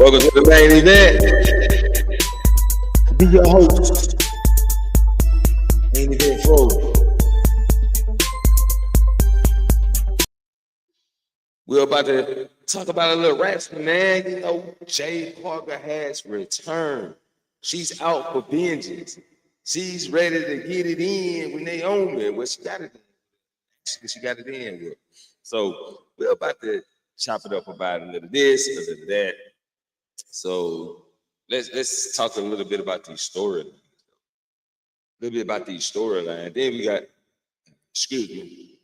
Welcome to the main event. Be your host. Main event forward. We're about to talk about a little wrestling, man. You know, Jade Cargill has returned. She's out for vengeance. She's ready to get it in with Naomi. Well, she got it in with. So we're about to chop it up about a little this, a little that. So let's talk a little bit about these storylines. Then we got, excuse me.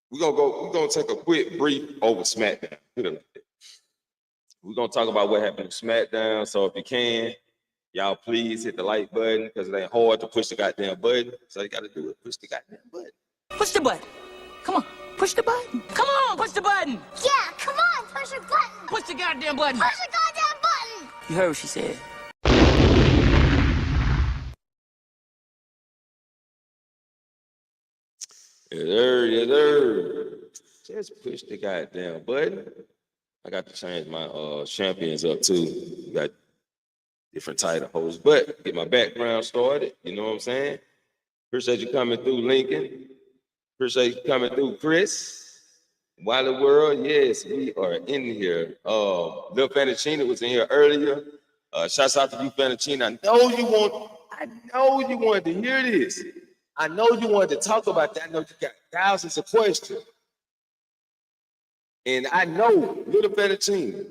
We're gonna take a quick brief over SmackDown. We're gonna talk about what happened to SmackDown. So if you can, y'all please hit the like button because it ain't hard to push the goddamn button. So you gotta do it. Push the goddamn button. Push the button. Come on, push the button. Come on, push the button. Yeah, come on, push the button. Push the goddamn button. Push the goddamn button. You heard what she said. Yes, sir. Just push the goddamn button. I got to change my champions up too. We got different title holders, but get my background started. You know what I'm saying? Appreciate you coming through, Lincoln. Appreciate you coming through, Chris. Wally World, yes, we are in here. Lil Fanachina was in here earlier. Shouts out to you, Fanachina. I know you wanted to hear this. I know you wanted to talk about that. I know you got thousands of questions. And I know, Little Fanachina,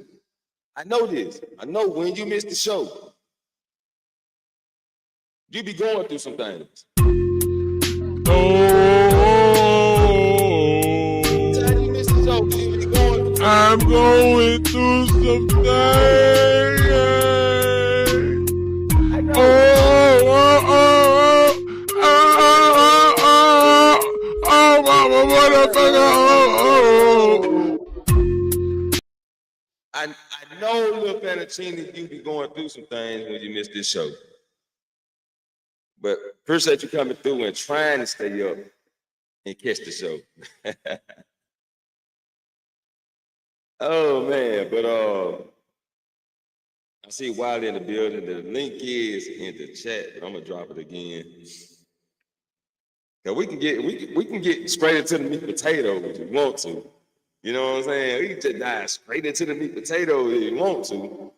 I know this. I know when you miss the show, you be going through some things. I'm going through some things. I know. Mama, motherfucker. I know, Little Fanachina, you be going through some things when you miss this show. But appreciate you coming through and trying to stay up and catch the show. Oh man, but I see Wiley in the building. The link is in the chat, but I'm gonna drop it again. Cause we can get straight into the meat potato if you want to. You know what I'm saying? We can just dive straight into the meat potato if you want to.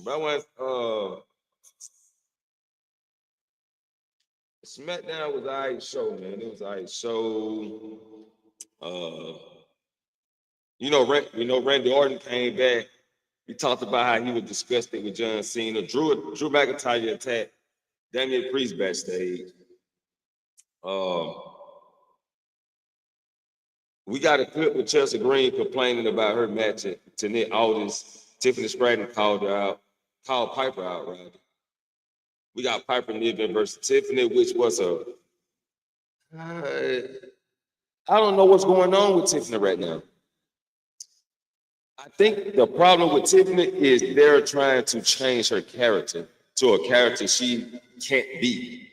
But I want SmackDown was an alright show, man. It was an alright show. You know, Randy Orton came back. He talked about how he was disgusted with John Cena. Drew McIntyre attacked Damian Priest backstage. We got a clip with Chelsea Green complaining about her match to Nick Aldis. Tiffany Stratton called Piper out, right? We got Piper Niven versus Tiffany, which was I don't know what's going on with Tiffany right now. I think the problem with Tiffany is they're trying to change her character to a character she can't be.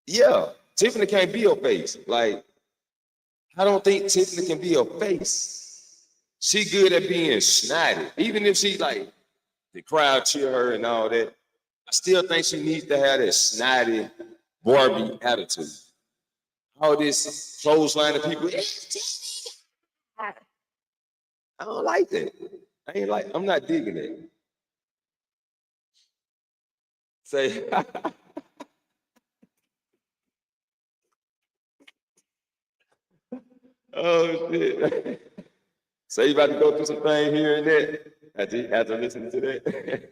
Yeah, Tiffany can't be a face. Like, I don't think Tiffany can be a face. She good at being snotty. Even if she like the crowd cheer her and all that, I still think she needs to have that snotty Barbie attitude. All this clothesline of people. I don't like that. I'm not digging it. Say, oh shit. So you about to go through some things here and there after listening to that?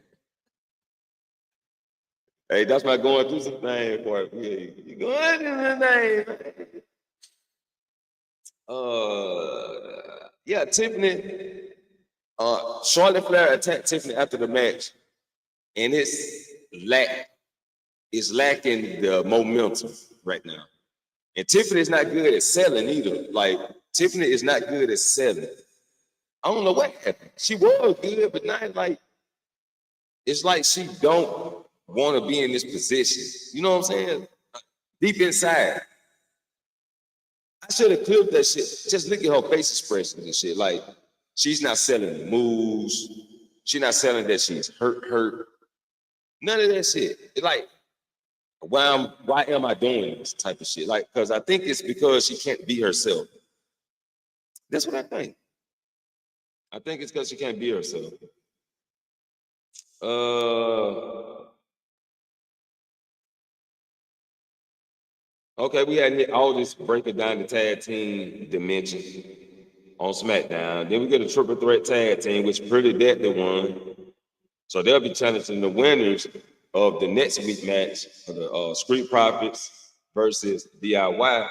Hey, that's my going through some things part. You going through some things. Yeah, Tiffany. Charlotte Flair attacked Tiffany after the match, and it's lacking the momentum right now. And Tiffany is not good at selling either. Like, Tiffany is not good at selling. I don't know what happened. She was good, but not like, it's like she don't want to be in this position. You know what I'm saying? Deep inside. I should have clipped that shit. Just look at her face expressions and shit. Like, She's not selling moves. She's not selling that she's hurt. None of that shit. It's like, why am I doing this type of shit? Like, because I think it's because she can't be herself. That's what I think. I think it's because she can't be herself. Okay, we had all this breaking down the tag team dimension on SmackDown. Then we get a triple threat tag team, which Pretty Deadly won. So they'll be challenging the winners of the next week match for the Street Profits versus DIY.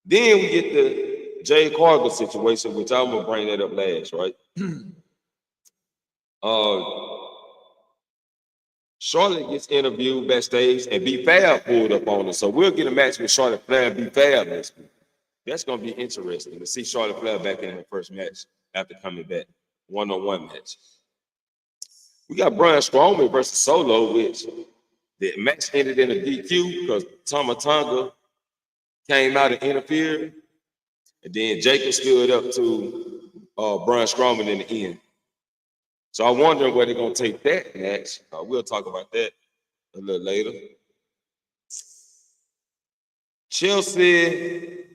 Then we get the Jade Cargill situation, which I'm gonna bring that up last, right? Charlotte gets interviewed backstage, and B Fab pulled up on her. So we'll get a match with Charlotte Flair and B Fab next week. That's gonna be interesting to see Charlotte Flair back in her first match after coming back, one-on-one match. We got Braun Strowman versus Solo, which the match ended in a DQ because Tama Tonga came out and interfered, and then Jacob stood up to Braun Strowman in the end. So I'm wondering where they're gonna take that match. We'll talk about that a little later. Chelsea,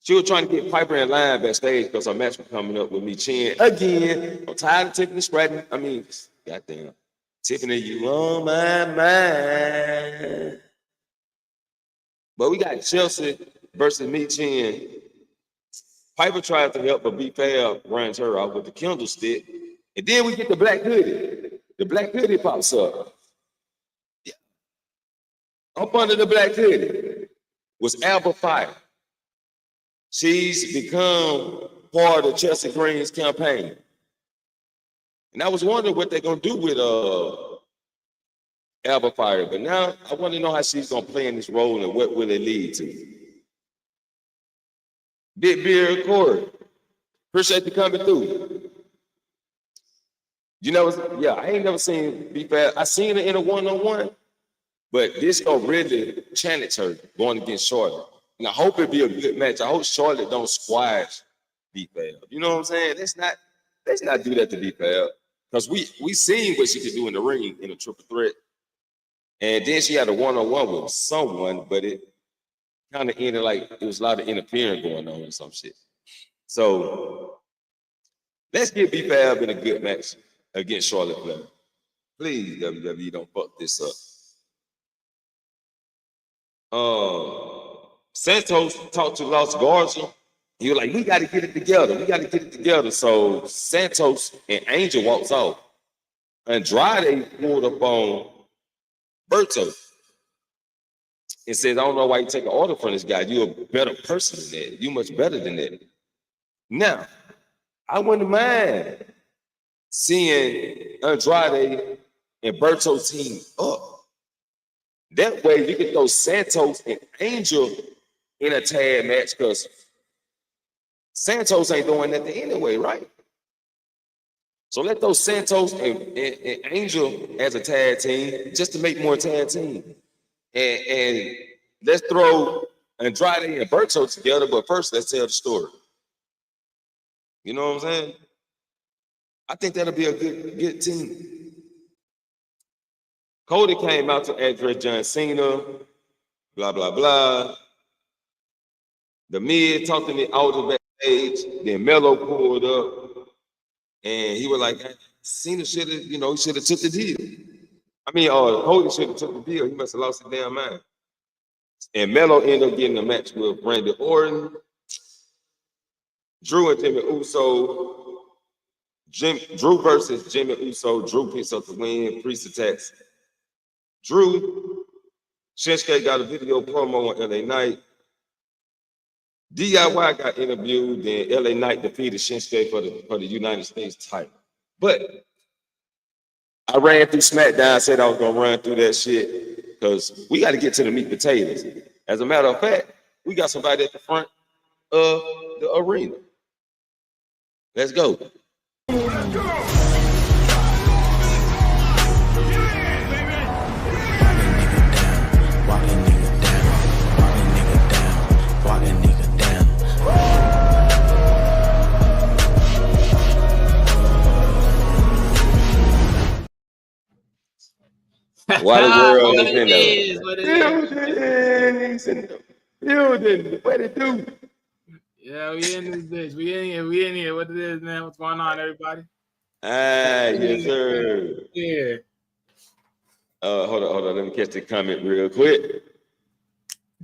she was trying to get Piper in line backstage because her match was coming up with me Chin again. I'm tired of Tiffany Stratton. I mean, goddamn, Tiffany, you on my mind. But we got Chelsea versus me Chin. Piper tries to help, but B Fab runs her out with the Kindle stick. And then we get the Black Hoodie. The Black Hoodie pops up. Yeah. Up under the Black Hoodie was Alba Fire. She's become part of Chelsea Green's campaign. And I was wondering what they're going to do with Alba Fire. But now I want to know how she's going to play in this role and what will it lead to. Big Beard Corey, appreciate you coming through. You know, yeah, I ain't never seen B Fab. I seen her in a one-on-one, but this gonna really challenge her going against Charlotte. And I hope it be a good match. I hope Charlotte don't squash B Fab. You know what I'm saying? Let's not do that to B Fab. Because we seen what she could do in the ring in a triple threat. And then she had a one-on-one with someone, but it kind of ended like there was a lot of interference going on and some shit. So let's get B Fab in a good match against Charlotte Flair. Please, WWE, don't fuck this up. Santos talked to Los Garza. He was like, we got to get it together. So Santos and Angel walks off. Andrade pulled up on Berto and says, I don't know why you take an order from this guy. You're a better person than that. You're much better than that. Now, I wouldn't mind seeing Andrade and Berto team up. That way you can throw Santos and Angel in a tag match because Santos ain't doing nothing anyway, right? So let those Santos and Angel as a tag team just to make more tag team. And let's throw Andrade and Berto together, but first let's tell the story. You know what I'm saying? I think that'll be a good team. Cody came out to address John Cena, blah, blah, blah. The Miz talked to me out of backstage, then Melo pulled up, and he was like, Cena should have, he should have took the deal. Cody should have took the deal. He must have lost his damn mind. And Melo ended up getting a match with Randy Orton, Drew and Jimmy Uso. Drew versus Jimmy Uso. Drew picks up the win. Priest attacks Drew. Shinsuke got a video promo on LA Knight. DIY got interviewed. Then LA Knight defeated Shinsuke for the United States title. But I ran through SmackDown, said I was gonna run through that shit because we got to get to the meat potatoes. As a matter of fact, we got somebody at the front of the arena. Let's go. Let's go. Why the world is in What it is. Building. He's in the building. What it do? Yeah, we in this bitch. We in here. What it is, man? What's going on, everybody? Yes, sir. Yeah. Hold on. Let me catch the comment real quick.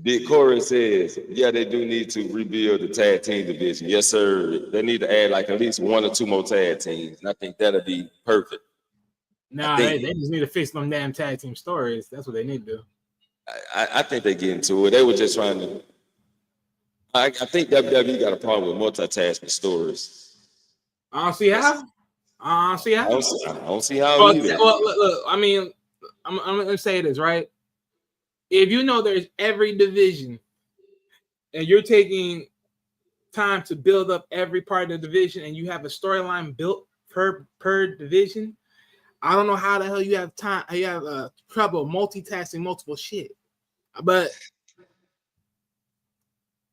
Big Corey says, yeah, they do need to rebuild the tag team division. Yes, sir. They need to add like at least 1 or 2 more tag teams. And I think that'll be perfect. Nah, they just need to fix them damn tag team stories. That's what they need to do. I think they get into it. They were just trying to. I think WWE got a problem with multitasking stories. I don't see how. I don't see how either. Well, look, I mean, I'm gonna say this, right? If you know there's every division and you're taking time to build up every part of the division and you have a storyline built per division, I don't know how the hell you have time. You have trouble multitasking multiple shit. But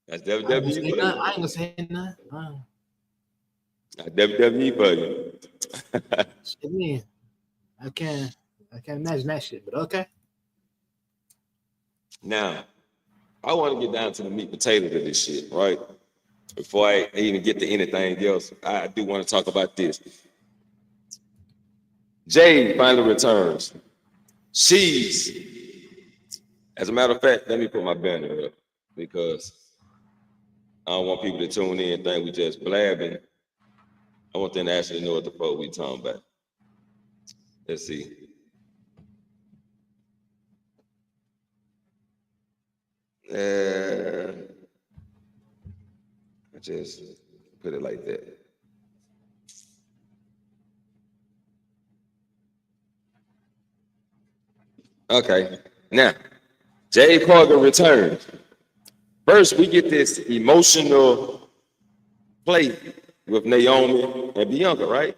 that's WWE. I ain't gonna say nothing. WWE for you. Shit, man. I can't imagine that shit, but okay. Now, I want to get down to the meat and potatoes of this shit, right? Before I even get to anything else, I do want to talk about this. Jade finally returns. As a matter of fact, let me put my banner up because I don't want people to tune in and think we just blabbing. I want them to actually know what the fuck we talking about. Let's see. I just put it like that. Okay, now Jade Cargill returns. First, we get this emotional play with Naomi and Bianca, right?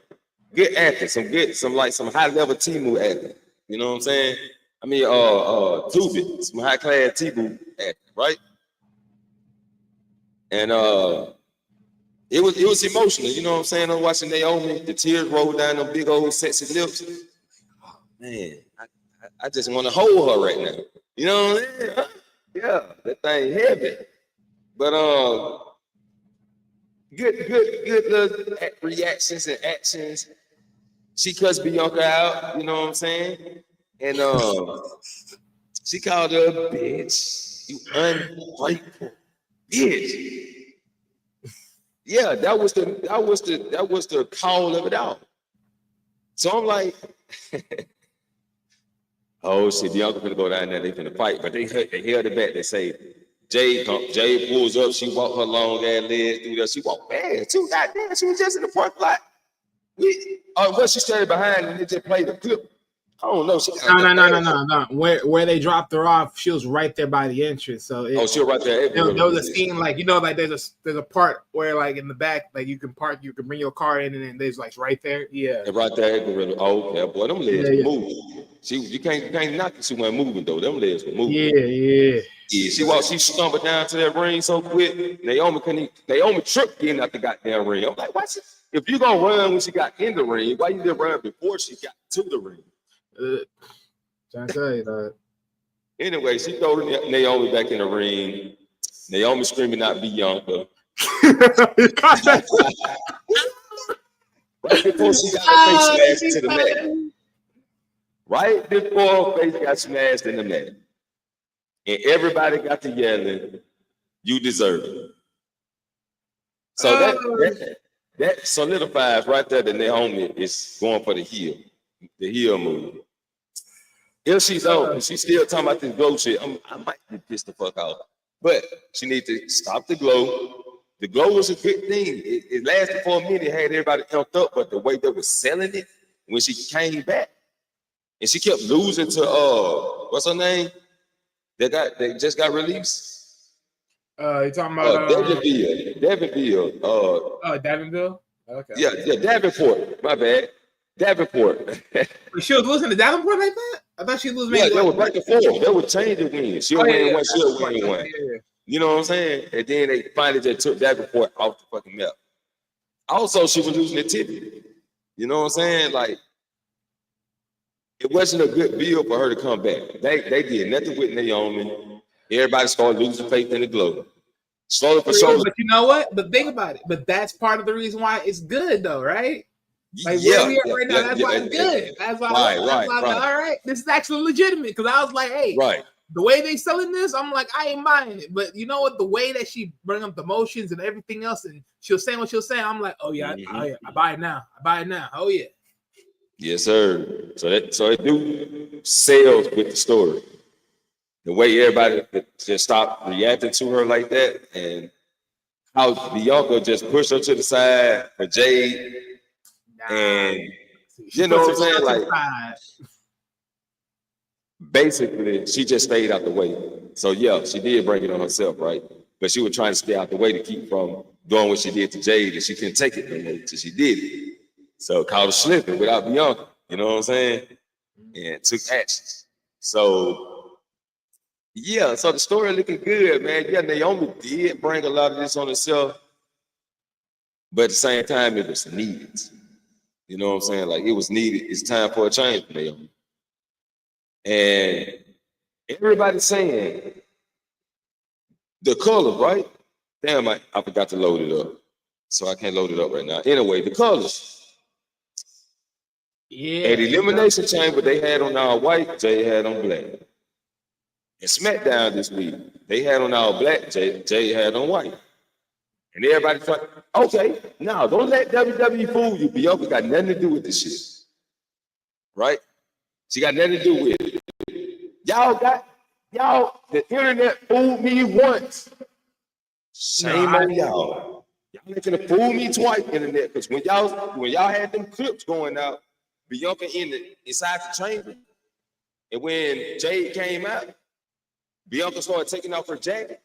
Good acting, some high level T-move acting. You know what I'm saying? I mean, Tubi, some high class T-move acting, right? And it was emotional. You know what I'm saying? I'm watching Naomi, the tears roll down them big old sexy lips. Oh, man, I just want to hold her right now. You know what I'm saying? Yeah, that thing heavy. But good little reactions and actions. She cussed Bianca out, you know what I'm saying? And she called her a bitch. You ungrateful bitch. Yeah, that was the call of it out. So I'm like, oh shit, Bianca finna go down there, they finna fight, but they held it back. They say Jade pulls up, she walked her long ass legs through there. She walked fast too. Goddamn, she was just in the parking lot. She started behind and they just played the clip. I don't know. No. Where they dropped her off, she was right there by the entrance. So she was right there. There was a scene like like there's a part where like in the back like you can park, you can bring your car in, and then there's like right there. Yeah. And right there, okay, boy, them legs were moving. You can't knock it. She wasn't moving though. Them legs were moving. Yeah. She stumbled down to that ring so quick. Naomi tripped getting out the goddamn ring. I'm like, what's it? If you gonna run when she got in the ring, why you didn't run before she got to the ring? Trying to tell you that. Anyway, she threw Naomi back in the ring. Naomi screaming out Bianca. Right before she got her face smashed into the mat. Right before her face got smashed in the mat. And everybody got to yelling, you deserve it. So that solidifies right there that Naomi is going for the heel move. If she don't, she's still talking about this glow shit, I might be pissed the fuck off. But she needs to stop the glow. The glow was a good thing. It lasted for a minute, had everybody amped up, but the way they were selling it when she came back, and she kept losing to what's her name? They just got released. You talking about Davenville. Davenville? Okay. Yeah, Davenport. My bad. Davenport. She was losing to Davenport like that? I thought she was maybe. Yeah, they were back and forth. They were changing wins. She'll win one, she'll win one. Yeah. You know what I'm saying? And then they finally just took Davenport off the fucking map. Also, she was losing to Tiffany. You know what I'm saying? Like, it wasn't a good deal for her to come back. They did nothing with Naomi. Everybody started losing faith in the glow. Slowly for slowly. But you know what? But think about it. But that's part of the reason why it's good, though, right? Like Yeah, where we are yeah, right now, yeah, that's yeah, why it's good. That's why, right, that's right, why I'm right. like, all right, this is actually legitimate. Because I was like, hey, Right. the way they selling this, I'm like, I ain't buying it. But you know what? The way that she bring up the emotions and everything else, and she'll say what she'll say, I'm like, oh yeah, oh, yeah, I buy it now. I buy it now. Oh yeah. Yes, sir. So it do sales with the story. The way everybody just stopped reacting to her like that, and how Bianca just pushed her to the side for Jade, and you know what I'm saying? Like basically, she just stayed out the way. So yeah, she did bring it on herself, right? But she was trying to stay out the way to keep from doing what she did to Jade, and she couldn't take it no more until she did it. So caught her slipping without Bianca. You know what I'm saying? And took action. So yeah, so the story looking good, man. Yeah, Naomi did bring a lot of this on herself, but at the same time, it was needed. You know what I'm saying? Like it was needed. It's time for a change for Naomi. And everybody's saying the colors, right? Damn, I forgot to load it up. So I can't load it up right now. Anyway, the colors. Yeah. At Elimination Chamber, they had on all white, Jay had on black. And SmackDown this week, they had on all black, Jay had on white. And everybody thought, okay, now don't let WWE fool you. Bianca got nothing to do with this shit. Right? She got nothing to do with it. The internet fooled me once. Shame on y'all. Y'all ain't gonna fool me twice, internet, because when y'all had them clips going out, Bianca inside the chamber, and when Jade came out, Bianca started taking off her jacket.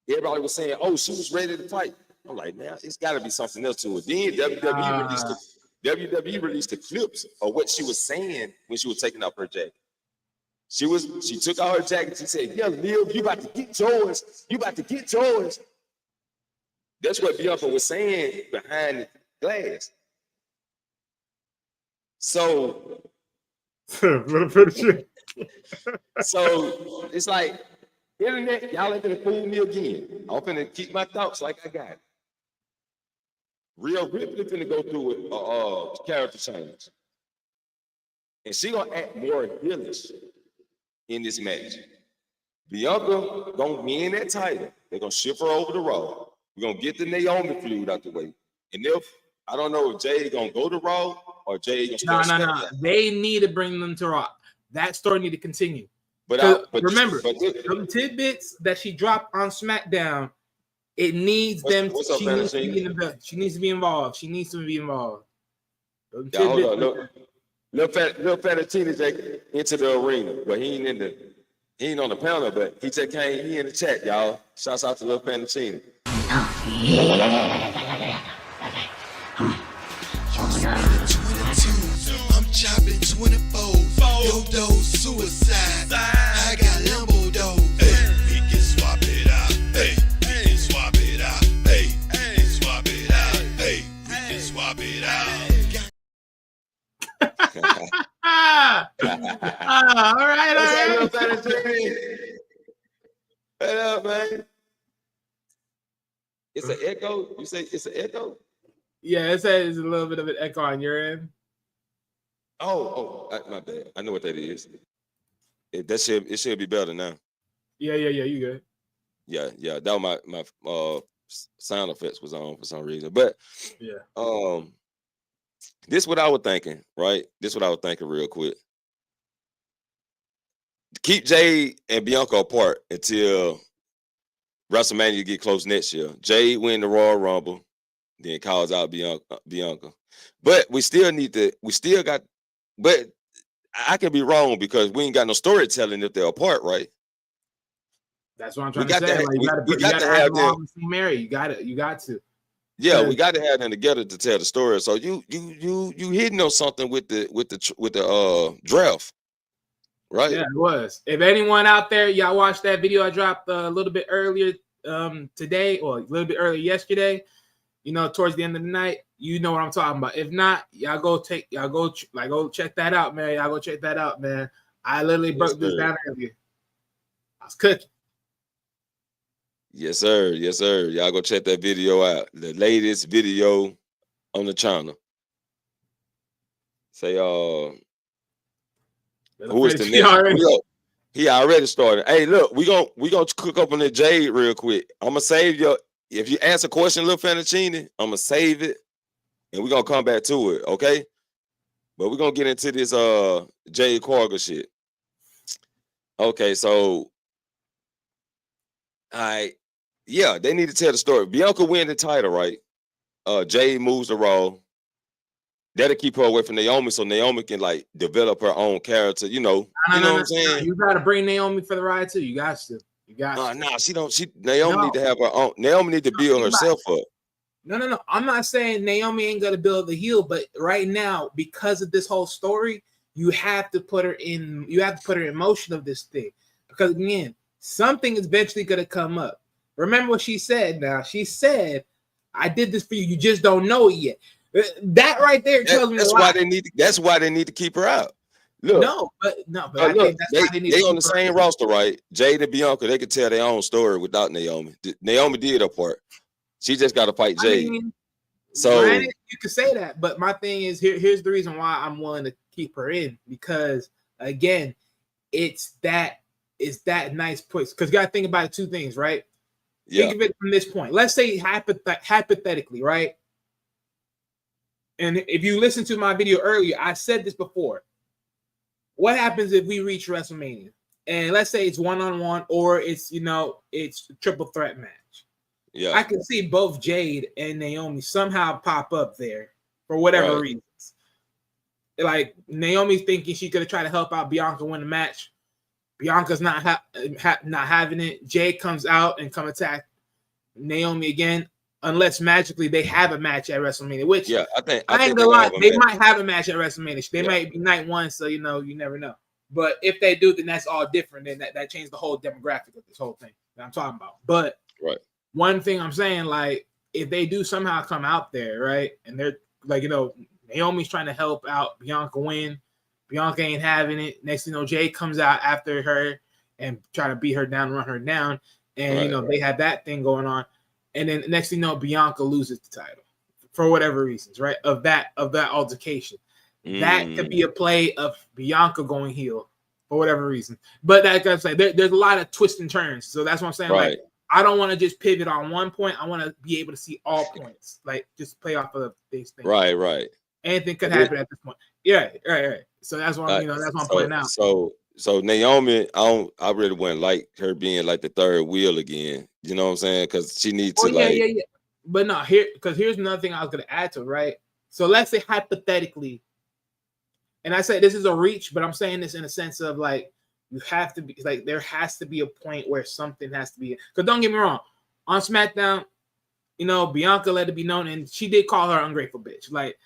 Everybody was saying, "Oh, she was ready to fight." I'm like, "Man, it's got to be something else to it." Then WWE released the clips of what she was saying when she was taking off her jacket. She took out her jacket. She said, "Yeah, Liv, you about to get yours. You about to get yours." That's what Bianca was saying behind the glass. So it's like, internet, y'all ain't gonna fool me again. I'm gonna keep my thoughts like I got it. Rhea Ripley finna go through a character change. And she gonna act more heelish in this match. Bianca gonna win that title. They're gonna ship her over to Raw. We're gonna get the Naomi feud out the way. And if I don't know if Jade gonna go to Raw or Jade gonna start. No. They need to bring them to Raw. That story need to continue. But remember, the tidbits that she dropped on SmackDown, it needs them. She needs to be involved. She needs to be involved. Yeah, hold on. Little Fettuccine into the arena, but he ain't on the panel, but he just came. He in the chat, y'all. Shouts out to Little Fettuccine. I'm chopping 24. Yo, dose suicide. I got Lambo dough. We can swap it out. Hey, we can swap it out. Hey, we can swap it out. Hey, we can swap it out. All right. What up, man? It's an echo. You say it's an echo? Yeah, it says a little bit of an echo on your end. My bad. I know what that is. It should be better now. Yeah, you good. Yeah. That was my sound effects was on for some reason. But yeah. This is what I was thinking, right? This is what I was thinking real quick. Keep Jade and Bianca apart until WrestleMania get close next year. Jade win the Royal Rumble, then calls out Bianca. But but I could be wrong because we ain't got no storytelling if they're apart, right? That's what I'm trying to say. You got to have them. You got to. Yeah, we got to have them together to tell the story. So you hitting on something with the draft, right? Yeah, it was. If anyone out there, y'all watched that video I dropped a little bit earlier today or a little bit earlier yesterday, towards the end of the night, you know what I'm talking about. If not, go check that out, man. Y'all go check that out, man. I literally broke this down earlier. I was cooking. Yes, sir. Yes, sir. Y'all go check that video out. The latest video on the channel. Say, who is the next? He already started. Hey, look, we gonna cook up on the Jade real quick. I'm gonna save your. If you ask a question, Lil Fettuccine, I'm gonna save it, and we're gonna come back to it, okay? But we're gonna get into this Jade Cargill shit. Okay, so yeah, they need to tell the story. Bianca win the title, right? Jade moves the Raw. That'll keep her away from Naomi, so Naomi can like develop her own character. You know what I'm saying? You gotta bring Naomi for the ride too. You got to. Nah, she don't. Naomi need to have her own. Naomi need to build herself up. No. I'm not saying Naomi ain't gonna build the heel, but right now, because of this whole story, you have to put her in. You have to put her in motion of this thing, because again, something is eventually gonna come up. Remember what she said. Now she said, "I did this for you. You just don't know it yet." That right there tells me that's why they need. That's why they need to keep her out. Look, but I think that's why they need to keep on the same roster, right? Jade and Bianca, they could tell their own story without Naomi. Naomi did her part. She just got to fight Jade. So granted, you could say that, but my thing is here's the reason why I'm willing to keep her in, because again, it's that nice place. Because you got to think about two things, right? Yeah. Think of it from this point. Let's say hypothetically, right? And if you listen to my video earlier, I said this before. What happens if we reach WrestleMania? And let's say it's one-on-one or it's a triple threat match. Yeah. I can see both Jade and Naomi somehow pop up there for whatever reasons. Like Naomi's thinking she's gonna try to help out Bianca win the match. Bianca's not having it. Jade comes out and come attack Naomi again. Unless magically they have a match at WrestleMania, which I ain't gonna lie, they might have a match at WrestleMania. They might be night one, so you never know. But if they do, then that's all different. Then that changed the whole demographic of this whole thing that I'm talking about. But one thing I'm saying, like, if they do somehow come out there, right, and they're like, Naomi's trying to help out Bianca win, Bianca ain't having it. Next thing you know, Jay comes out after her and try to beat her down, run her down, and they have that thing going on. And then next thing you know, Bianca loses the title for whatever reasons, right? Of that altercation. That could be a play of Bianca going heel for whatever reason. But like I say, there's a lot of twists and turns. So that's what I'm saying. Like, I don't want to just pivot on one point. I want to be able to see all points. Like, just play off of these things. Right. Anything could happen at this point. Yeah, right. So that's what that's what I'm pointing out. So Naomi, I really wouldn't like her being like the third wheel again. You know what I'm saying? Because she needs to yeah. But no, here's another thing I was gonna add to it, right? So let's say hypothetically, and I say this is a reach, but I'm saying this in a sense of like you have to be like there has to be a point where something has to be. Because don't get me wrong, on SmackDown, Bianca let it be known, and she did call her ungrateful bitch. Like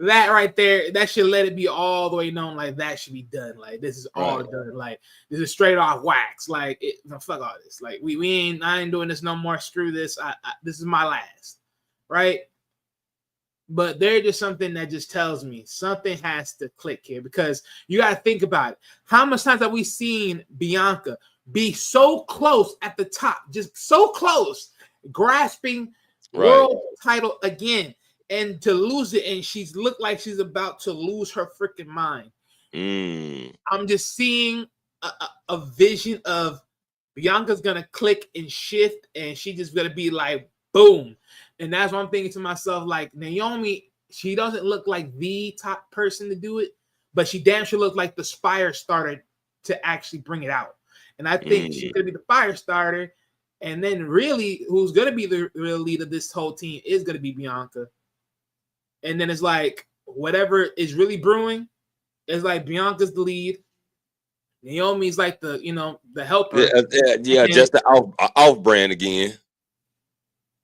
that right there, that should let it be all the way known. Like that should be done. Like this is all done. Like this is straight off wax. Like fuck all this. Like I ain't doing this no more. Screw this. This is my last. Right. But there's just something that just tells me something has to click here, because you got to think about it. How much times have we seen Bianca be so close at the top, just so close, grasping world title again, and to lose it, and she's looked like she's about to lose her freaking mind. I'm just seeing a vision of Bianca's gonna click and shift, and she just gonna be like, boom. And that's what I'm thinking to myself, like Naomi, she doesn't look like the top person to do it, but she damn sure looked like the fire starter to actually bring it out. And I think she's gonna be the fire starter, and then really who's gonna be the real lead of this whole team is gonna be Bianca. And then it's like whatever is really brewing, it's like Bianca's the lead. Naomi's like the helper. Yeah, just the off brand again.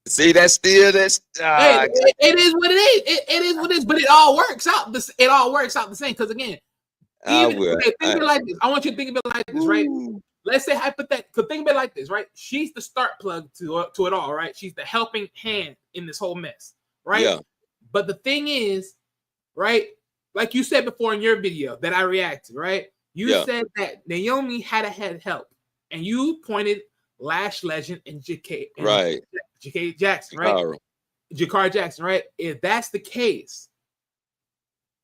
See, it is what it is. It is what it is. But it all works out. It all works out the same. Because again, think of it like this. I want you to think of it like this, right? Let's say hypothetically. Think of it like this, right? She's the start plug to it all, right? She's the helping hand in this whole mess, right? Yeah. But the thing is, right? Like you said before in your video that I reacted, right? You said that Naomi had help, and you pointed Lash Legend and JK Jackson, right? Jakar Jackson, right? If that's the case,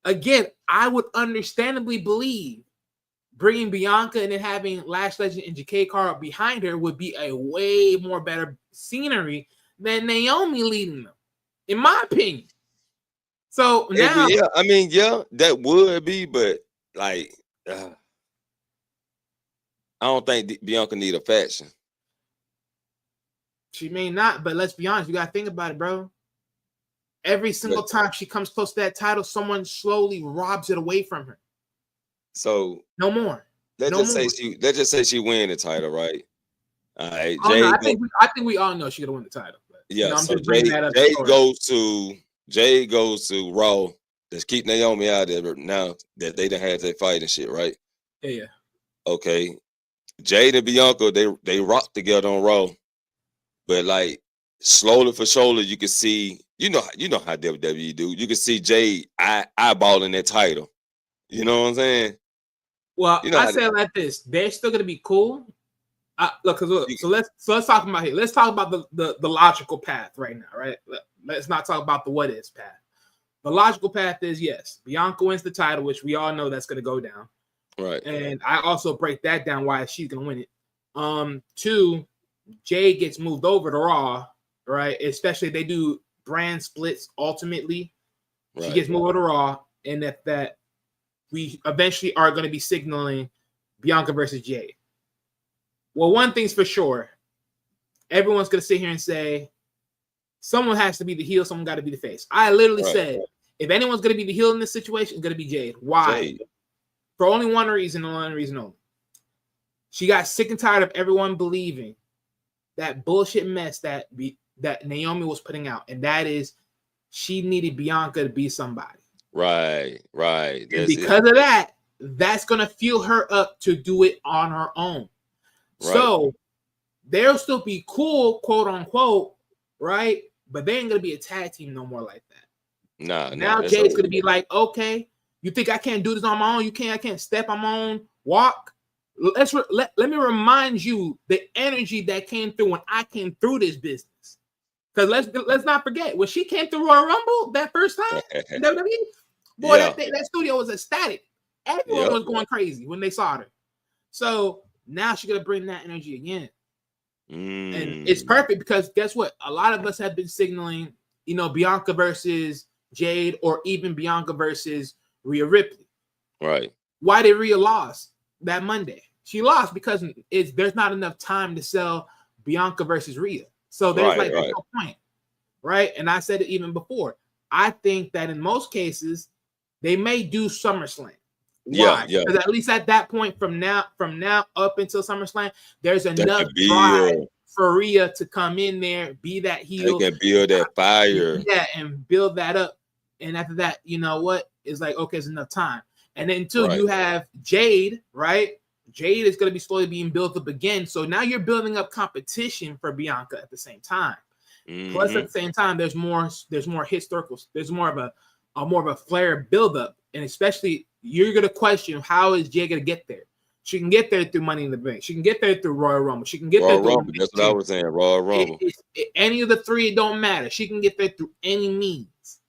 again, I would understandably believe bringing Bianca and then having Lash Legend and JK Cargill behind her would be a way more better scenery than Naomi leading them, in my opinion. So now, I mean, that would be, but like, I don't think Bianca need a faction. She may not, but let's be honest, you gotta think about it, bro. Every single time she comes close to that title, someone slowly robs it away from her. So no more. Let's just say she win the title, right? All right. I think we all know she's gonna win the title. But, yeah. I'm so just bringing that up. Jade goes to Raw. Let's keep Naomi out there now that they done had their fight and shit, right? Yeah. Okay. Jade and Bianca, they rock together on Raw, but like slowly for shoulder, you can see, you know how WWE do. You can see Jade eyeballing that title. You know what I'm saying? Well, I say it like this: they're still gonna be cool. Look, so let's talk about here. Let's talk about the logical path right now, right? Let's not talk about the what is path. The logical path is yes, Bianca wins the title, which we all know that's gonna go down. Right. And I also break that down why she's gonna win it. 2, Jade gets moved over to Raw, right? Especially if they do brand splits ultimately. Right. She gets moved over to Raw, and that we eventually are going to be signaling Bianca versus Jade. Well, one thing's for sure. Everyone's going to sit here and say, someone has to be the heel, someone got to be the face. I literally said, if anyone's going to be the heel in this situation, it's going to be Jade. Why? Jade. For only one reason, and one reason only. She got sick and tired of everyone believing that bullshit mess that Naomi was putting out, and that is she needed Bianca to be somebody. Right. And because of that, that's going to fuel her up to do it on her own. Right. So they'll still be cool, quote unquote, right? But they ain't going to be a tag team no more like that. Now Jade's going to be like, okay, you think I can't do this on my own? I can't step on my own walk? Let me remind you the energy that came through when I came through this business. Because let's not forget, when she came through Royal Rumble that first time in WWE, boy, that studio was ecstatic. Everyone was going crazy when they saw her. So now she's gonna bring that energy again. And it's perfect because guess what? A lot of us have been signaling, Bianca versus Jade or even Bianca versus Rhea Ripley. Right. Why did Rhea lost that Monday? She lost because there's not enough time to sell Bianca versus Rhea. So there's no point, right? And I said it even before. I think that in most cases, they may do SummerSlam. Why? Because at least at that point, from now up until SummerSlam, there's enough drive for Rhea to come in there, be that heel. They can build that fire. Yeah, and build that up. And after that, you know what? It's like, okay, it's enough time. And then until you have Jade, right? Jade is going to be slowly being built up again. So now you're building up competition for Bianca at the same time. Mm-hmm. Plus, at the same time, there's more historical. There's more of a flair buildup, and especially you're going to question how is Jade going to get there. She can get there through Money in the Bank. She can get there through Royal Rumble. She can get there through Rumble. That's what I was saying. Royal Rumble. Any of the three, it don't matter. She can get there through any means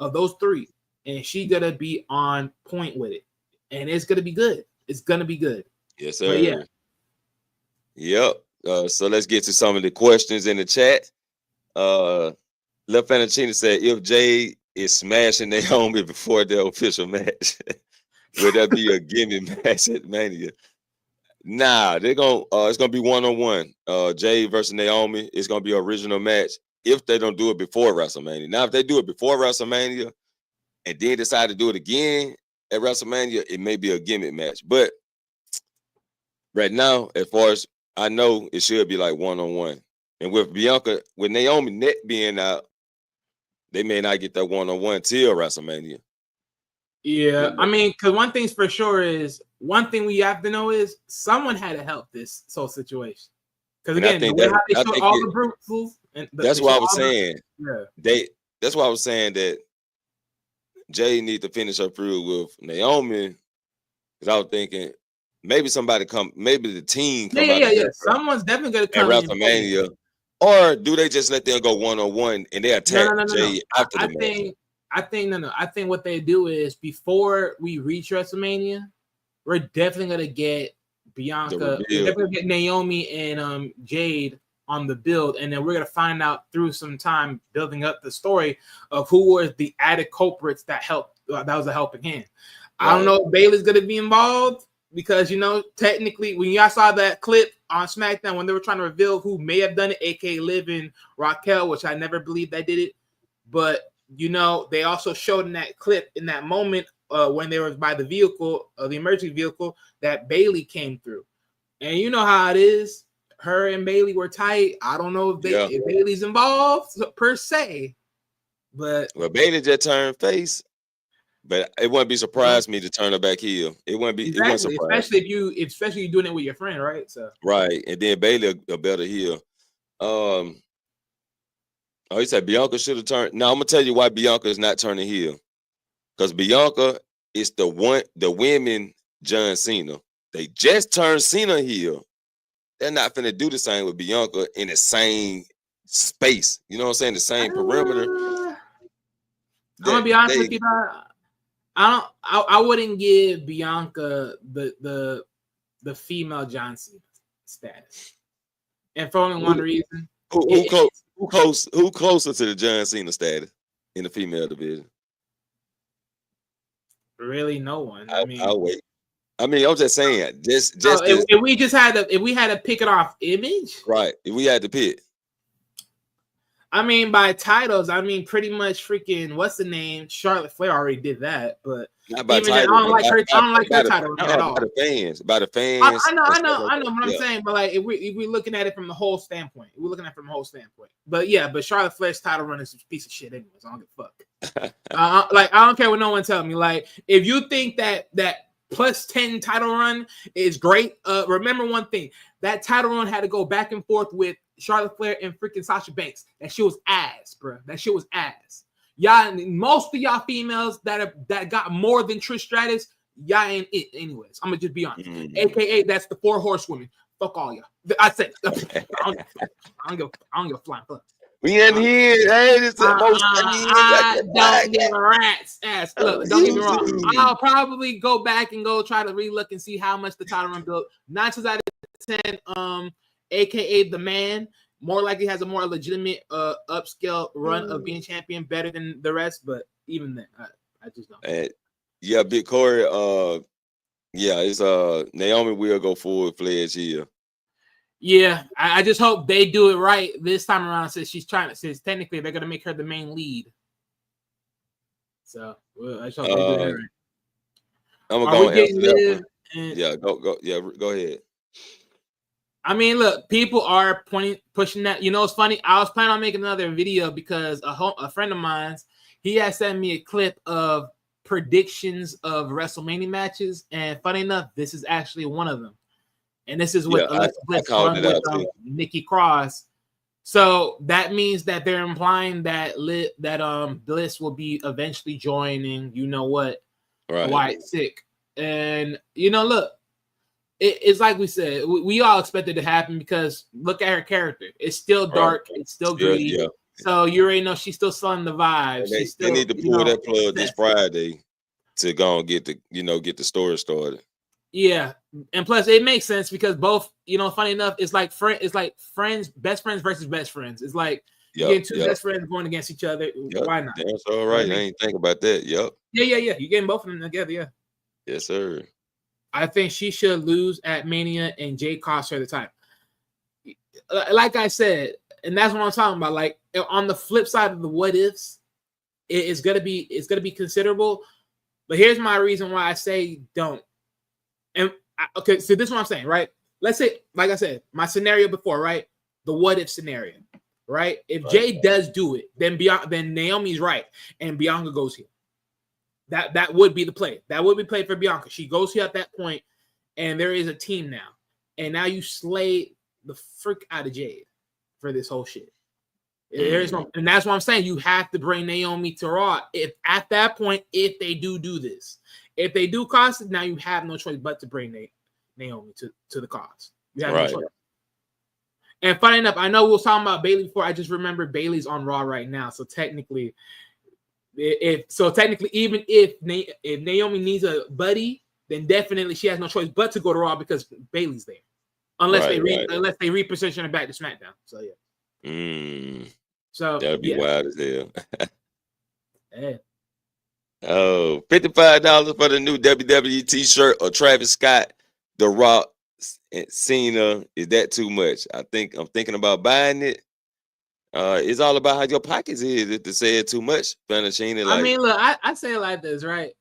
of those three, and she's gonna be on point with it, and it's gonna be good. It's gonna be good. Yes, sir. Yep. So let's get to some of the questions in the chat. Left Cena said, if Jade is smashing Naomi before the official match, would that be a gimme match at Mania? Nah, they're gonna it's gonna be 1-on-1. Jade versus Naomi. It's gonna be an original match if they don't do it before WrestleMania. Now, if they do it before WrestleMania and then decide to do it again at WrestleMania, it may be a gimmick match. But right now, as far as I know, it should be like 1-on-1. And with Naomi neck being out, they may not get that 1-on-1 till WrestleMania. Yeah, I mean, because one thing's for sure is one thing we have to know is someone had to help this whole situation. Because again, that's what I was saying. Yeah, that's why I was saying that Jade need to finish her feud with Naomi. Because I was thinking maybe maybe the team come out Yeah. together Someone's definitely gonna at come in. WrestleMania. Or do they just let them go one-on-one and they attack No. Jade after the I match? I think what they do is before we reach WrestleMania, we're definitely gonna get Bianca. We're reveal. definitely gonna get Naomi and Jade on the build, and then we're gonna find out through some time building up the story of who was the added culprits that helped. That was a helping hand. I don't know if Bailey's gonna be involved because technically when y'all saw that clip on SmackDown when they were trying to reveal who may have done it, aka Liv and Raquel, which I never believed they did it, but they also showed in that clip in that moment when they were by the vehicle, the emergency vehicle, that Bailey came through, and you know how it is. Her and Bailey were tight. I don't know if Bailey's involved per se, but Bailey just turned face. But it wouldn't be surprised me to turn her back heel. It wouldn't be. Exactly. It wouldn't surprise. Especially you doing it with your friend, right? So right, and then Bailey a better heel. Oh, he said Bianca should have turned. Now I'm gonna tell you why Bianca is not turning heel. Because Bianca is the women John Cena. They just turned Cena heel. They're not finna do the same with Bianca in the same space. You know what I'm saying? The same perimeter. I'm gonna be honest with you, I wouldn't give Bianca the female John Cena status, and for only one reason. Who closer to the John Cena status in the female division? Really, no one. I'll wait. I'm just saying. If we had to pick it off image, right? If we had to pick. By titles, pretty much freaking what's the name? Charlotte Flair already did that, but not by even title, I don't like her title at all. By the fans. I know what I'm saying, but like if we're looking at it from the whole standpoint, but Charlotte Flair's title run is a piece of shit anyways. I don't give a fuck. I don't care what no one tells me. Like if you think that plus 10 title run is great, remember one thing: that title run had to go back and forth with Charlotte Flair and freaking Sasha Banks. That shit was ass, bro. That shit was ass. Y'all, most of y'all females that got more than Trish Stratus, y'all ain't it anyways. I'm gonna just be honest. AKA that's the 4 horsewomen. Fuck all y'all. I said I don't give a flying fuck. We in here. Hey, this is I don't give a rat's ass. Look, don't get me wrong. I'll probably go back and go try to relook and see how much the title run built. 9 times out of 10, AKA the man, more likely has a more legitimate upscale run of being champion, better than the rest. But even then, I just don't. Yeah, Big Corey. It's Naomi will go forward fledged here. Yeah, I just hope they do it right this time around. Since technically they're gonna make her the main lead. So I just hope they do it right. I'm gonna go answer that one. Yeah, go. Yeah, go ahead. Look, people are pushing that. It's funny. I was planning on making another video because a friend of mine, he had sent me a clip of predictions of WrestleMania matches, and funny enough, this is actually one of them. And this is what Alexa Bliss won with Nikki Cross. So that means that they're implying that Bliss will be eventually joining. Wyatt Sick, and look. It's like we said, we all expected it to happen because look at her character. It's still dark. It's still greedy. Yeah. So you already know she's still selling the vibes. They need to pull that plug this Friday to go and get the story started. Yeah, and plus it makes sense because both, funny enough, it's like friends, best friends versus best friends. It's like getting two best friends going against each other. Yep. Why not? That's all right. I ain't think about that. Yep. Yeah. You getting both of them together. Yeah. Yes, sir. I think she should lose at Mania and Jade cost her the title. Like I said, and that's what I'm talking about. Like on the flip side of the what ifs, it's gonna be considerable. But here's my reason why I say don't. And so this is what I'm saying, right? Let's say, like I said, my scenario before, right? The what if scenario, right? If Jade does do it, then Naomi's right, and Bianca goes here. That would be the play. That would be play for Bianca. She goes here at that point, and there is a team now. And now you slay the frick out of Jade for this whole shit. There's no, and that's what I'm saying. You have to bring Naomi to Raw. If at that point, if they do this, if they do cost it, now you have no choice but to bring Naomi to the cause. You have no choice. And funny enough, I know we were talking about Bayley before. I just remember Bayley's on Raw right now, so technically, even if Naomi needs a buddy, then definitely she has no choice but to go to Raw because Bayley's there, unless they reposition her back to SmackDown. So yeah. So that'd be wild as hell. Yeah. Oh, $55 for the new WWE t-shirt or Travis Scott, The Rock, and Cena. Is that too much? I'm thinking about buying it. It's all about how your pockets is. If they say it too much, Fantachina, I mean, look, I say it like this, right?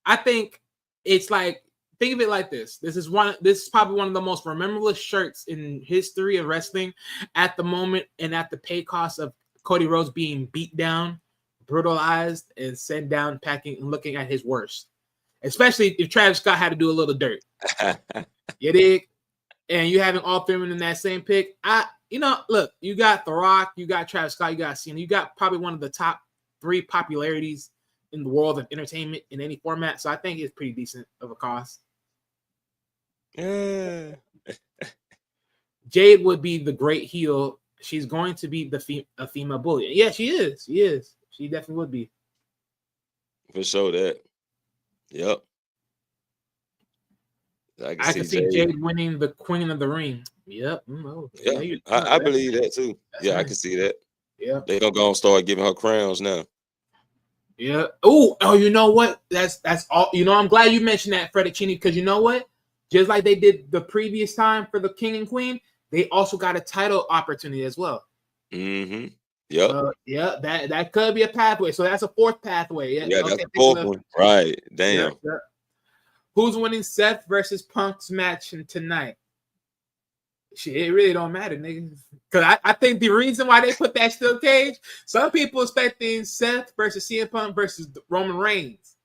I think it's like, think of it like this. This is probably one of the most memorable shirts in history of wrestling at the moment, and at the pay cost of Cody Rhodes being beat down, brutalized, and sent down packing and looking at his worst. Especially if Travis Scott had to do a little dirt. You dig? And you having all three of them in that same pick. Look, you got The Rock, you got Travis Scott, you got Cena, you got probably one of the top 3 popularities in the world of entertainment in any format. So I think it's pretty decent of a cost. Jade would be the great heel. She's going to be a female bully. Yeah, she is. She definitely would be. For sure that. Yep. I can see Jade winning the Queen of the Ring. Yep. I believe that too. That's nice. I can see that. Yeah. They're gonna start giving her crowns now. Yeah. Oh, you know what? That's all. I'm glad you mentioned that, Fettuccine, because you know what? Just like they did the previous time for the King and Queen, they also got a title opportunity as well. Mm-hmm. Yep. That could be a pathway. So that's a 4th pathway. Yeah, that's the 4th one. Right. Damn. Yep. Who's winning Seth versus Punk's match tonight? Shit, it really don't matter, nigga. Because I think the reason why they put that steel cage, some people expecting Seth versus CM Punk versus Roman Reigns.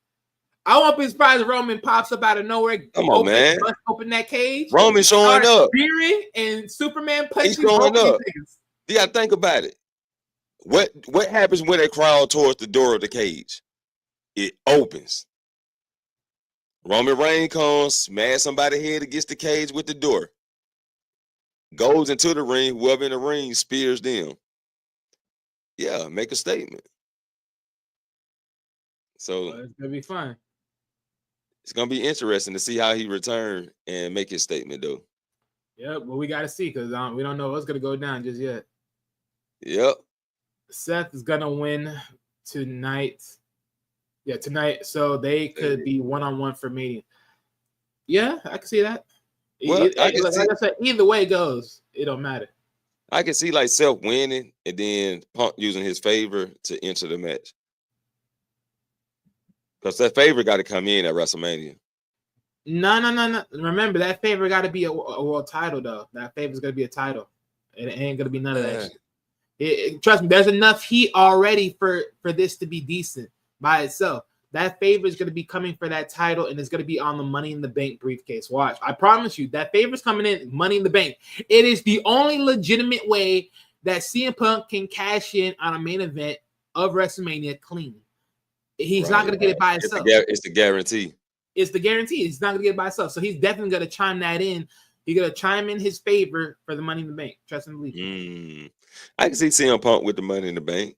I won't be surprised if Roman pops up out of nowhere. Come on, man. Open that cage. Roman showing up. Spearing and Superman punching. He's showing up. You got to think about it. What happens when they crawl towards the door of the cage? It opens. Roman Reigns comes, smash somebody's head against the cage with the door. Goes into the ring, whoever in the ring spears them. Yeah, make a statement. So it's gonna be fun. It's gonna be interesting to see how he return and make his statement, though. Yeah, but we gotta see because we don't know what's gonna go down just yet. Yep. Seth is gonna win tonight. Yeah, tonight. So they could be 1-on-1 for meeting. Yeah, I can see that. Well, like I said, either way it goes, it don't matter. I can see like Seth winning and then Punk using his favor to enter the match. Because that favor got to come in at WrestleMania. No. Remember, that favor got to be a world title, though. That favor is going to be a title. It ain't going to be none of that shit. Trust me, there's enough heat already for this to be decent by itself. That favor is going to be coming for that title, and it's going to be on the Money in the Bank briefcase. Watch. I promise you, that favor is coming in, Money in the Bank. It is the only legitimate way that CM Punk can cash in on a main event of WrestleMania clean. He's not going to get it by himself. It's the guarantee. It's the guarantee. He's not going to get it by himself. So he's definitely going to chime that in. He's going to chime in his favor for the Money in the Bank. Trust and believe. I can see CM Punk with the Money in the Bank.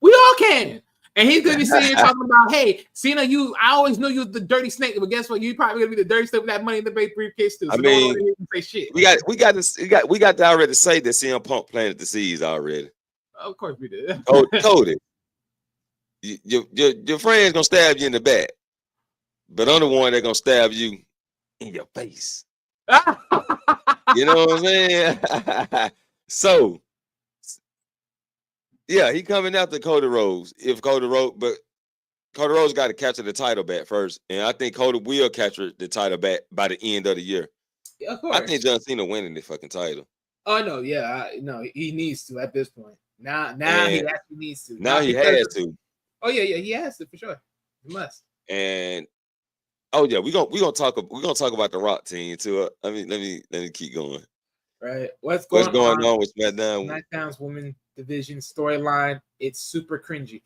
We all can. And he's going to be sitting here talking about, hey, Cena, I always knew you was the dirty snake, but guess what? You probably going to be the dirty snake with that Money in the Bank briefcase too. So I mean, don't say shit. We got to already say that CM Punk planted the seeds already. Of course we did. Cody. Your friend's gonna stab you in the back, but I'm the one that's gonna stab you in your face. You know what I'm saying? So, yeah, he coming after Cody Rhodes. Cody Rhodes got to capture the title back first, and I think Cody will capture the title back by the end of the year. Yeah, of course. I think John Cena winning the fucking title. Oh no, yeah, no, he needs to at this point. Now he actually needs to. Now he has to. Oh yeah, he has to for sure. He must. And we're gonna talk about the Rock team too. Let me keep going. Right. What's going on with SmackDown? SmackDown's women division storyline. It's super cringy.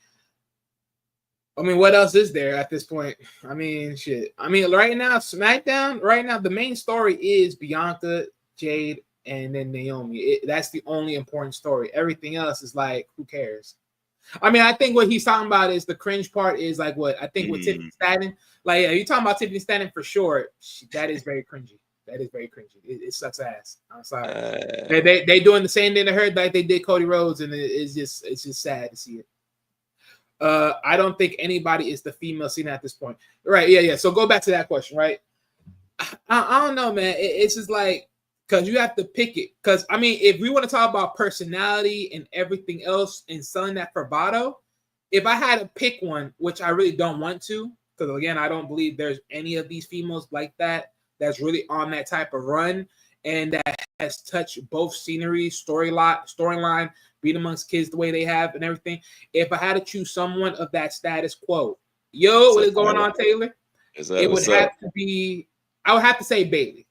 I mean, what else is there at this point? I mean, shit. I mean, right now, SmackDown, right now, the main story is Bianca, Jade, and then Naomi. That's the only important story. Everything else is like, who cares? I mean, I think what he's talking about is the cringe part is like what I think with Tiffany Stratton. Like, yeah, you're talking about Tiffany Stratton for sure. That is very cringy. That is very cringy. It sucks ass. I'm sorry. They doing the same thing to her like they did Cody Rhodes, and it's just sad to see it. I don't think anybody is the female Cena at this point. Right? Yeah. So go back to that question, right? I don't know, man. It's just like because you have to pick it. Because I mean, if we want to talk about personality and everything else and selling that bravado, if I had to pick one, which I really don't want to, because again, I don't believe there's any of these females like that that's really on that type of run and that has touched both scenery, storyline, being amongst kids the way they have and everything. If I had to choose someone of that status quo, what is going on, Taylor? It would have to be. I would have to say Bailey.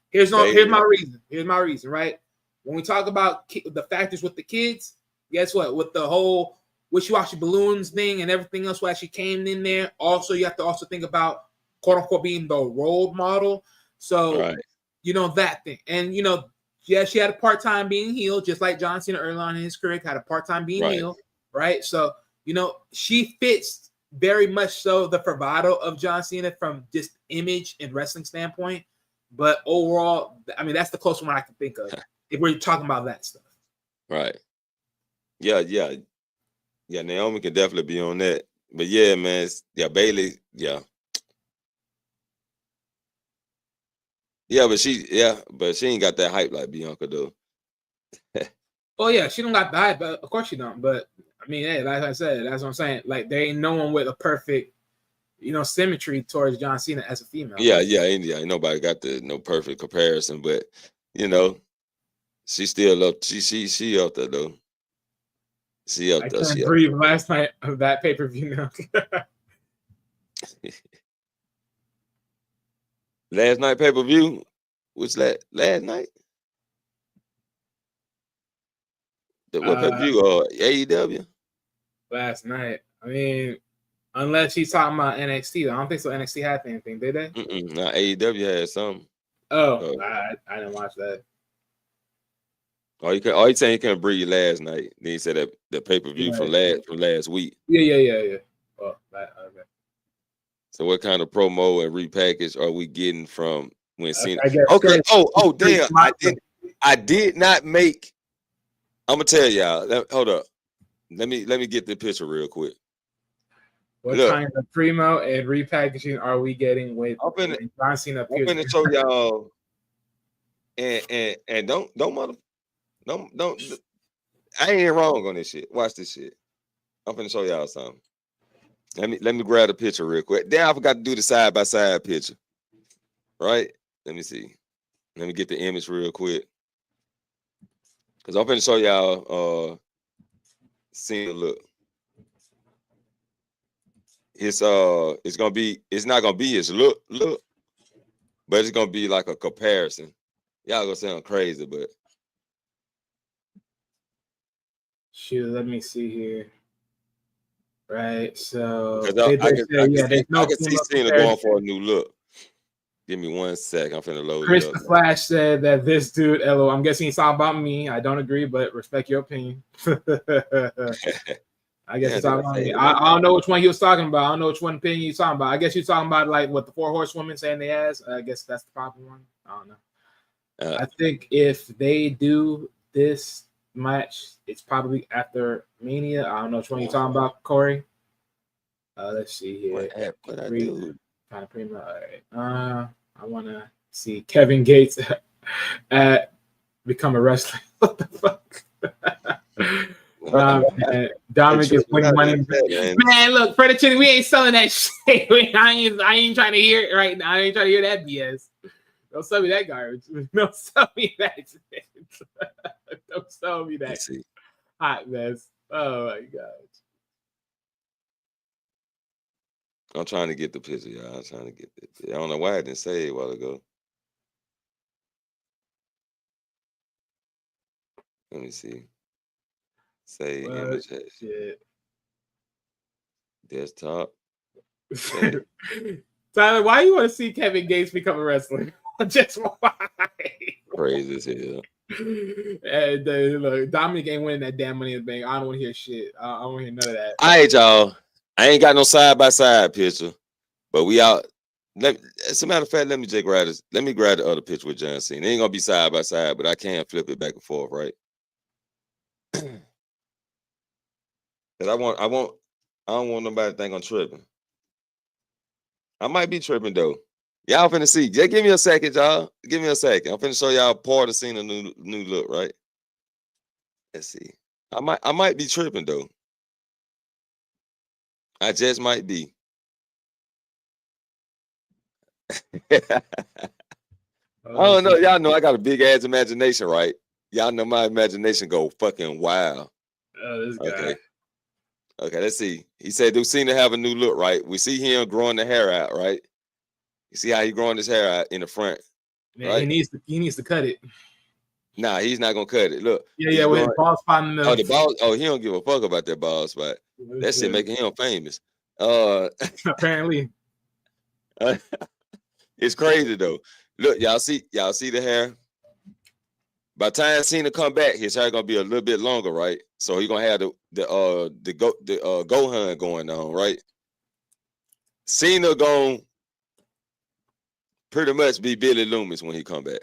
Here's my reason. Here's my reason, right? When we talk about the factors with the kids, guess what? With the whole wishy-washy balloons thing and everything else, what actually came in there. Also, you have to also think about quote unquote being the role model. So, that thing. And, she had a part-time being healed, just like John Cena early on in his career had a part-time being healed, right? So, she fits very much so the bravado of John Cena from just image and wrestling standpoint. But overall, I mean, that's the closest one I can think of if we're talking about that stuff. Right. Yeah. Naomi can definitely be on that. But yeah, man, Bailey, yeah. Yeah, but she ain't got that hype like Bianca though. Oh yeah, she don't got the hype, but of course she don't. But I mean, hey, like I said, that's what I'm saying. Like there ain't no one with a perfect, symmetry towards John Cena as a female. Yeah, ain't nobody got no perfect comparison, but she still up. She up there though. She up there. I can't breathe last night of that pay-per-view now. Last night pay-per-view? Which last night? What pay-per-view? AEW? Last night. I mean, unless she's talking about NXT. I don't think so. NXT had anything, did they? No, AEW had something. Oh, I didn't watch that. Oh, you saying you couldn't breathe last night? Then you said that the pay-per-view from last week. Yeah. Oh, okay. So what kind of promo and repackage are we getting from when Cena? Okay. Oh, damn! I did not make. I'm gonna tell y'all. Hold up. Let me get the picture real quick. What kind of primo and repackaging are we getting with John Cena? I'm gonna show y'all. And don't. I ain't wrong on this shit. Watch this shit. I'm gonna show y'all something. Let me grab the picture real quick. Then I forgot to do the side by side picture. Right? Let me see. Let me get the image real quick. Cause I'm gonna show y'all Cena look. It's not gonna be his look, but it's gonna be like a comparison. Y'all gonna sound crazy, but shoot, let me see here. Right, so I can see Cena going for a new look. Give me 1 sec. I'm finna load Chris it up. The Flash said that this dude, LO, I'm guessing he's talking about me. I don't agree, but respect your opinion. I guess he's talking about me. I don't know which one he was talking about. I don't know which one opinion he's talking about. I guess you're talking about like what the 4 horsewomen saying they has. I guess that's the popular one. I don't know. I think if they do this match, it's probably after Mania. I don't know which one you're talking about, Corey. Let's see here. What I do? Kind of primo. All right. I want to see Kevin Gates at become a wrestler. What the fuck? Dominic is winning money. Man, look, Predator, we ain't selling that shit. I ain't trying to hear it right now. I ain't trying to hear that BS. Don't sell me that garbage. Don't sell me that. Don't sell me that hot mess. Oh my god. I'm trying to get the picture, y'all. I'm trying to get it. I don't know why I didn't say it a while ago. Let me see. Say Well, image shit. desktop. Okay. Tyler, why you want to see Kevin Gates become a wrestler? Just why? Crazy as hell. And look, Dominic ain't winning that damn Money in the Bank. I don't want to hear shit. I don't want to hear none of that. All right, y'all. I ain't got no side by side picture, but we out. As a matter of fact, let me just grab this. Let me grab the other picture with John Cena. It ain't gonna be side by side, but I can flip it back and forth, right? Cause I don't want nobody to think I'm tripping. I might be tripping though. Y'all finna see. Just give me a second, y'all. Give me a second. I'm finna show y'all part of Cena new look, right? Let's see. I might be tripping though. I just might be. I don't know. Y'all know I got a big ass imagination, right? Y'all know my imagination go fucking wild. Oh, this guy. Okay, let's see. He said, do Cena have a new look, right? We see him growing the hair out, right? You see how he growing his hair out in the front, Man, right? He needs to cut it. Nah, he's not gonna cut it. Look. Yeah, with his bald spot in the middle. Oh, the ball. Oh, he don't give a fuck about that ball spot. That shit making him famous. Apparently. It's crazy though. Look, y'all see the hair. By the time Cena come back, his hair gonna be a little bit longer, right? So he gonna have the Gohan going on, right? Cena gonna pretty much be Billy Loomis when he come back.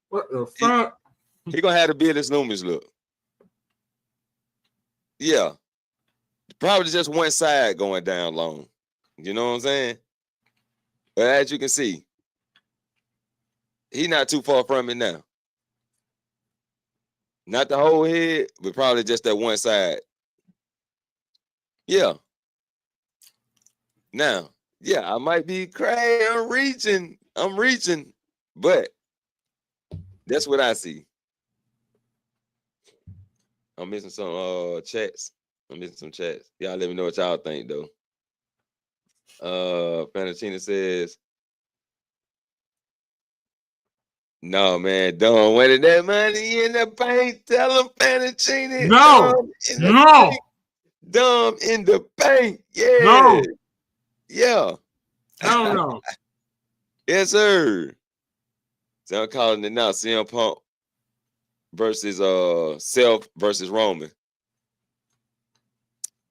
What the fuck? He gonna have the Billy Loomis look. Yeah, probably just one side going down long. You know what I'm saying? But as you can see, he's not too far from it now. Not the whole head, but probably just that one side. Yeah. Now, yeah, I might be crazy. I'm reaching, but that's what I see. I'm missing some chats. I'm missing some chats. Y'all let me know what y'all think though. Fanachina says, no, man, don't win that money in the bank. Tell him Fanachina. No. Dumb in the bank. Yeah. No. Yeah. I don't know. Yes, sir. So I'm calling it now. CM Punk versus Self versus Roman.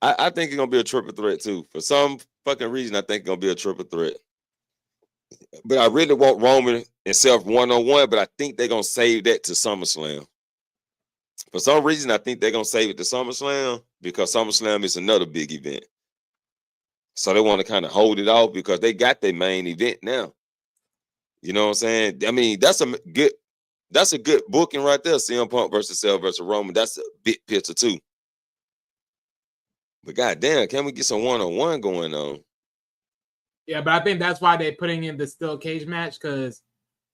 I think it's gonna be a triple threat too. For some fucking reason, I think it's gonna be a triple threat. But I really want Roman and Self one-on-one, but I think they're gonna save that to SummerSlam. For some reason, I think they're gonna save it to SummerSlam because SummerSlam is another big event. So they want to kind of hold it off because they got their main event now. You know what I'm saying? I mean, that's a good booking right there. CM Punk versus Self versus Roman. That's a big picture too. But goddamn, can we get some one-on-one going on? Yeah, but I think that's why they're putting in the steel cage match because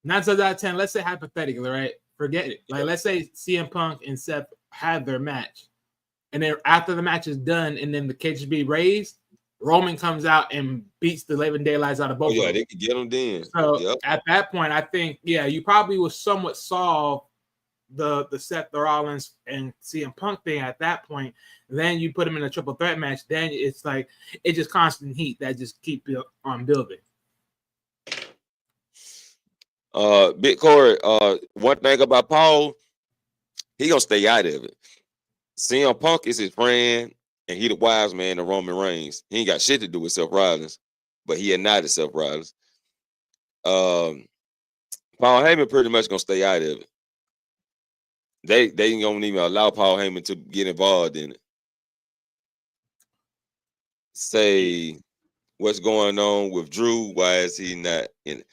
9 times out of 10, let's say hypothetically, right? Forget it. Like, let's say CM Punk and Seth have their match. And then after the match is done and then the cage is be raised, Roman comes out and beats the living daylights out of both of them. They could get them then. So at that point, I think, you probably will somewhat solve the Seth Rollins and CM Punk thing at that point. Then you put them in a triple threat match. Then it's like it's just constant heat that just keep on building. Big Corey, one thing about Paul, he gonna stay out of it. CM Punk is his friend, and he the wise man of Roman Reigns. He ain't got shit to do with Seth Rollins, but he united Seth Rollins. Paul Heyman pretty much gonna stay out of it. They ain't gonna even allow Paul Heyman to get involved in it. Say what's going on with Drew? Why is he not in it?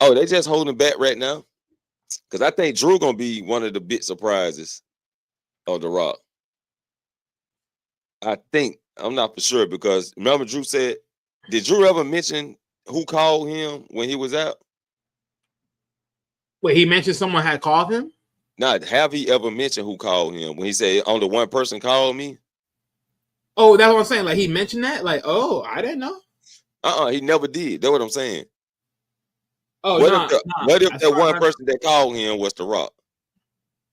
Oh, they just holding back right now. Because I think Drew gonna be one of the big surprises of The Rock. I think. I'm not for sure because remember Drew said, did Drew ever mention who called him when he was out? Wait, he mentioned someone had called him? Not have he ever mentioned who called him when he said only one person called me? Oh, that's what I'm saying. Like he mentioned that? Like, oh, I didn't know. He never did. That's what I'm saying. Oh, what if that one person that called him was The Rock?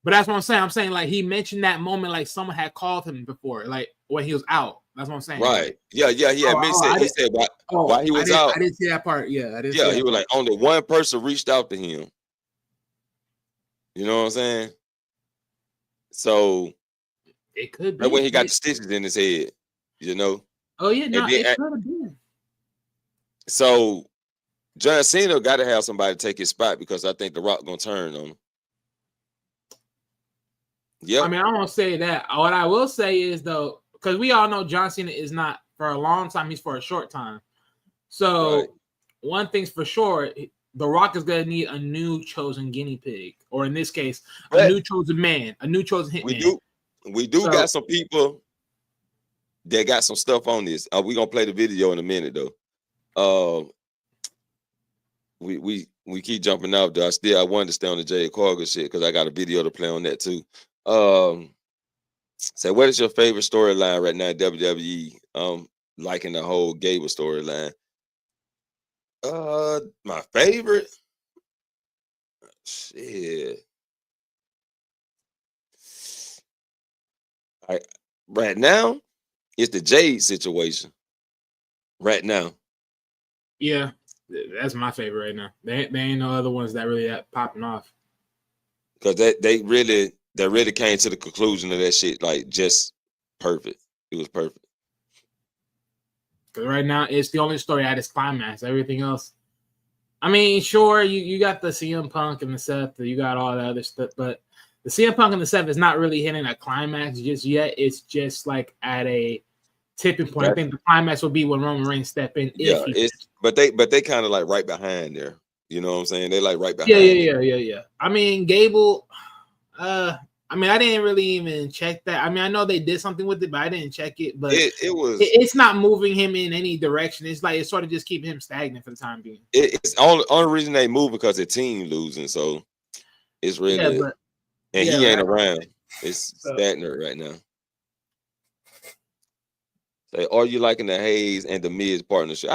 But that's what I'm saying. I'm saying like he mentioned that moment like someone had called him before, like when he was out. That's what I'm saying. Right. Yeah. He said why he was out. I didn't see that part. Yeah, I didn't. Yeah, he was like only one person reached out to him. You know what I'm saying? So it could be that's when he got the stitches in his head. You know. Oh yeah, no, then, it could have been. So John Cena got to have somebody take his spot because I think The Rock gonna turn on him. Yeah. I mean, I won't say that. What I will say is though, because we all know John Cena is not for a long time; he's for a short time. So Right. one thing's for sure: The Rock is gonna need a new chosen guinea pig, or in this case, a new chosen man, a new chosen hitman. We do got some people that got some stuff on this. We gonna play the video in a minute though. We keep jumping out though. I wanted to stay on the Jade Cargill shit because I got a video to play on that too. So what is your favorite storyline right now in WWE? Liking the whole Gable storyline. My favorite shit. Right now, it's the Jade situation. Right now. Yeah, that's my favorite right now. There ain't no other ones that really popping off. Because they really came to the conclusion of that shit like just perfect. It was perfect. Because right now it's the only story at its climax. Everything else, I mean, sure, you got the CM Punk and the Seth, you got all that other stuff, but the CM Punk and the Seth is not really hitting a climax just yet. It's just like at a tipping point. I think the climax will be when Roman Reigns step in. But they kind of like right behind there. You know what I'm saying? They like right behind. Yeah. I mean, Gable. I mean, I didn't really even check that. I mean, I know they did something with it, but I didn't check it. But it's not moving him in any direction. It's like it's sort of just keeping him stagnant for the time being. It's only reason they move because the team losing. So it's really he ain't around. It's stagnant right now. Say, are you liking the Hayes and the Miz partnership?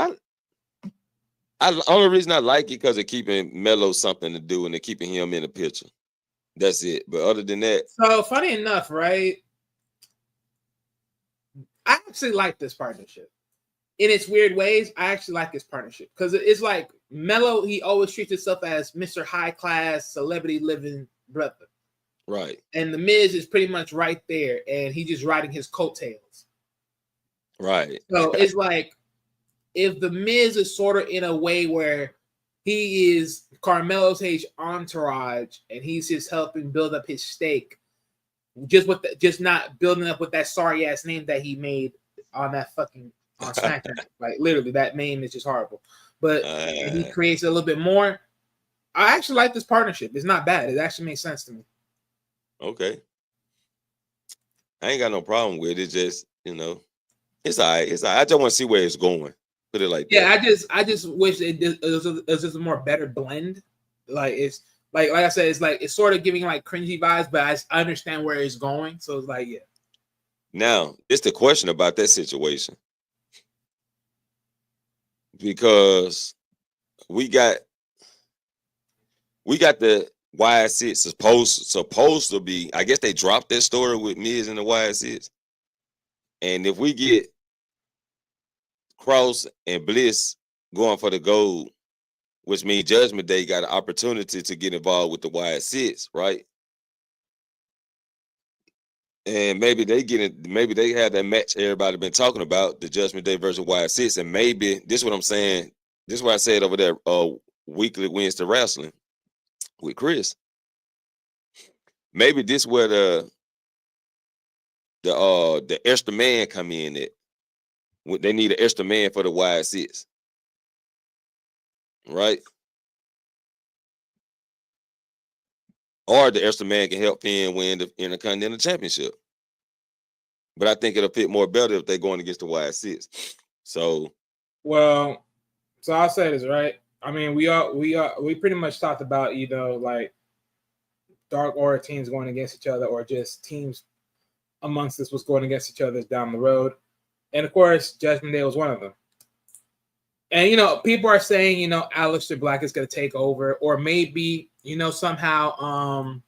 I only reason I like it because they're keeping Melo something to do and they're keeping him in the picture. That's it. But other than that, so funny enough, right? I actually like this partnership. In its weird ways, I actually like this partnership because it's like Melo. He always treats himself as Mr. High Class Celebrity Living Brother, right? And the Miz is pretty much right there, and he's just riding his coattails, right? So it's like if the Miz is sort of in a way where he is Carmelo's entourage and he's just helping build up his stake, just not building up with that sorry ass name that he made on that fucking on SmackDown. Like literally, that name is just horrible. But he creates a little bit more. I actually like this partnership. It's not bad. It actually makes sense to me. Okay, I ain't got no problem with it. Just it's all right. It's all right. I just want to see where it's going. Put it like that. I just wish it was just a more better blend. Like it's like I said, it's sort of giving like cringy vibes, but I understand where it's going. So it's like, yeah. Now, it's the question about that situation. Because we got the Y6 supposed to be. I guess they dropped that story with Miz and the Y6. And if we get Cross and Bliss going for the gold, which means Judgment Day got an opportunity to get involved with the Y6, right? And maybe they have that match everybody been talking about, the Judgment Day versus Y6. And maybe this is what I'm saying. This is what I said over there, weekly Wednesday wrestling with Chris. Maybe this where the extra man come in at. They need an extra man for the Y6. Right? Or the extra man can help Finn win the Intercontinental Championship. But I think it'll fit more better if they're going against the Y6. So I'll say this, right? I mean, we pretty much talked about, like Dark Order teams going against each other or just teams amongst us was going against each other down the road. And of course, Judgment Day was one of them. And, people are saying, Aleister Black is going to take over, or maybe, somehow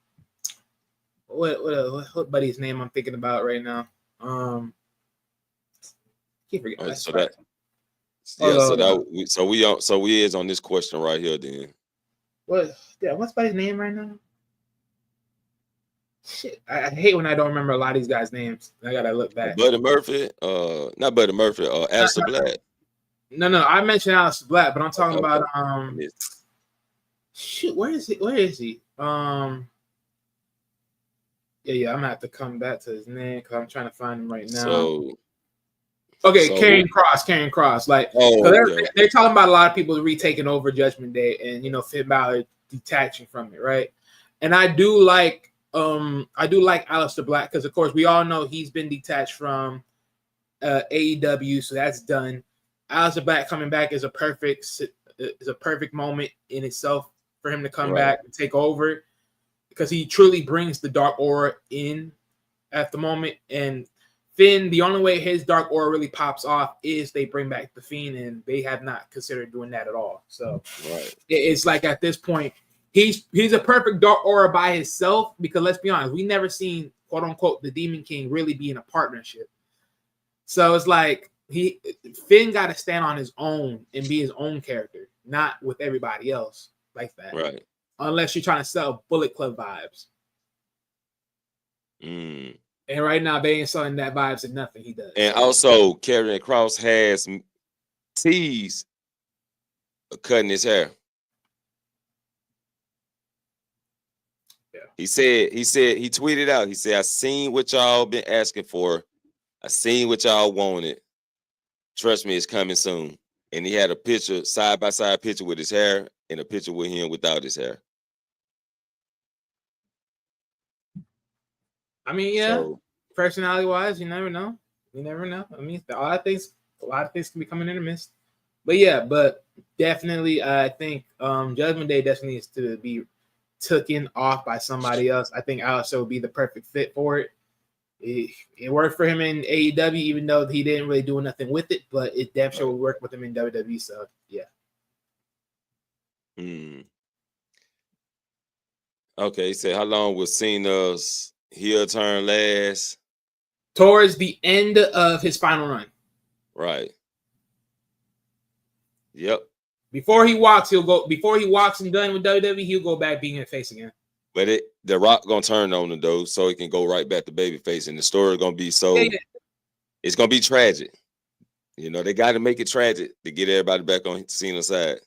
what buddy's name I'm thinking about right now? Can't forget. All right, That's so right. that yeah, so Hold on. we is on this question right here then. What's buddy's name right now? Shit, I hate when I don't remember a lot of these guys' names. I gotta look back. Buddy Murphy, not Buddy Murphy, Alistair Black. No, I mentioned Alistair Black, but I'm talking Okay. about shoot, where is he? Yeah, I'm gonna have to come back to his name because I'm trying to find him right now. So Karrion Kross. Like, they're talking about a lot of people retaking over Judgment Day, and Finn Balor detaching from it, right? And I do like Aleister Black because, of course, we all know he's been detached from AEW, so that's done. Aleister Black coming back is a perfect moment in itself for him to come back and take over because he truly brings the dark aura in at the moment. And Finn, the only way his dark aura really pops off is they bring back the Fiend, and they have not considered doing that at all. So it's like at this point, he's a perfect dark aura by himself because let's be honest, we never seen quote unquote the Demon King really be in a partnership. So it's like Finn got to stand on his own and be his own character, not with everybody else like that. Right. Unless you're trying to sell Bullet Club vibes. Mm. And right now they ain't selling that vibes and nothing he does. And also, Karrion Kross has teased cutting his hair. Yeah. He tweeted out, he said, I seen what y'all been asking for. I seen what y'all wanted. Trust me, it's coming soon. And he had a picture, side-by-side picture with his hair and a picture with him without his hair. I mean, personality-wise, you never know. I mean, a lot of things can be coming in the mist. But definitely, I think Judgment Day definitely needs to be taken off by somebody else. I think Aleister would be the perfect fit for it. It worked for him in AEW, even though he didn't really do nothing with it, but it damn sure would work with him in WWE. So, yeah. Okay, he said, how long will Cena's heel turn last? Towards the end of his final run. Right. Yep. Before he walks and done with WWE, he'll go back being a face again. But the Rock gonna turn on him though, so he can go right back to babyface, and the story gonna be it's gonna be tragic. They got to make it tragic to get everybody back on Cena's side.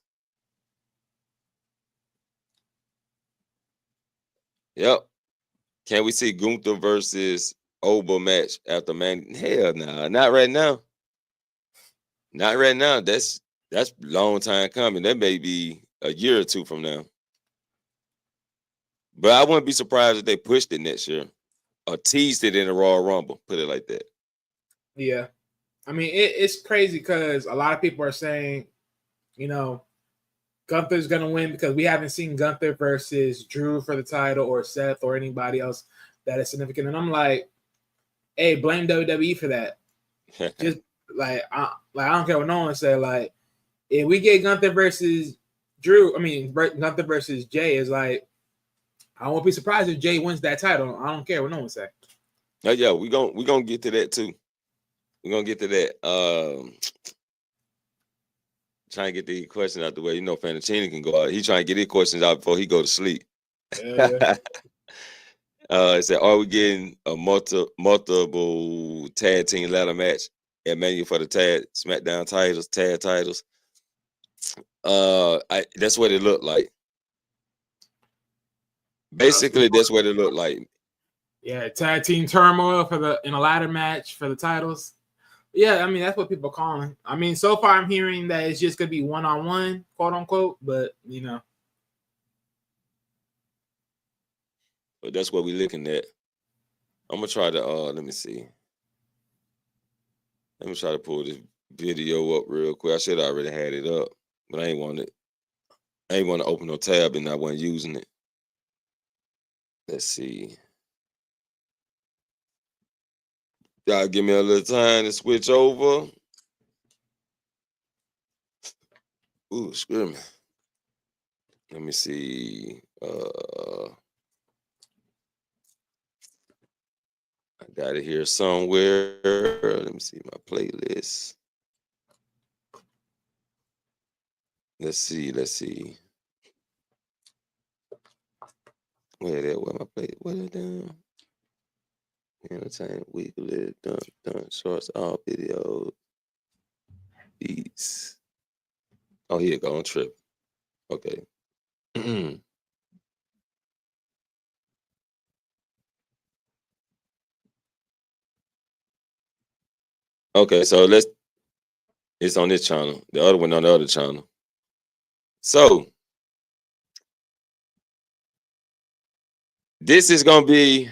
Yep. Can we see Gunther versus Oba match after Man? Hell no, not right now. Not right now. That's long time coming. That may be a year or two from now. But I wouldn't be surprised if they pushed it next year or teased it in the Royal Rumble. Put it like that. Yeah. I mean, it's crazy because a lot of people are saying, Gunther's going to win because we haven't seen Gunther versus Drew for the title or Seth or anybody else that is significant. And I'm like, hey, blame WWE for that. Just I don't care what no one said. Like, if we get Gunther versus Gunther versus Jay is like, I won't be surprised if Jay wins that title. I don't care what no one say. Yeah, we gonna get to that too. We're gonna get to that. Trying to get the questions out the way. Fantaccini can go out. He trying to get his questions out before he go to sleep. It said, are we getting a multiple tag team ladder match at Mania for the SmackDown titles, tag titles? That's what it looked like. Basically, that's what it looked like. Yeah, tag team turmoil in a ladder match for the titles. Yeah, I mean that's what people are calling. I mean, so far I'm hearing that it's just gonna be one-on-one, quote unquote. But But that's what we're looking at. I'm gonna try to let me see. Let me try to pull this video up real quick. I should have already had it up, but I ain't want to open no tab and I wasn't using it. Let's see. Y'all give me a little time to switch over. Ooh, screw me. Let me see. Got it here somewhere. Let me see my playlist. Let's see. Where my play? Where that down? Entertainment Weekly, done shorts, all videos, beats. Oh, here you go on trip. Okay. Okay, so it's on this channel. The other one on the other channel. So this is gonna be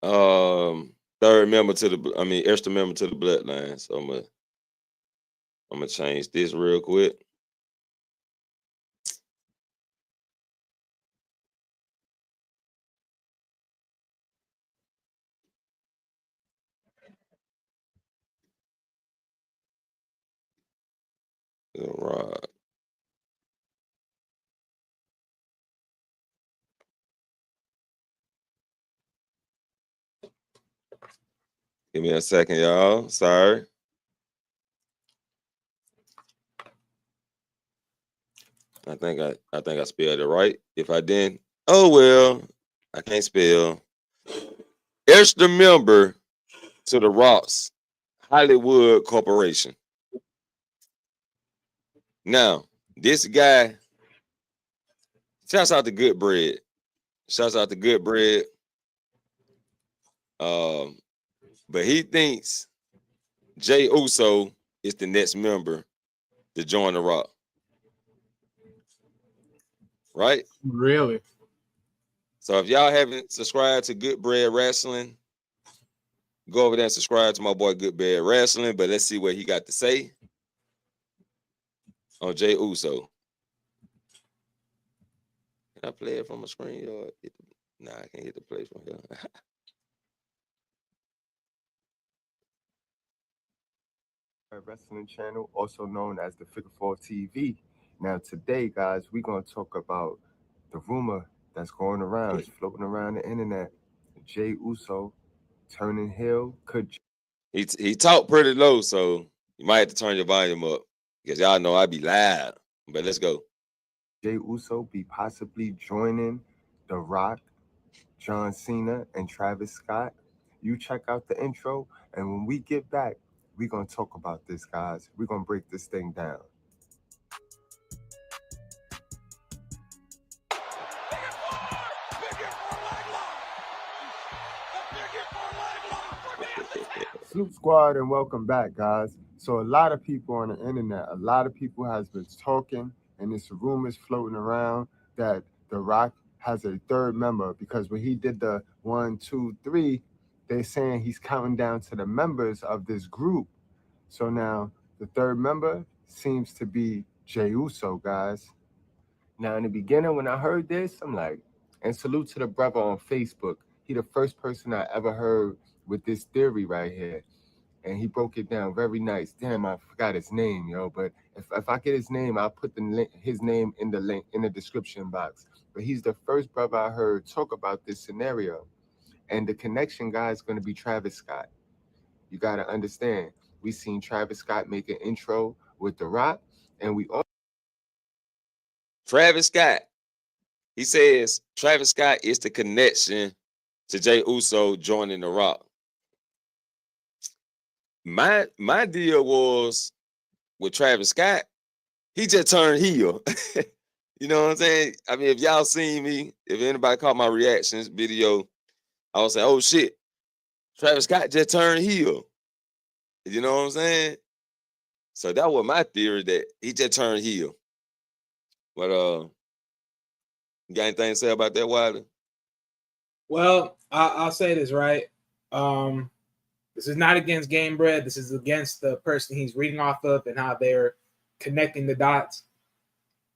extra member to the bloodline. So I'm gonna change this real quick. Right. Give me a second, y'all. Sorry. I think I spelled it right. If I didn't, oh well. I can't spell. Extra member to the Ross Hollywood Corporation. Now, this guy, shouts out to Good Bread. But he thinks Jay Uso is the next member to join the Rock. Right? Really? So if y'all haven't subscribed to Good Bread Wrestling, go over there and subscribe to my boy Good Bread Wrestling. But let's see what he got to say on Jay Uso. Can I play it from a screen? Nah, I can't hit the play from here. Wrestling channel, also known as the Figure 4 TV. Now today, guys, we're going to talk about the rumor that's going around, it's floating around the internet. Jay Uso turning heel. Could he talked pretty low, so you might have to turn your volume up because y'all know I be loud. But let's go. Jay Uso be possibly joining The Rock, John Cena, and Travis Scott? You check out the intro, and when we get back, we're going to talk about this, guys. We're going to break this thing down. Salute Squad, and welcome back, guys. So a lot of people on the internet, a lot of people has been talking, and this rumors floating around that The Rock has a third member, because when he did the 1, 2, 3, they're saying he's counting down to the members of this group. So now the third member seems to be Jey Uso, guys. Now in the beginning, when I heard this, I'm like, and salute to the brother on Facebook. He the first person I ever heard with this theory right here. And he broke it down very nice. Damn, I forgot his name, yo. But if I get his name, I'll put his name in the link in the description box. But he's the first brother I heard talk about this scenario. And the connection guy is going to be Travis Scott. You got to understand, we seen Travis Scott make an intro with The Rock, and we all. Travis Scott. He says Travis Scott is the connection to Jey Uso joining The Rock. My deal was with Travis Scott, he just turned heel. You know what I'm saying? I mean, if y'all seen me, if anybody caught my reactions video, I was saying, oh shit, Travis Scott just turned heel. You know what I'm saying? So that was my theory, that he just turned heel. But you got anything to say about that, Wilder? Well, I'll say this, right? This is not against Game Bread. This is against the person he's reading off of and how they're connecting the dots.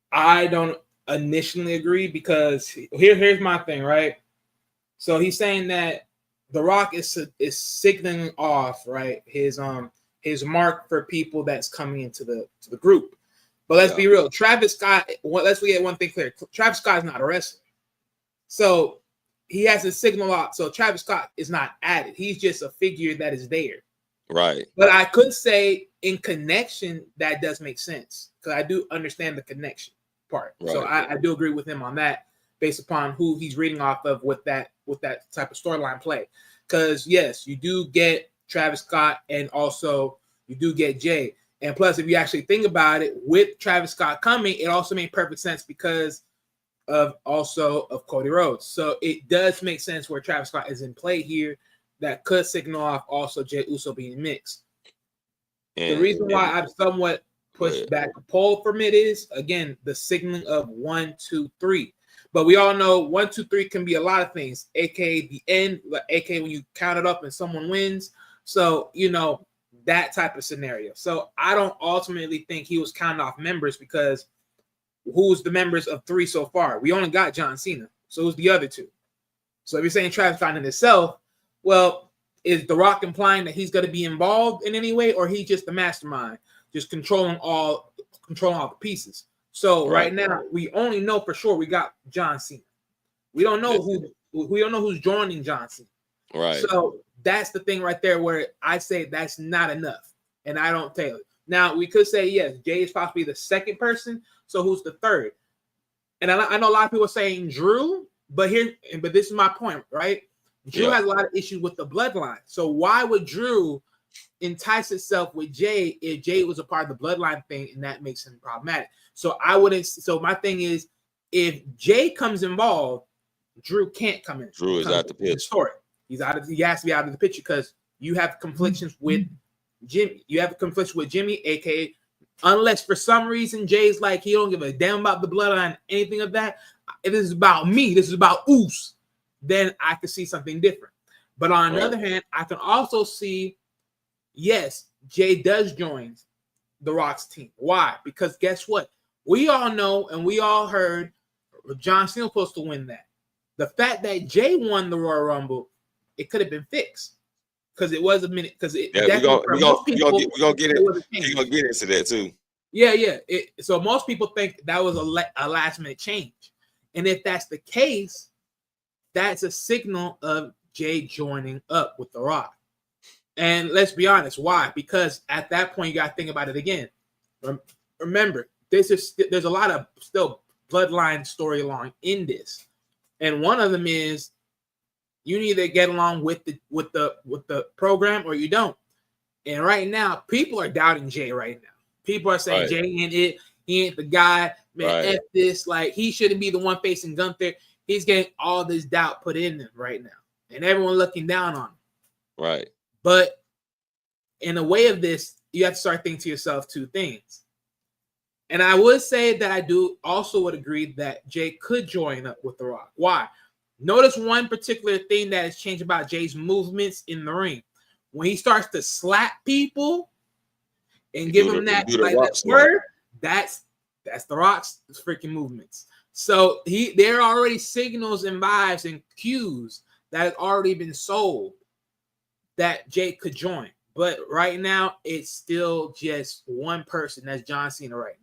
I don't initially agree, because here's my thing, right? So he's saying that The Rock is signaling off, right, his mark for people that's coming into the group. But let's be real. Travis Scott, let's get one thing clear. Travis Scott is not a wrestler. So he has a signal out. So Travis Scott is not added. He's just a figure that is there. Right. But I could say in connection, that does make sense because I do understand the connection part. Right. So I do agree with him on that based upon who he's reading off of with that type of storyline play. Because yes, you do get Travis Scott and also you do get Jay. And plus, if you actually think about it, with Travis Scott coming, it also made perfect sense because of Cody Rhodes. So it does make sense where Travis Scott is in play here. That could signal off also Jey Uso being mixed. The reason why I've somewhat pushed back a poll from it is, again, the signaling of 1, 2, 3. But we all know 1, 2, 3 can be a lot of things, aka the end, aka when you count it up and someone wins. So, that type of scenario. So I don't ultimately think he was counting off members because who's the members of 3 so far? We only got John Cena. So who's the other 2? So if you're saying Travis Scott in itself, well, is The Rock implying that he's going to be involved in any way, or he's just the mastermind, just controlling all the pieces? So right now, we only know for sure we got John Cena. We don't know who's joining John Cena. Right. So that's the thing right there where I say that's not enough, and I don't tell it. Now we could say yes, Jay is possibly the second person. So who's the third? And I know a lot of people are saying Drew, but this is my point, right? Drew has a lot of issues with the bloodline. So why would Drew entice itself with Jay if Jay was a part of the bloodline thing, and that makes him problematic? So I wouldn't. So my thing is, if Jay comes involved, Drew can't come in. Drew is out the picture. He has to be out of the picture because you have conflictions with Jimmy. You have a confliction with Jimmy, aka unless for some reason Jay's like he don't give a damn about the bloodline, anything of that. If this is about me, this is about Oos, then I could see something different. But on the other hand, I can also see, yes, Jay does join The Rock's team. Why? Because guess what? We all know and we all heard John Cena was supposed to win that. The fact that Jay won the Royal Rumble, it could have been fixed because it was a minute. Because we're gonna get into that too. Yeah. So most people think that was a last minute change, and if that's the case, that's a signal of Jay joining up with The Rock. And let's be honest, why? Because at that point, you got to think about it again. Remember, there's a lot of still bloodline storyline in this, and one of them is you need to get along with the program or you don't. And right now, people are doubting Jay. Right now, people are saying Jay ain't it. He ain't the guy. Man, F this. Like he shouldn't be the one facing Gunther. He's getting all this doubt put in him right now, and everyone looking down on him. Right. But in a way of this, you have to start thinking to yourself 2 things. And I would say that I do also would agree that Jay could join up with The Rock. Why? Notice one particular thing that has changed about Jay's movements in the ring. When he starts to slap people and give them that word, that's The Rock's freaking movements. So there are already signals and vibes and cues that have already been sold that Jay could join. But right now, it's still just one person. That's John Cena right now.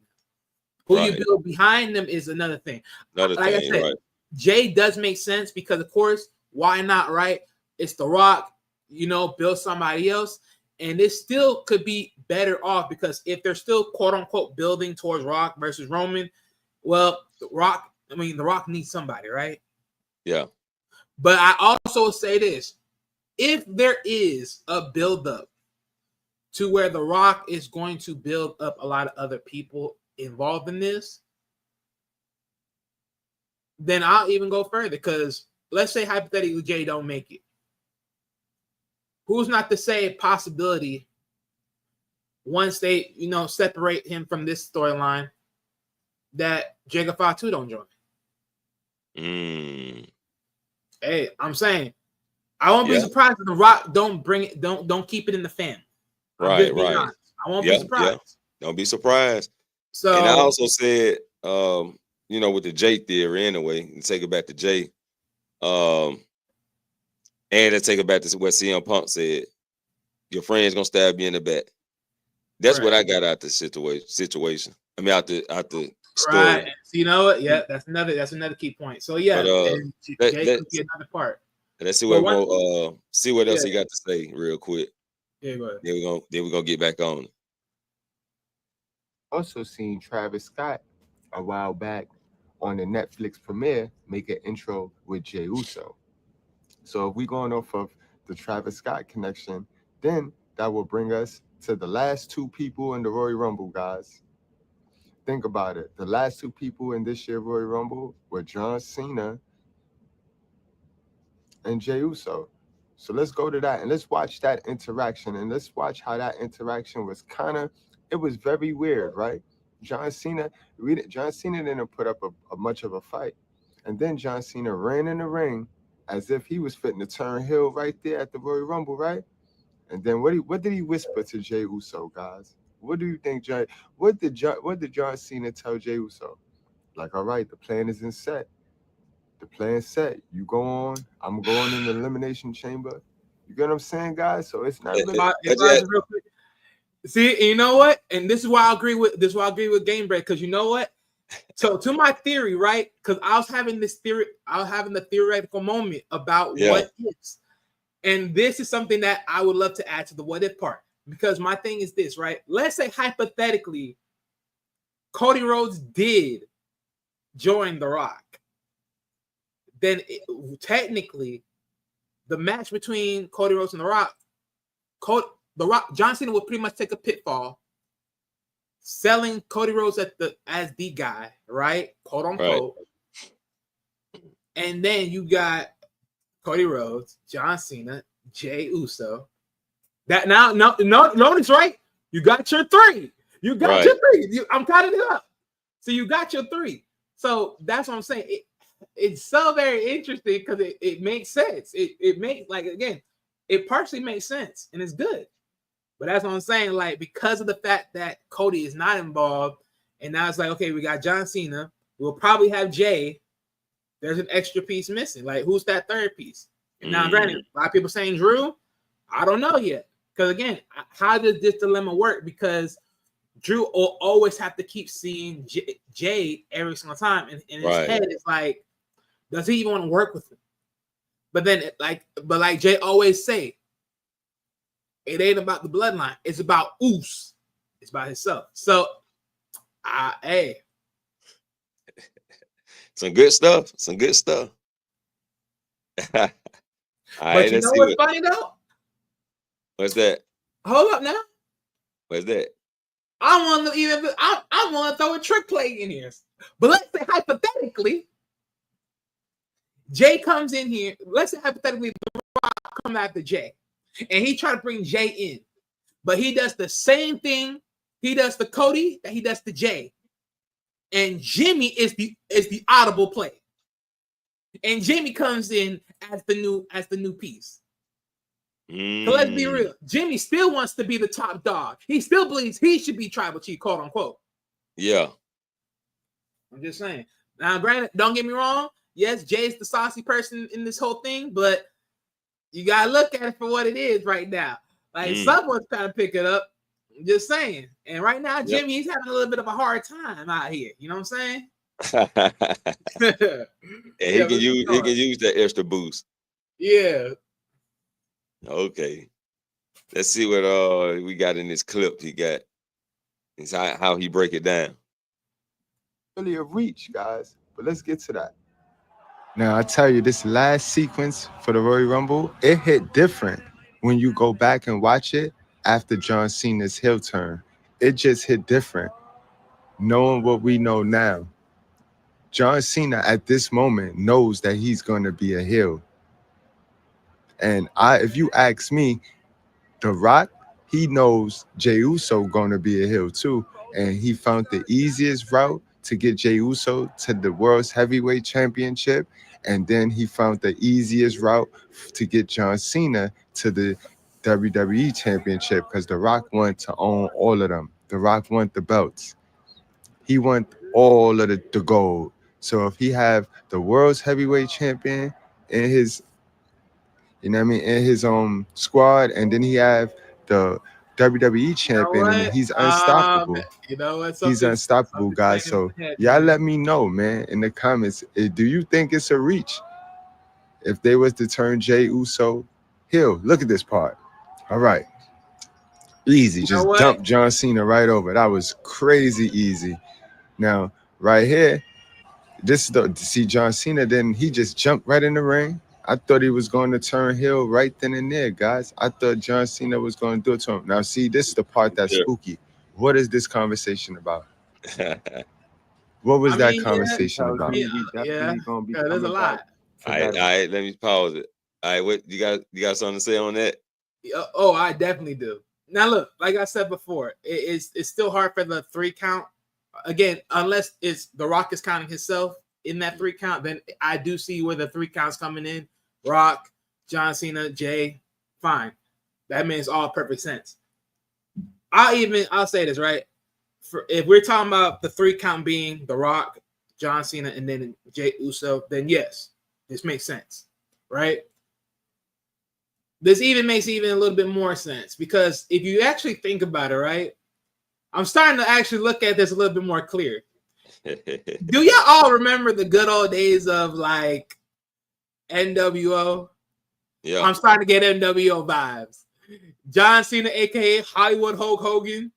Who you build behind them is another thing. Like I said, Jay does make sense because, of course, why not, right? It's The Rock, build somebody else. And it still could be better off because if they're still, quote unquote, building towards Rock versus Roman, well, The Rock needs somebody, right? Yeah. But I also say this. If there is a buildup to where The Rock is going to build up a lot of other people involved in this, then I'll even go further because let's say hypothetically Jay don't make it. Who's not to say a possibility once they, separate him from this storyline that Jacob Fatu don't join? Hey, I'm saying I won't be surprised if The Rock don't bring it, don't keep it in the family. Right. I won't be surprised. Yeah. Don't be surprised. So, and I also said, with the Jay theory anyway, and take it back to Jay, and to take it back to what CM Punk said, your friend's gonna stab you in the back. That's what I got out the situation. I mean, out the story. Right. So you know what? Yeah, that's another key point. So yeah, But and let, Jay could let's be another part. let's see But what one, more see what else yeah, he got to say real quick. yeah, go ahead. Then we're gonna get back on. Also seen Travis Scott a while back on the Netflix premiere make an intro with Jey Uso. So if we're going off of the Travis Scott connection, then that will bring us to the last two people in the Royal Rumble, guys. Think about it. The last two people in this year Royal Rumble were John Cena and Jey Uso. So let's go to that and let's watch that interaction and let's watch how that interaction was it was very weird, right? John Cena didn't put up a much of a fight. And then John Cena ran in the ring as if he was fitting to turn heel right there at the Royal Rumble, right? And then what did he whisper to Jey Uso, guys? What do you think, Jay? What did John Cena tell Jey Uso? Like, all right, the plan isn't set. The plan's set. You go on. I'm going in the elimination chamber. You get what I'm saying, guys? So it's not really. Real quick. See, you know what? And this is why I agree with Game Break, because you know what? So to my theory, right? Because I was having the theoretical moment about what ifs. And this is something that I would love to add to the what if part. Because my thing is this, right? Let's say hypothetically, Cody Rhodes did join The Rock. Then technically, the match between Cody Rhodes and The Rock, John Cena would pretty much take a pitfall, selling Cody Rhodes as the guy, right? Quote unquote. Right. And then you got Cody Rhodes, John Cena, Jey Uso. That now, notice, right? You got your three. You got your three. I'm counting it up. So you got your three. So that's what I'm saying. It's so very interesting because it makes sense. It makes, like, again, it partially makes sense and it's good. But that's what I'm saying. Like, because of the fact that Cody is not involved, and now it's like, okay, we got John Cena. We'll probably have Jay. There's an extra piece missing. Like, who's that third piece? And now, granted, a lot of people saying Drew. I don't know yet. Because, again, how does this dilemma work? Because Drew will always have to keep seeing Jay every single time. And in his head, it's like, does he even want to work with him? But then, like Jay always say, it ain't about the bloodline. It's about Oos. It's about himself. So, hey. Some good stuff. All but you know what's funny though? What's that? Hold up now. What's that? I want to throw a trick play in here. But let's say hypothetically, Jay comes in here. Let's say hypothetically, The Rock come after Jay, and he try to bring Jay in, but he does the same thing he does to Cody that he does to Jay, and Jimmy is the audible play, and Jimmy comes in as the new piece. So let's be real. Jimmy still wants to be the top dog. He still believes he should be tribal chief, quote unquote. Yeah. I'm just saying. Now, granted, don't get me wrong. Yes, Jay's the saucy person in this whole thing, but you gotta look at it for what it is right now. Like, someone's trying to pick it up. I'm just saying. And right now, Jimmy, he's having a little bit of a hard time out here. You know what I'm saying? And he can use that extra boost. Yeah. Okay. Let's see what we got in this clip. He got. It's how he break it down. Really a reach, guys. But let's get to that. Now, I tell you, this last sequence for the Royal Rumble, it hit different when you go back and watch it after John Cena's heel turn. It just hit different. Knowing what we know now, John Cena at this moment knows that he's going to be a heel. And if you ask me, The Rock, he knows Jey Uso going to be a heel too. And he found the easiest route to get Jey Uso to the World's Heavyweight Championship. And then he found the easiest route to get John Cena to the WWE Championship because The Rock wanted to own all of them. The Rock wanted the belts. He want all of the gold. So if he have the World's Heavyweight Champion in his, in his squad, and then he have the WWE champion, and what? he's unstoppable. You know what? He's unstoppable, guys. So y'all let me know, man, in the comments. Do you think it's a reach if they was to turn Jey Uso heel? Look at this part. All right. Easy. Just dump John Cena right over. That was crazy easy. Now, right here, this is the see John Cena, then he just jumped right in the ring. I thought he was going to turn heel right then and there, guys. I thought John Cena was going to do it to him. Now, see, this is the part that's spooky. What is this conversation about? What was that conversation about? There's a lot. All right, let me pause it. All right, what you got something to say on that? Oh, I definitely do. Now, look, like I said before, it's still hard for the 3 count. Again, unless it's The Rock is counting himself in that 3 count, then I do see where the 3 counts coming in. Rock, John Cena, Jay, fine. That makes all perfect sense. I'll say this, right? If we're talking about the 3 count being The Rock, John Cena, and then Jey Uso, then yes, this makes sense, right? This even makes a little bit more sense because if you actually think about it, right? I'm starting to actually look at this a little bit more clear. Do y'all all remember the good old days of like NWO? Yeah. I'm starting to get NWO vibes. John Cena, aka Hollywood Hulk Hogan.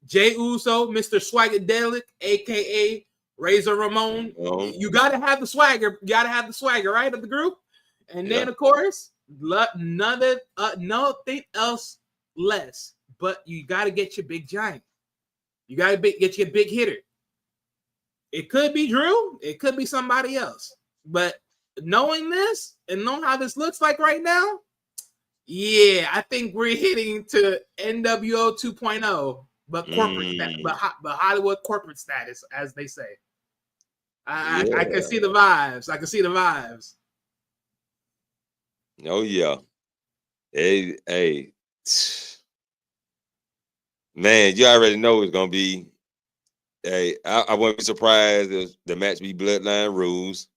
Jey Uso, Mr. Swagadelic, aka Razor Ramon. You gotta have the swagger. You gotta have the swagger, right, of the group. And then, of course, nothing else less. But you gotta get your big giant. You gotta get your big hitter. It could be Drew. It could be somebody else. But knowing this and knowing how this looks like right now, yeah, I think we're hitting to NWO 2.0, but corporate, but Hollywood corporate status, as they say. I can see the vibes. I can see the vibes. Oh yeah. Hey. Man, you already know it's gonna be. Hey, I wouldn't be surprised if the match be bloodline rules.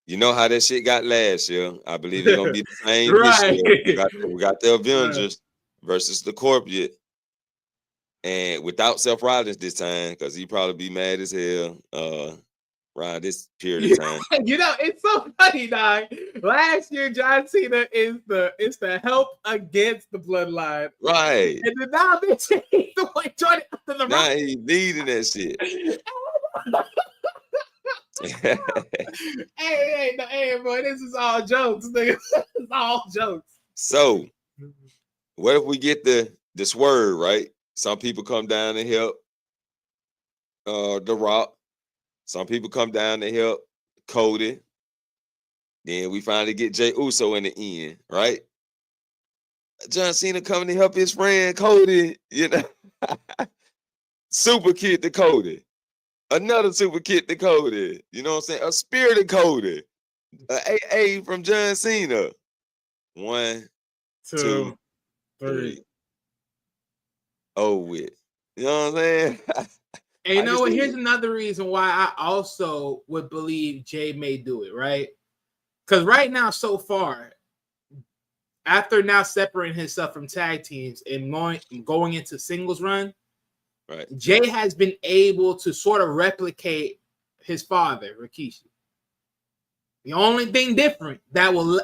You know how that shit got last year. I believe it's gonna be the same Right. this year. We got the Avengers versus the Corporate, and without Seth Rollins this time, because he probably be mad as hell around this period of time. You know, it's so funny, dog. Last year, John Cena is the help against the bloodline. Right. And then now he's the one joining after the Now he's leading that shit. hey, boy, this is all jokes, nigga. It's all jokes. So, what if we get the swerve, right? Some people come down to help The Rock. Some people come down to help Cody. Then we finally get Jey Uso in the end, right? John Cena coming to help his friend Cody, you know. Super kid to Cody. Another super kid to Cody. You know what I'm saying? A spirited Cody. AA from John Cena. 1, 2, 3. Oh, with. You know what I'm saying? And you know what? Here's another reason why I also would believe Jay may do it, right? Because right now, so far, after now separating himself from tag teams and going into singles run, right? Jay has been able to sort of replicate his father, Rikishi. The only thing different that will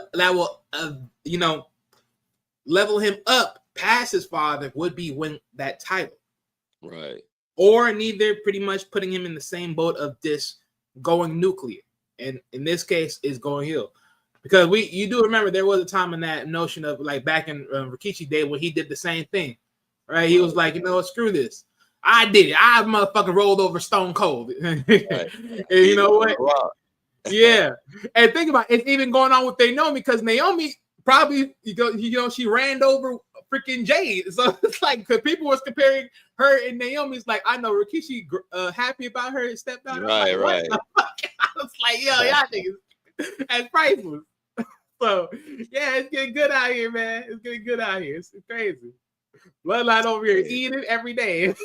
level him up past his father would be win that title, right? Or neither, pretty much putting him in the same boat of this going nuclear, and in this case is going heel. Because you do remember there was a time in that notion of like back in Rikishi day when he did the same thing, right? He was like, you know what, screw this. I did it. I motherfucking rolled over Stone Cold. Right. And you know what? Yeah. And think about it, it's even going on with Naomi because Naomi probably, she ran over freaking Jade. So it's like, because people was comparing her and Naomi's like, I know Rikishi happy about her stepdaughter. Right, like, right. I was like, yo, y'all niggas, that's priceless. So, yeah, it's getting good out here, man. It's getting good out here. It's crazy. Bloodline over here eating every day.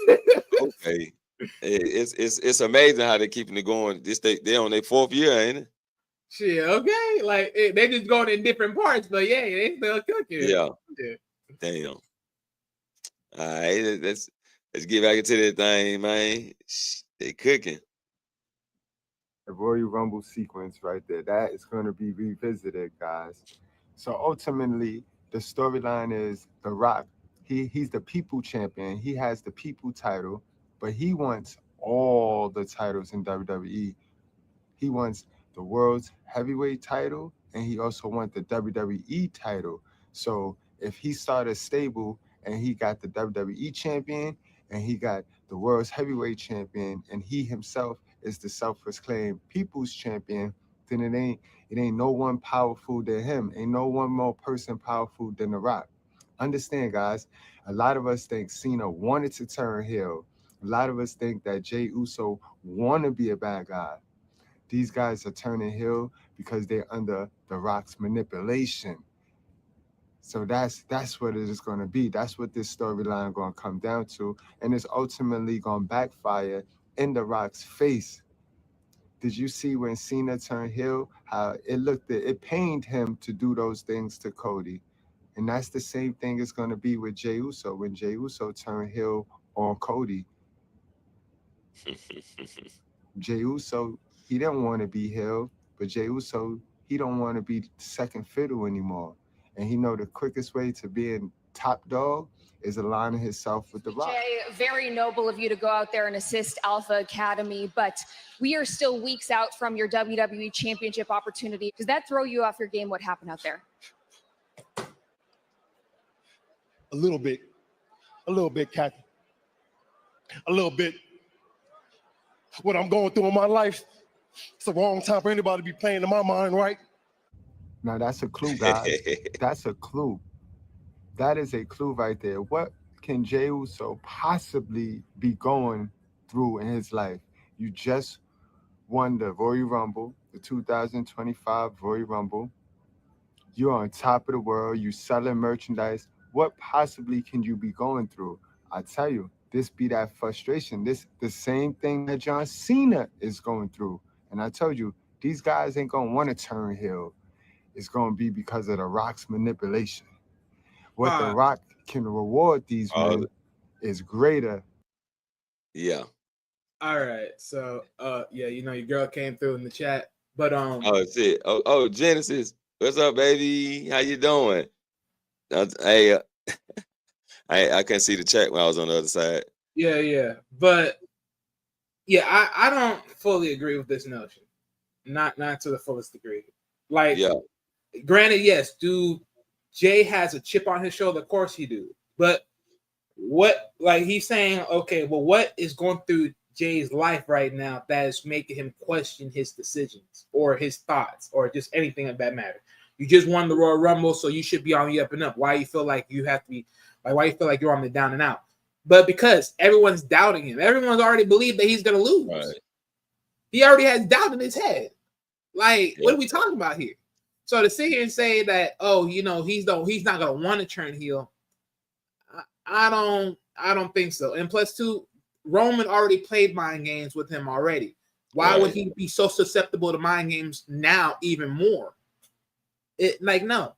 Okay. It's amazing how they're keeping it going. They're on their 4th year, ain't it? Shit, okay. Like, they just going in different parts, but yeah, they still cooking. Yeah. Damn. All right, let's get back into that thing, man. They cooking. The Royal Rumble sequence right there. That is going to be revisited, guys. So ultimately, the storyline is The Rock. He's the people champion. He has the people title, but he wants all the titles in WWE. He wants the world's heavyweight title, and he also wants the WWE title. So if he started stable and he got the WWE champion and he got the world's heavyweight champion, and he himself is the self-proclaimed people's champion, then it ain't no one powerful than him. Ain't no one more person powerful than The Rock. Understand, guys, a lot of us think Cena wanted to turn heel. A lot of us think that Jey Uso want to be a bad guy. These guys are turning heel because they're under The Rock's manipulation. So that's what it is going to be. That's what this storyline going to come down to, and it's ultimately going to backfire in The Rock's face. Did you see when Cena turned heel, how it pained him to do those things to Cody? And that's the same thing it's going to be with Jey Uso when Jey Uso turned heel on Cody. Jey Uso, he didn't want to be heel, but Jey Uso, he don't want to be second fiddle anymore. And he know the quickest way to being top dog is aligning himself with The Rock. Jay, very noble of you to go out there and assist Alpha Academy, but we are still weeks out from your WWE Championship opportunity. Does that throw you off your game, what happened out there? A little bit, Kathy. A little bit. What I'm going through in my life, it's the wrong time for anybody to be playing in my mind, right? Now that's a clue, guys. That's a clue. That is a clue right there. What can Jey Uso possibly be going through in his life? You just won the Royal Rumble, the 2025 Royal Rumble. You're on top of the world. You selling merchandise. What possibly can you be going through? I tell you, this be that frustration. This the same thing that John Cena is going through. And I told you, these guys ain't going to want to turn heel. It's going to be because of The Rock's manipulation. What The Rock can reward these men is greater. Yeah. All right. So, yeah, you know, your girl came through in the chat, but Oh shit. Oh, Genesis. What's up, baby? How you doing? Hey, I couldn't see the chat when I was on the other side. Yeah. But yeah, I don't fully agree with this notion. Not to the fullest degree. Like, yeah. Granted, yes, dude, Jay has a chip on his shoulder. Of course he do. But what, like, he's saying, okay, well, what is going through Jay's life right now that is making him question his decisions or his thoughts or just anything of that matter? You just won the Royal Rumble, so you should be on the up and up. Why you feel like you have to be, like, why you feel like you're on the down and out? But because everyone's doubting him. Everyone's already believed that he's going to lose. Right. He already has doubt in his head. Like, what are we talking about here? So to sit here and say that, oh, you know, he's not going to want to turn heel, I don't think so. And plus, too, Roman already played mind games with him already. Why would he be so susceptible to mind games now even more? No.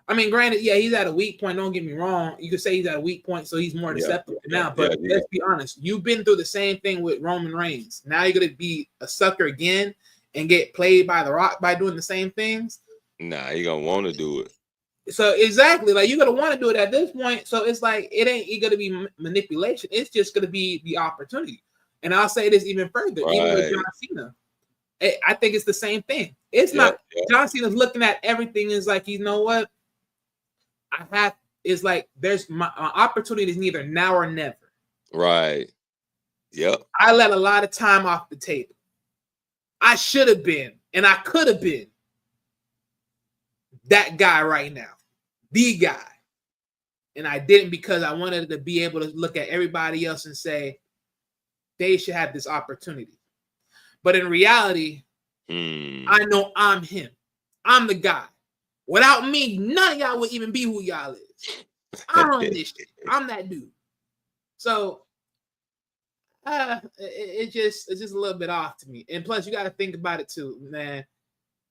I mean, granted, yeah, he's at a weak point. Don't get me wrong. You could say he's at a weak point, so he's more susceptible now. But let's be honest. You've been through the same thing with Roman Reigns. Now you're going to be a sucker again and get played by The Rock by doing the same things. Nah, he going to want to do it. So exactly, like, you're going to want to do it at this point. So it's like, it ain't going to be manipulation. It's just going to be the opportunity. And I'll say this even further, even with John Cena. I think it's the same thing. It's not John Cena's looking at everything is like, you know what? It's like there's my opportunity is neither now or never. Right. Yep. I let a lot of time off the table. I should have been, and I could have been that guy right now, the guy. And I didn't because I wanted to be able to look at everybody else and say they should have this opportunity. But in reality, I know I'm him. I'm the guy. Without me, none of y'all would even be who y'all is. I run this shit. I'm that dude. So it's just a little bit off to me. And plus, you got to think about it too, man.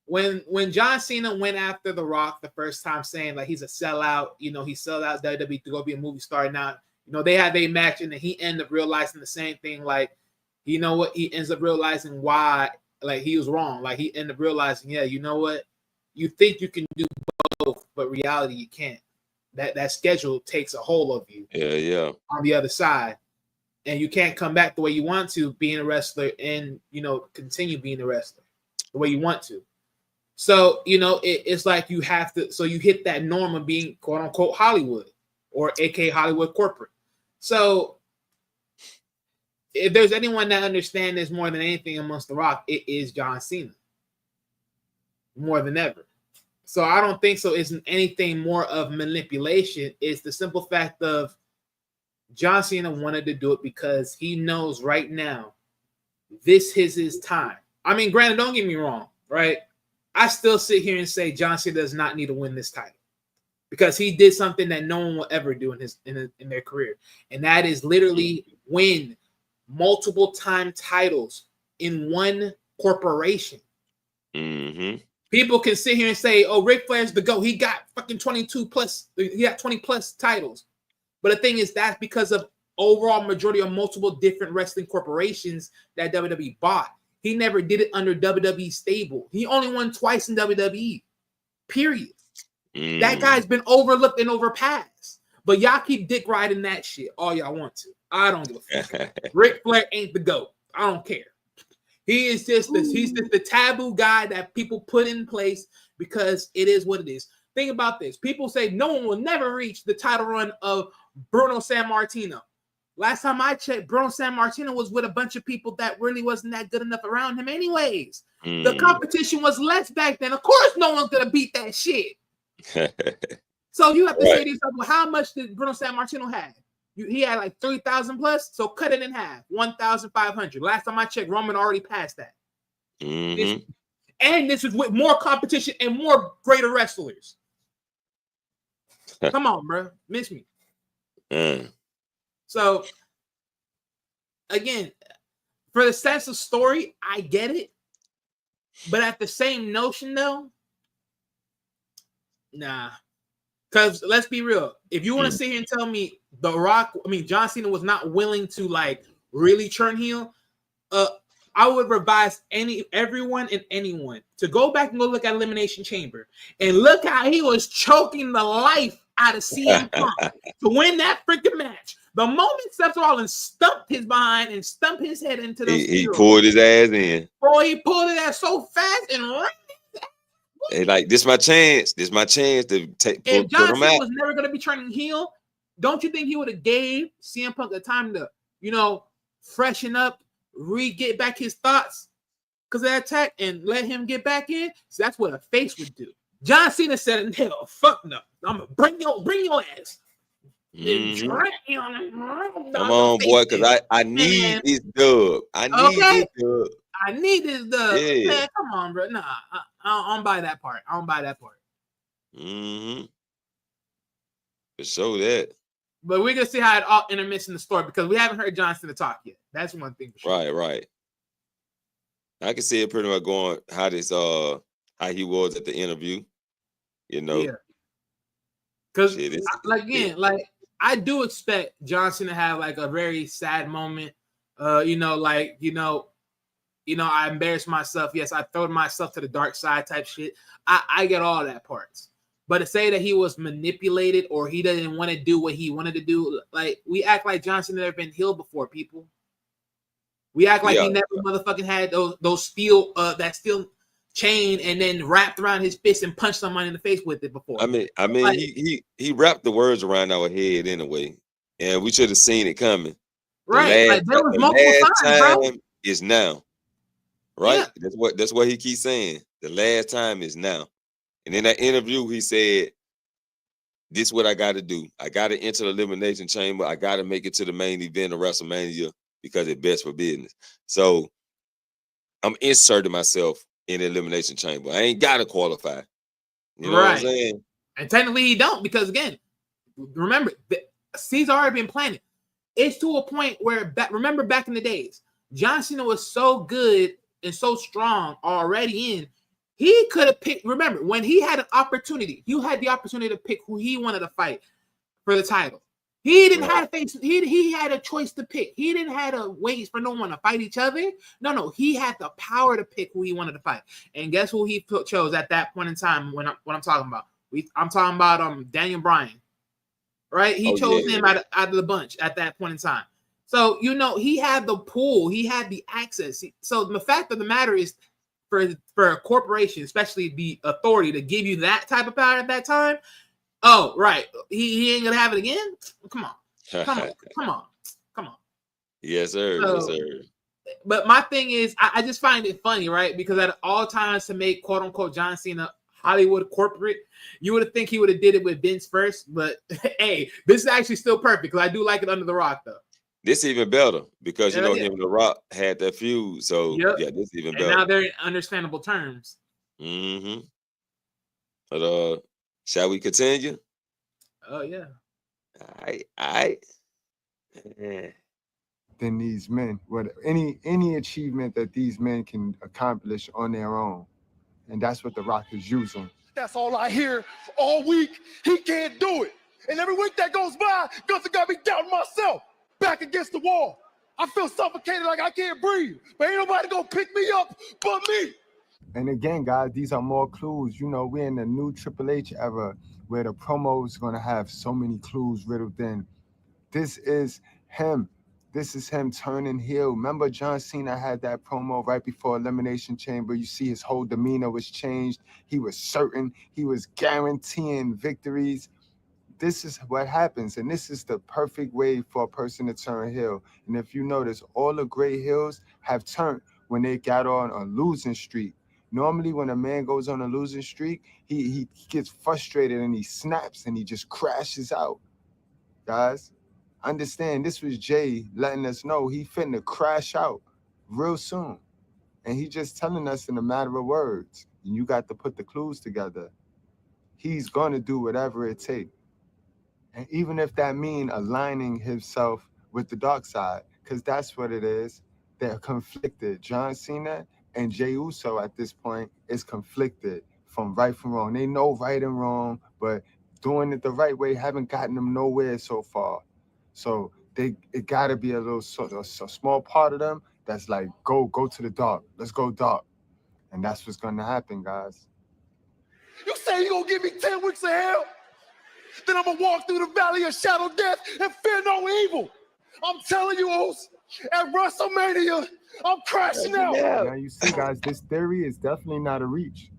when John Cena went after The Rock the first time, saying like he's a sellout, he sold out WWE to go be a movie star. Now, they had their match, and then he ended up realizing the same thing. Like, you know what? He ends up realizing why, like, he was wrong. Like, he ended up realizing, yeah, you know what? You think you can do both, but reality you can't. That schedule takes a hold of you. Yeah. On the other side, and you can't come back the way you want to being a wrestler, and continue being a wrestler the way you want to. So it's like you have to. So you hit that norm of being quote unquote Hollywood, or aka Hollywood corporate. So if there's anyone that understands this more than anything amongst The Rock, it is John Cena. More than ever. So I don't think so. Isn't anything more of manipulation. It's the simple fact of John Cena wanted to do it because he knows right now this is his time. I mean, granted, don't get me wrong, right? I still sit here and say John Cena does not need to win this title because he did something that no one will ever do in their career, and that is literally win multiple time titles in one corporation. Mm-hmm. People can sit here and say, "Oh, Ric Flair's the GOAT. He got fucking 22 plus. He got 20 plus titles." But the thing is, that's because of overall majority of multiple different wrestling corporations that WWE bought. He never did it under WWE stable. He only won twice in WWE. Period. That guy's been overlooked and overpassed. But y'all keep dick riding that shit all y'all want to. I don't give a fuck. Ric Flair ain't the GOAT. I don't care. He is just this. He's just the taboo guy that people put in place because it is what it is. Think about this. People say no one will never reach the title run of Bruno Sammartino. Last time I checked, Bruno Sammartino was with a bunch of people that really wasn't that good enough around him anyways. The competition was less back then. Of course, no one's going to beat that shit. So you have to say to yourself, well, how much did Bruno Sammartino have? He had like 3,000 plus, so cut it in half, 1,500. Last time I checked, Roman already passed that. And this is with more competition and more greater wrestlers. Come on, bro. Miss me. So, again, for the sense of story, I get it. But at the same notion, though, nah. Because let's be real. If you want to sit here and tell me John Cena was not willing to like really turn heel, I would advise everyone and anyone to go back and go look at Elimination Chamber and look how he was choking the life out of CM Punk to win that freaking match. The moment Seth Rollins stumped his behind and stumped his head into those he pulled his ass in. Bro, he pulled it out so fast and ran. Hey, like, this my chance. This my chance to take. If John Cena was never going to be turning heel, don't you think he would have gave CM Punk the time to, freshen up, get back his thoughts because of that attack and let him get back in? So that's what a face would do. John Cena said, "Hell, fuck no! I'm gonna bring your ass." Come on, boy, because I need this dub. I need this dub. Yeah. Man, come on, bro. Nah, I don't buy that part. For sure that. But we're gonna see how it all intermixes in the story because we haven't heard John Cena talk yet. That's one thing for sure. Right. I can see it pretty much going how he was at the interview. Yeah. Because I do expect John Cena to have like a very sad moment. I embarrassed myself. Yes, I throw myself to the dark side type shit. I get all that parts. But to say that he was manipulated or he didn't want to do what he wanted to do, like we act like John Cena never been healed before, people. We act like he never motherfucking had those steel chain and then wrapped around his fist and punched somebody in the face with it before. I mean, like, he wrapped the words around our head anyway, and we should have seen it coming. Right, there was multiple times, bro. Is now, right? Yeah. That's what he keeps saying. The last time is now. And in that interview, he said, "This is what I got to do. I got to enter the Elimination Chamber. I got to make it to the main event of WrestleMania because it's best for business." So I'm inserting myself in the Elimination Chamber. I ain't got to qualify. You know what I'm saying? And technically he don't, because again, remember, seeds already been planted. It's to a point where, remember back in the days, John Cena was so good and so strong already in, He could have picked. Remember, when he had an opportunity, you had the opportunity to pick who he wanted to fight for the title. He didn't have to face. He had a choice to pick. He didn't have to wait for no one to fight each other. No. He had the power to pick who he wanted to fight. And guess who he chose at that point in time? When I'm talking about, I'm talking about Daniel Bryan, right? He chose him out of the bunch at that point in time. So he had the pull. He had the access. So the fact of the matter is, for a corporation, especially the authority, to give you that type of power at that time, oh, right. He ain't gonna have it again? Come on. Yes, sir. So, yes, sir. But my thing is, I just find it funny, right? Because at all times, to make quote unquote John Cena Hollywood corporate, you would think he would have did it with Vince first. But hey, this is actually still perfect because I do like it under the Rock, though. This even better because him and The Rock had that feud. So yeah, this even better. And now they're in understandable terms. Mm-hmm. But shall we continue? Oh yeah. I Than these men. What any achievement that these men can accomplish on their own. And that's what The Rock is using. That's all I hear all week. He can't do it. And every week that goes by, Gunther got me doubting myself. Back against the wall. I feel suffocated like I can't breathe. But ain't nobody gonna pick me up but me. And again, guys, these are more clues. We're in the new Triple H era where the promo is going to have so many clues riddled in. This is him. This is him turning heel. Remember John Cena had that promo right before Elimination Chamber. You see his whole demeanor was changed. He was certain. He was guaranteeing victories. This is what happens, and this is the perfect way for a person to turn heel. And if you notice, all the great heels have turned when they got on a losing streak. Normally, when a man goes on a losing streak, he gets frustrated and he snaps and he just crashes out. Guys, understand, this was Jay letting us know he finna crash out real soon. And he just telling us in a matter of words. And you got to put the clues together. He's going to do whatever it takes. And even if that means aligning himself with the dark side, because that's what it is. They're conflicted. John Cena and Jey Uso at this point is conflicted from right from wrong. They know right and wrong, but doing it the right way haven't gotten them nowhere so far. So it got to be a small part of them that's like, go to the dark. Let's go dark. And that's what's going to happen, guys. You say you're going to give me 10 weeks of hell? Then I'm going to walk through the valley of shadow death and fear no evil. I'm telling you, Oos, at WrestleMania, I'm crashing out. Now you see, guys, this theory is definitely not a reach.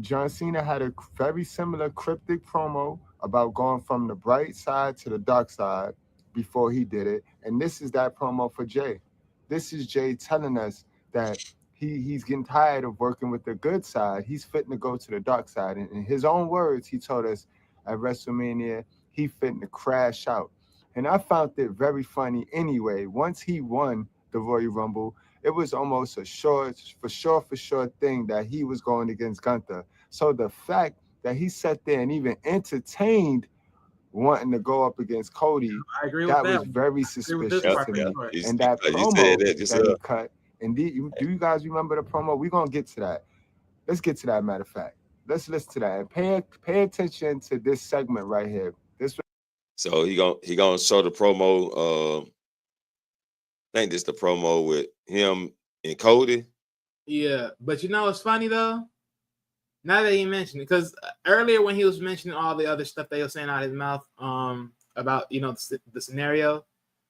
John Cena had a very similar cryptic promo about going from the bright side to the dark side before he did it. And this is that promo for Jay. This is Jay telling us that he's getting tired of working with the good side. He's fitting to go to the dark side. And in his own words, he told us at WrestleMania, he fitting to crash out. And I found it very funny anyway. Once he won the Royal Rumble, it was almost a for sure thing that he was going against Gunther. So the fact that he sat there and even entertained wanting to go up against Cody, I agree with that that was very suspicious to me. And that promo that he cut, and do you guys remember the promo? We're going to get to that. Let's get to that, matter of fact. Let's listen to that and pay attention to this segment right here. So he gonna show the promo. I think this the promo with him and Cody. Yeah, but it's funny though. Now that he mentioned it, because earlier when he was mentioning all the other stuff they were saying out of his mouth, about the scenario,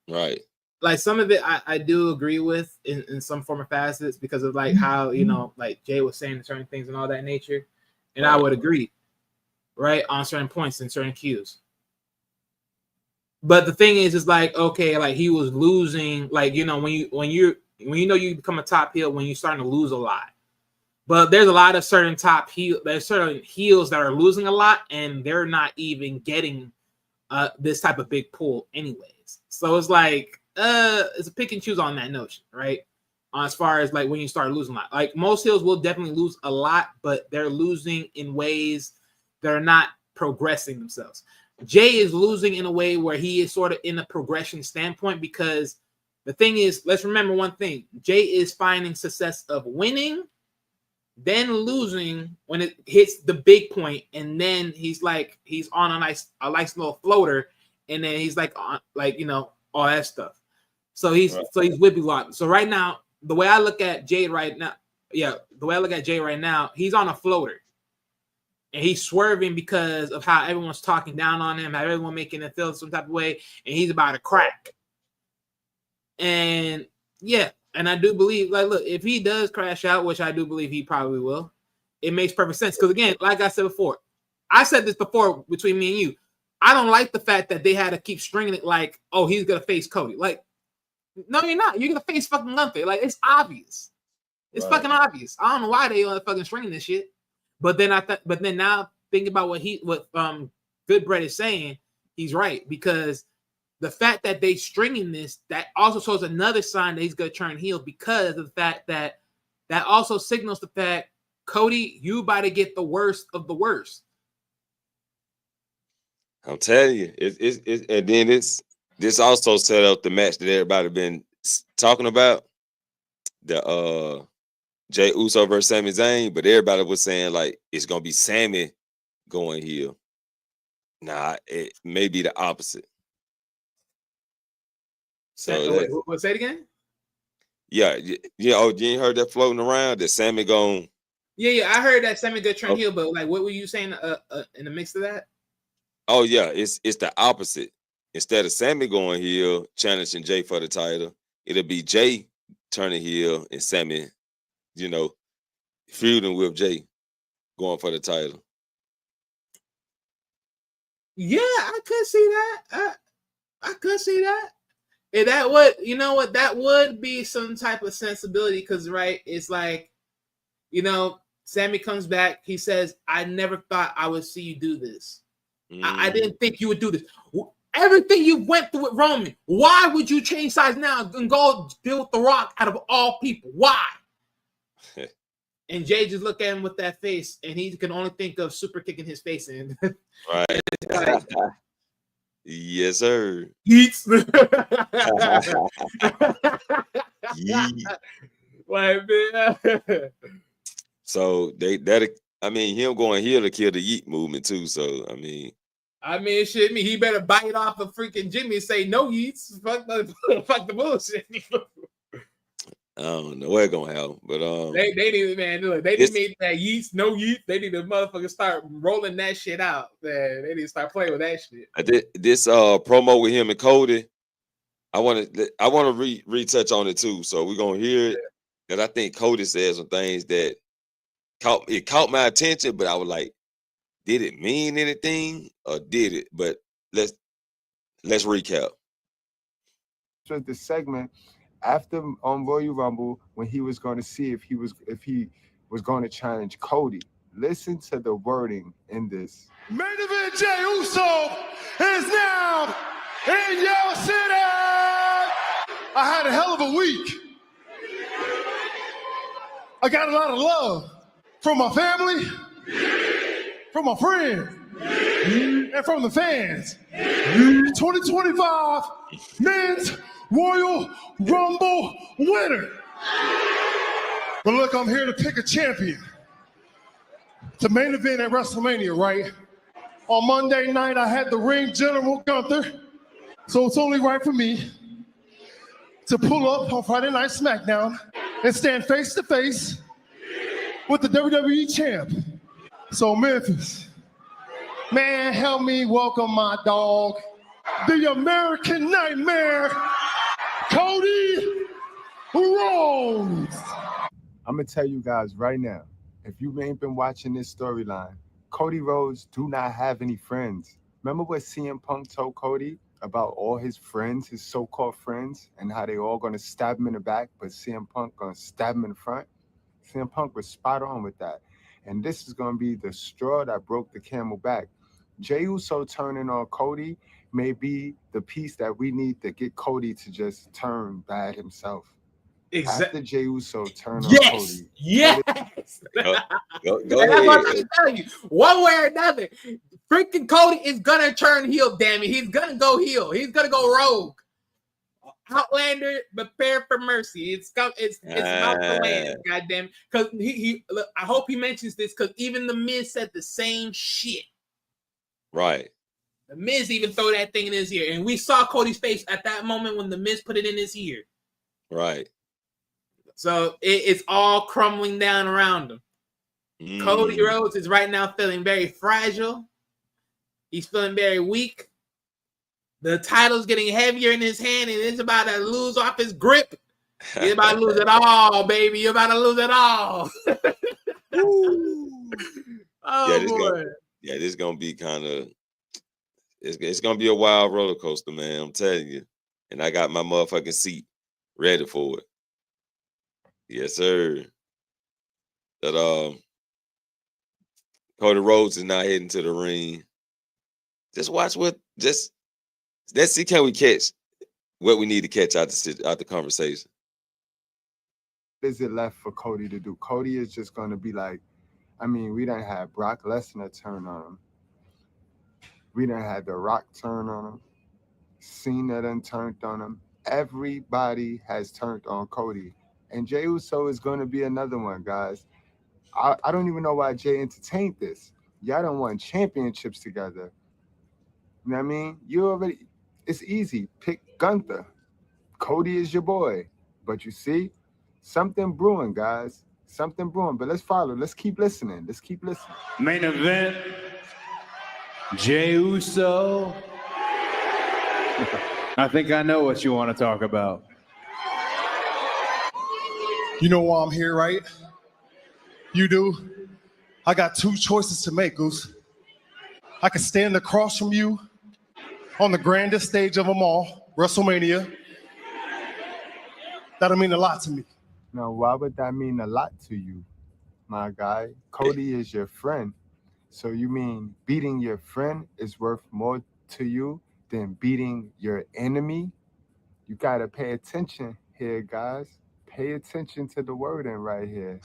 right? Like some of it, I do agree with in some form or facets because of like how like Jay was saying certain things and all that nature, and right. I would agree, right, on certain points and certain cues. But the thing is like, okay, like he was losing, like when you become a top heel when you're starting to lose a lot. But there's a lot of certain there's certain heels that are losing a lot, and they're not even getting this type of big pull anyways. So it's like it's a pick and choose on that notion, right? As far as like when you start losing a lot, like most heels will definitely lose a lot, but they're losing in ways that are not progressing themselves. Jay is losing in a way where he is sort of in a progression standpoint because the thing is, let's remember one thing: Jay is finding success of winning then losing when it hits the big point, and then he's on a nice little floater, and then he's all that stuff. So he's whippy locked. So right now, the way I look at Jade right now, he's on a floater. And he's swerving because of how everyone's talking down on him, how everyone making him feel some type of way, and he's about to crack. And yeah, and I do believe, look, if he does crash out, which I do believe he probably will, it makes perfect sense. Because again, like I said before, I said this before between me and you, I don't like the fact that they had to keep stringing it he's gonna face Cody. No, you're not. You're gonna face fucking Gunther. It's obvious. It's fucking obvious. I don't know why they are fucking stringing this shit. But then now think about what Good Bread is saying. He's right, because the fact that they stringing this, that also shows another sign that he's gonna turn heel, because of the fact that also signals the fact, Cody, you about to get the worst of the worst. I'm telling you, and then this also set up the match that everybody been talking about, the Jey Uso versus Sami Zayn, but everybody was saying it's gonna be Sami going heel. Nah, it may be the opposite. So wait, say it again. Yeah. Oh, you ain't heard that floating around that Sami going? Yeah. I heard that Sami gonna turn heel, but what were you saying in the mix of that? Oh yeah, it's the opposite. Instead of Sami going heel, challenging Jey for the title, it'll be Jey turning heel and Sami, feuding with Jey, going for the title. Yeah, I could see that. I could see that. And that would, that would be some type of sensibility, because it's Sami comes back, he says, I never thought I would see you do this. I didn't think you would do this. Everything you went through with Roman, why would you change sides now and go deal with The Rock out of all people? Why? And Jay just looked at him with that face, and he can only think of super kicking his face in. Right. Yes, sir. Yeets. Man. So him going heel to kill the yeet movement too. So shit, he better bite off a freaking Jimmy and say no yeets. Fuck the bullshit. I don't know what's gonna happen, but they need, man. Look, they didn't make that yeets, no yeet. They need to motherfucker start rolling that shit out, man. They need to start playing with that shit. This promo with him and Cody, I want to retouch on it too. So we're gonna hear it. And I think Cody said some things that caught my attention, but I was like, did it mean anything or did it? But let's recap. So the segment after Royal Rumble, when he was going to see if he was going to challenge Cody. Listen to the wording in this. Main event Jey Uso is now in your city. I had a hell of a week. I got a lot of love from my family, from my friends, and from the fans. 2025 Men's Royal Rumble winner. But look, I'm here to pick a champion. It's a main event at WrestleMania, right? On Monday night, I had the ring general Gunther, so it's only right for me to pull up on Friday Night SmackDown and stand face to face with the WWE champ. So Memphis, man, help me welcome my dog, the American Nightmare, Cody Rhodes. I'm gonna tell you guys right now, if you ain't been watching this storyline, Cody Rhodes do not have any friends. Remember what CM Punk told Cody about all his friends, his so-called friends, and how they all gonna stab him in the back, but CM Punk gonna stab him in the front? CM Punk was spot on with that. And this is gonna be the straw that broke the camel back. Jey Uso turning on Cody may be the piece that we need to get Cody to just turn bad himself. After Jey Uso turn on Cody. Yes. Go And that's what I'm telling you. One way or another, freaking Cody is gonna turn heel. Damn it, he's gonna go heel. He's gonna go rogue. Outlander, prepare for mercy. It's about to land, goddamn. Because look, I hope he mentions this because even the Miz said the same shit. Right. The Miz even throw that thing in his ear, and we saw Cody's face at that moment when the Miz put it in his ear. Right. So it's all crumbling down around him. Cody Rhodes is right now feeling very fragile. He's feeling very weak. The title's getting heavier in his hand, and it's about to lose off his grip. He's about to lose it all, baby. You're about to lose it all. Boy. This is gonna be kind of. It's gonna be a wild roller coaster, man. I'm telling you. And I got my motherfucking seat ready for it. Yes, sir. That Cody Rhodes is now heading to the ring. Just watch let's see, can we catch what we need to catch out the conversation. What is it left for Cody to do? Cody is just going to be like, I mean, we done had Brock Lesnar turn on him. We done had The Rock turn on him. Cena done turned on him. Everybody has turned on Cody. And Jey Uso is going to be another one, guys. I don't even know why Jey entertained this. Y'all done won championships together. You know what I mean? It's easy. Pick Gunther. Cody is your boy. But you see, something brewing, guys. Something brewing. But let's follow. Let's keep listening. Main event. Jey Uso. I think I know what you want to talk about. You know why I'm here, right? You do? I got two choices to make, Goose. I can stand across from you on the grandest stage of them all, WrestleMania. That'll mean a lot to me. Now, why would that mean a lot to you, my guy? Cody is your friend. So you mean beating your friend is worth more to you than beating your enemy? You got to pay attention here, guys. Pay attention to the wording right here.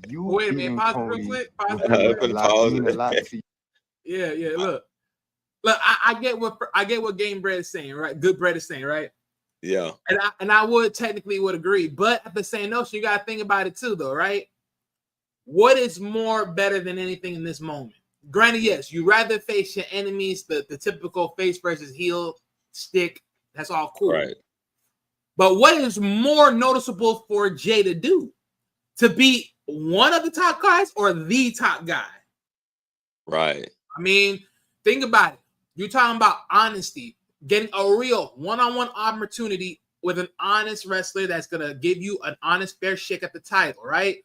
You wait a minute, pause real quick. Mean a lot to you. Yeah. Look. I get what Game Bread is saying, right? Good Bread is saying, right? Yeah. And I would technically agree, but at the same notion, you got to think about it too, though, right? What is more better than anything in this moment? Granted, yes, you rather face your enemies, the typical face versus heel stick. That's all cool. Right. But what is more noticeable for Jey to do? To be one of the top guys or the top guy? Right. I mean, think about it. You're talking about honesty, getting a real one-on-one opportunity with an honest wrestler that's going to give you an honest, fair shake at the title, right?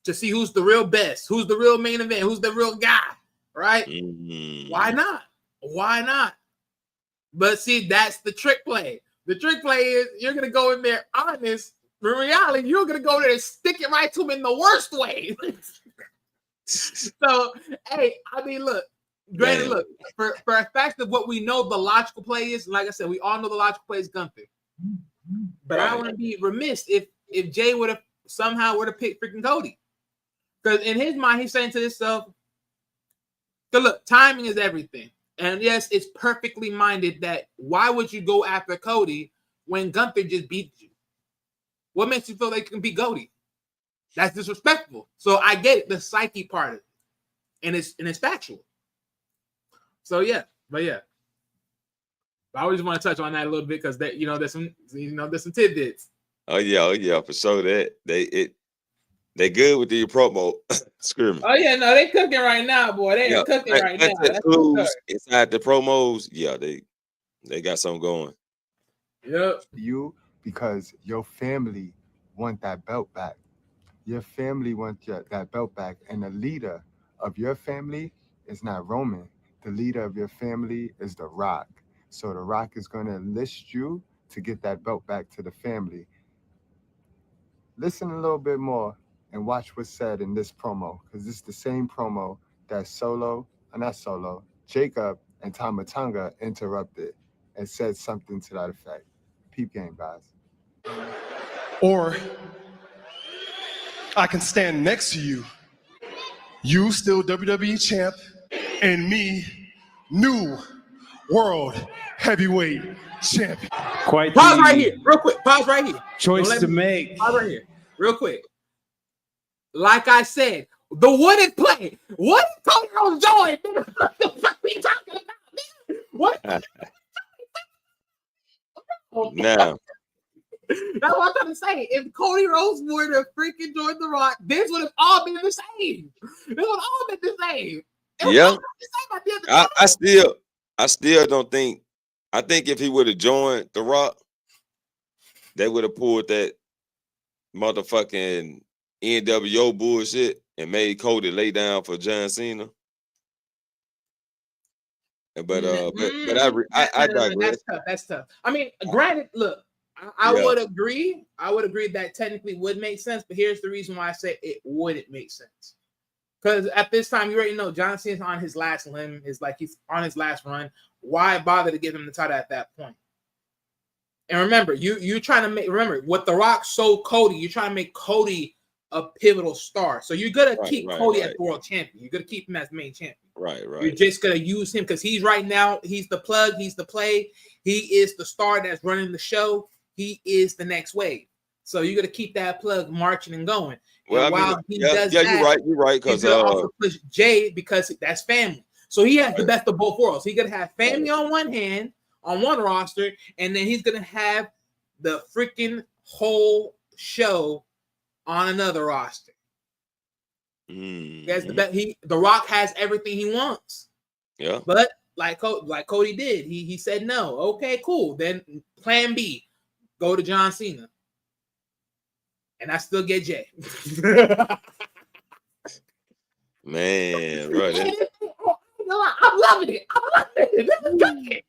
To see who's the real best, who's the real main event, who's the real guy, right? Mm-hmm. Why not? But see, that's the trick play. The trick play is you're going to go in there honest. In reality, you're going to go there and stick it right to him in the worst way. So, hey, I mean, look, granted, look, for a fact of what we know the logical play is, like I said, we all know the logical play is Gunther. But I wouldn't be remiss if Jey would have somehow would have picked freaking Cody. Because in his mind, he's saying to himself, so look, timing is everything. And yes, it's perfectly minded that why would you go after Cody when Gunther just beat you? What makes you feel like you can beat Cody? That's disrespectful. So I get it, the psyche part of it. And it's factual. So yeah. I always want to touch on that a little bit because that there's some tidbits. Oh yeah, for sure. That they good with the promo. Screw me. Oh yeah, no, they cooking right now, boy. They are cooking right now. That's clues inside the promos. Yeah, they got something going. Yep. You, because your family want that belt back. Your family want that belt back, and the leader of your family is not Roman. The leader of your family is The Rock. So The Rock is going to enlist you to get that belt back to the family. Listen a little bit more and watch what's said in this promo, because it's the same promo that Jacob and Tama Tonga interrupted and said something to that effect. Peep game, guys. Or I can stand next to you. You still WWE champ, and me, new World Heavyweight Champion. Quite Pause the right here, real quick. Pause right here. choice to make. Pause right here, real quick. Like I said, the wooden play. What is Cody Rhodes doing? What the fuck are you talking about? Nigga? What? Now, That's what I'm trying to say. If Cody Rhodes were to freaking join The Rock, this would have all been the same. This would have all been the same. It was yeah, all the same at the end of the day. I still don't think. I think if he would have joined The Rock, they would have pulled that motherfucking NWO bullshit and made Cody lay down for John Cena. But I digress. That's tough. I mean, granted, look, I would agree. I would agree that technically would make sense, but here's the reason why I say it wouldn't make sense. Because at this time, you already know John Cena's on his last limb. He's on his last run. Why bother to give him the title at that point? And remember, you trying to make what The Rock sold Cody. You're trying to make Cody a pivotal star. So you're gonna keep Cody as world champion. You're gonna keep him as main champion. Right. You're just gonna use him because he's right now. He's the plug. He's the play. He is the star that's running the show. He is the next wave. So you're gonna keep that plug marching and going. Well, and while he does you're that, right. Because he's gonna also push Jade because that's family. So he has the best of both worlds. He's gonna have family on one hand, on one roster, and then he's gonna have the freaking whole show on another roster. He has the Rock has everything he wants. Yeah. But like Cody did, he said no. Okay, cool. Then plan B, go to John Cena. And I still get Jay. Man, right. I'm loving it. This is good.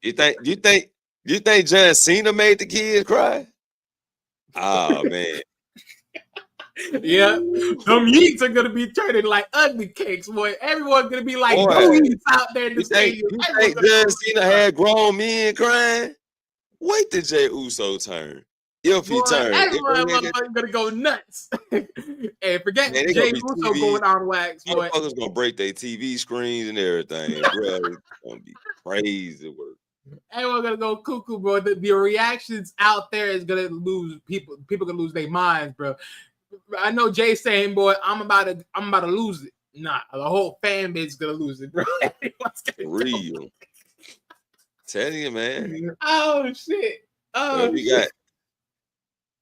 It's good. You think John Cena made the kids cry? Oh man. Yeah, them yeets are gonna be turning like ugly cakes, boy. Everyone's gonna be like booties out there in the stadium. You think John Cena had grown men crying? Wait till Jey Uso turn. If he turns, everyone's gonna go nuts. And forget Jey Uso going on wax, boy. Motherfuckers gonna break their TV screens and everything, bro. It's gonna be crazy work. Everyone's gonna go cuckoo, bro. The reactions out there is gonna lose people. People gonna lose their minds, bro. I know Jay saying, boy, I'm about to lose it. Nah, the whole fan base is gonna lose it, bro. Real. Tell you, man. Oh shit. Oh we shit.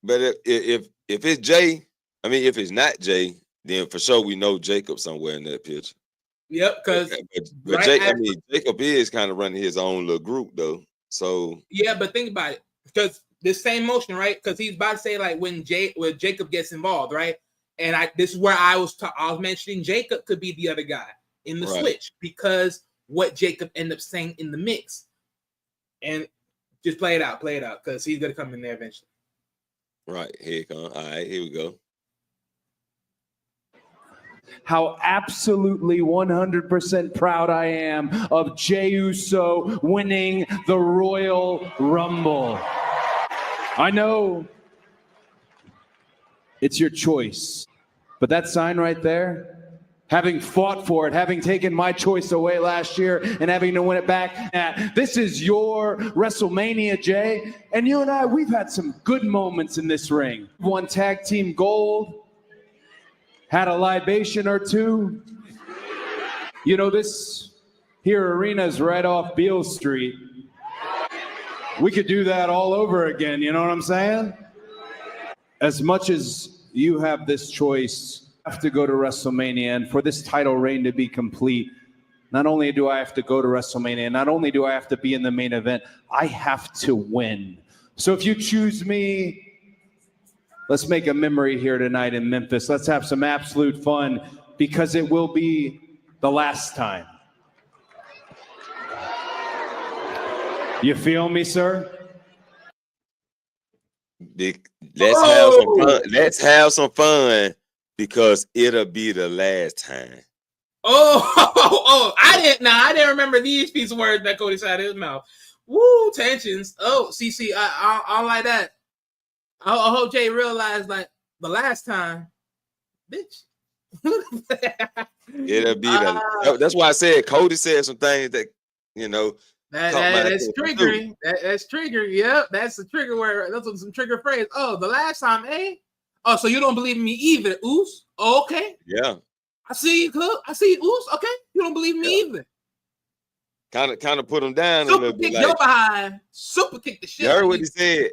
But if it's Jay, I mean, if it's not Jay, then for sure we know Jacob somewhere in that picture. Yep, because Jacob is kind of running his own little group though. So yeah, but think about it, because this same motion, right? Because he's about to say like when Jacob gets involved, right? And this is where I was mentioning Jacob could be the other guy in the switch because what Jacob ended up saying in the mix, and just play it out, because he's gonna come in there eventually. Right, here it comes. All right, here we go. How absolutely 100% proud I am of Jey Uso winning the Royal Rumble. I know it's your choice, but that sign right there, having fought for it, having taken my choice away last year and having to win it back, this is your WrestleMania, Jay. And you and I, we've had some good moments in this ring. Won tag team gold, had a libation or two. You know, this here arena is right off Beale Street. We could do that all over again, you know what I'm saying? As much as you have this choice, you have to go to WrestleMania, and for this title reign to be complete, not only do I have to go to WrestleMania, not only do I have to be in the main event, I have to win. So if you choose me, let's make a memory here tonight in Memphis. Let's have some absolute fun, because it will be the last time. You feel me, sir? Let's have some fun because it'll be the last time. I didn't remember these piece of words that Cody said out of his mouth. Woo, tensions. Oh, see, I don't like that. I hope Jay realized like the last time, bitch. It'll be that's why I said Cody said some things that you know, That's triggering. That's triggering. Yep, that's the trigger word. That's some trigger phrase. Oh, the last time, eh? Oh, so you don't believe in me either, Oos? Oh, okay. Yeah. I see you, Cook. I see you, Oos. Okay, you don't believe me either. Kind of put him down Super a little bit. kick your behind. Super kick the shit. You heard what he said.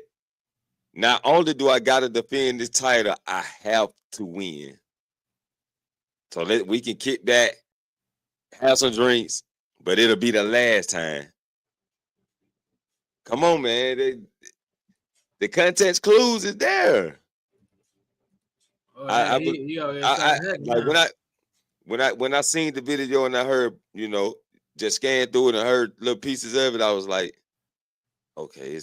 Not only do I gotta defend this title, I have to win. So we can kick back, have some drinks, but it'll be the last time. Come on, man. The context clues is there. Oh, when I seen the video and I heard, you know, just scanned through it and heard little pieces of it, I was like, okay,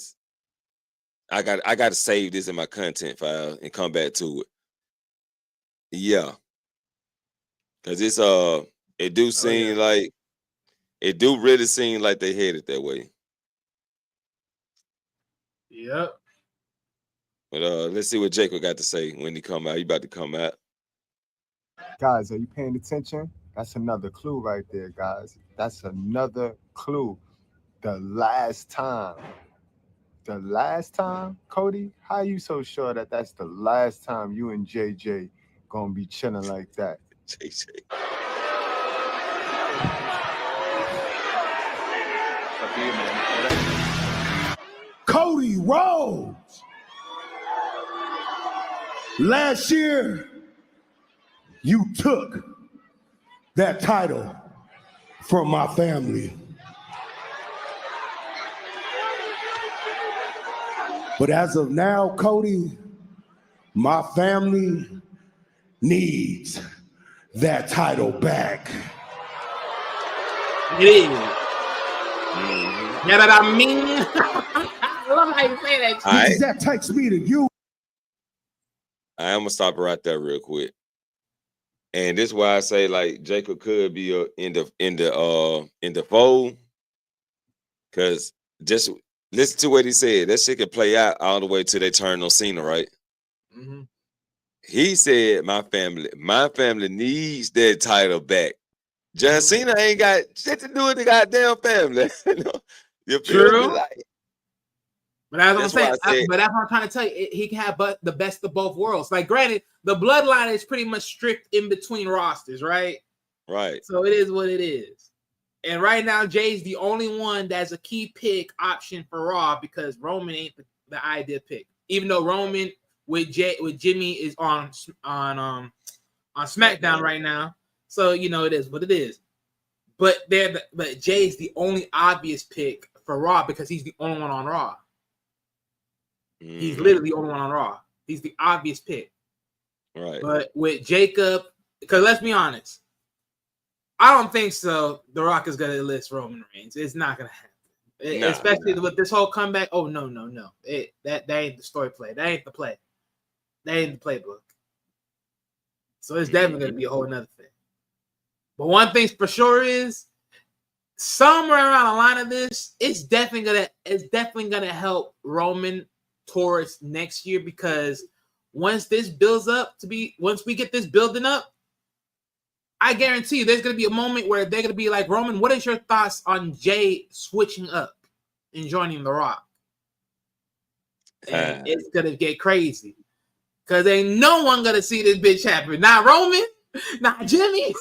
I got to save this in my content file and come back to it. Yeah. Cause it do seem like it do really seem like they headed that way. Yep. But let's see what Jacob got to say when he come out. He about to come out. Guys, are you paying attention? That's another clue right there, guys. That's another clue. The last time, Cody, how are you so sure that that's the last time you and JJ gonna be chilling like that? JJ. Cody Rhodes. Last year, you took that title from my family. But as of now, Cody, my family needs that title back. It is. Yeah, that I mean. I love how you say that. Because that takes me to you. I'm gonna stop right there real quick. And this is why I say like Jacob could be in the fold. Cause just listen to what he said. That shit can play out all the way till they turn on Cena, right? Mm-hmm. He said, my family needs that title back. John Cena ain't got shit to do with the goddamn family. You feel me? Like, but that's what I'm saying. But that's what I'm trying to tell you. He can have the best of both worlds. Like, granted, the bloodline is pretty much strict in between rosters, right? Right. So it is what it is. And right now, Jay's the only one that's a key pick option for Raw because Roman ain't the ideal pick. Even though Roman with Jimmy is on SmackDown right now, so you know it is what it is. But Jay's the only obvious pick for Raw because he's the only one on Raw. He's literally the only one on Raw. He's the obvious pick. Right. But with Jacob, because let's be honest, I don't think so. The Rock is going to enlist Roman Reigns. It's not going to happen. Especially with this whole comeback. Oh, no. That ain't the story play. That ain't the play. That ain't the playbook. So it's definitely going to be a whole nother thing. But one thing for sure is somewhere around the line of this, it's definitely gonna help Roman towards next year because once we get this building up, I guarantee you there's gonna be a moment where they're gonna be like, Roman, what is your thoughts on Jay switching up and joining The Rock? And it's gonna get crazy because ain't no one gonna see this bitch happen. Not Roman, not Jimmy.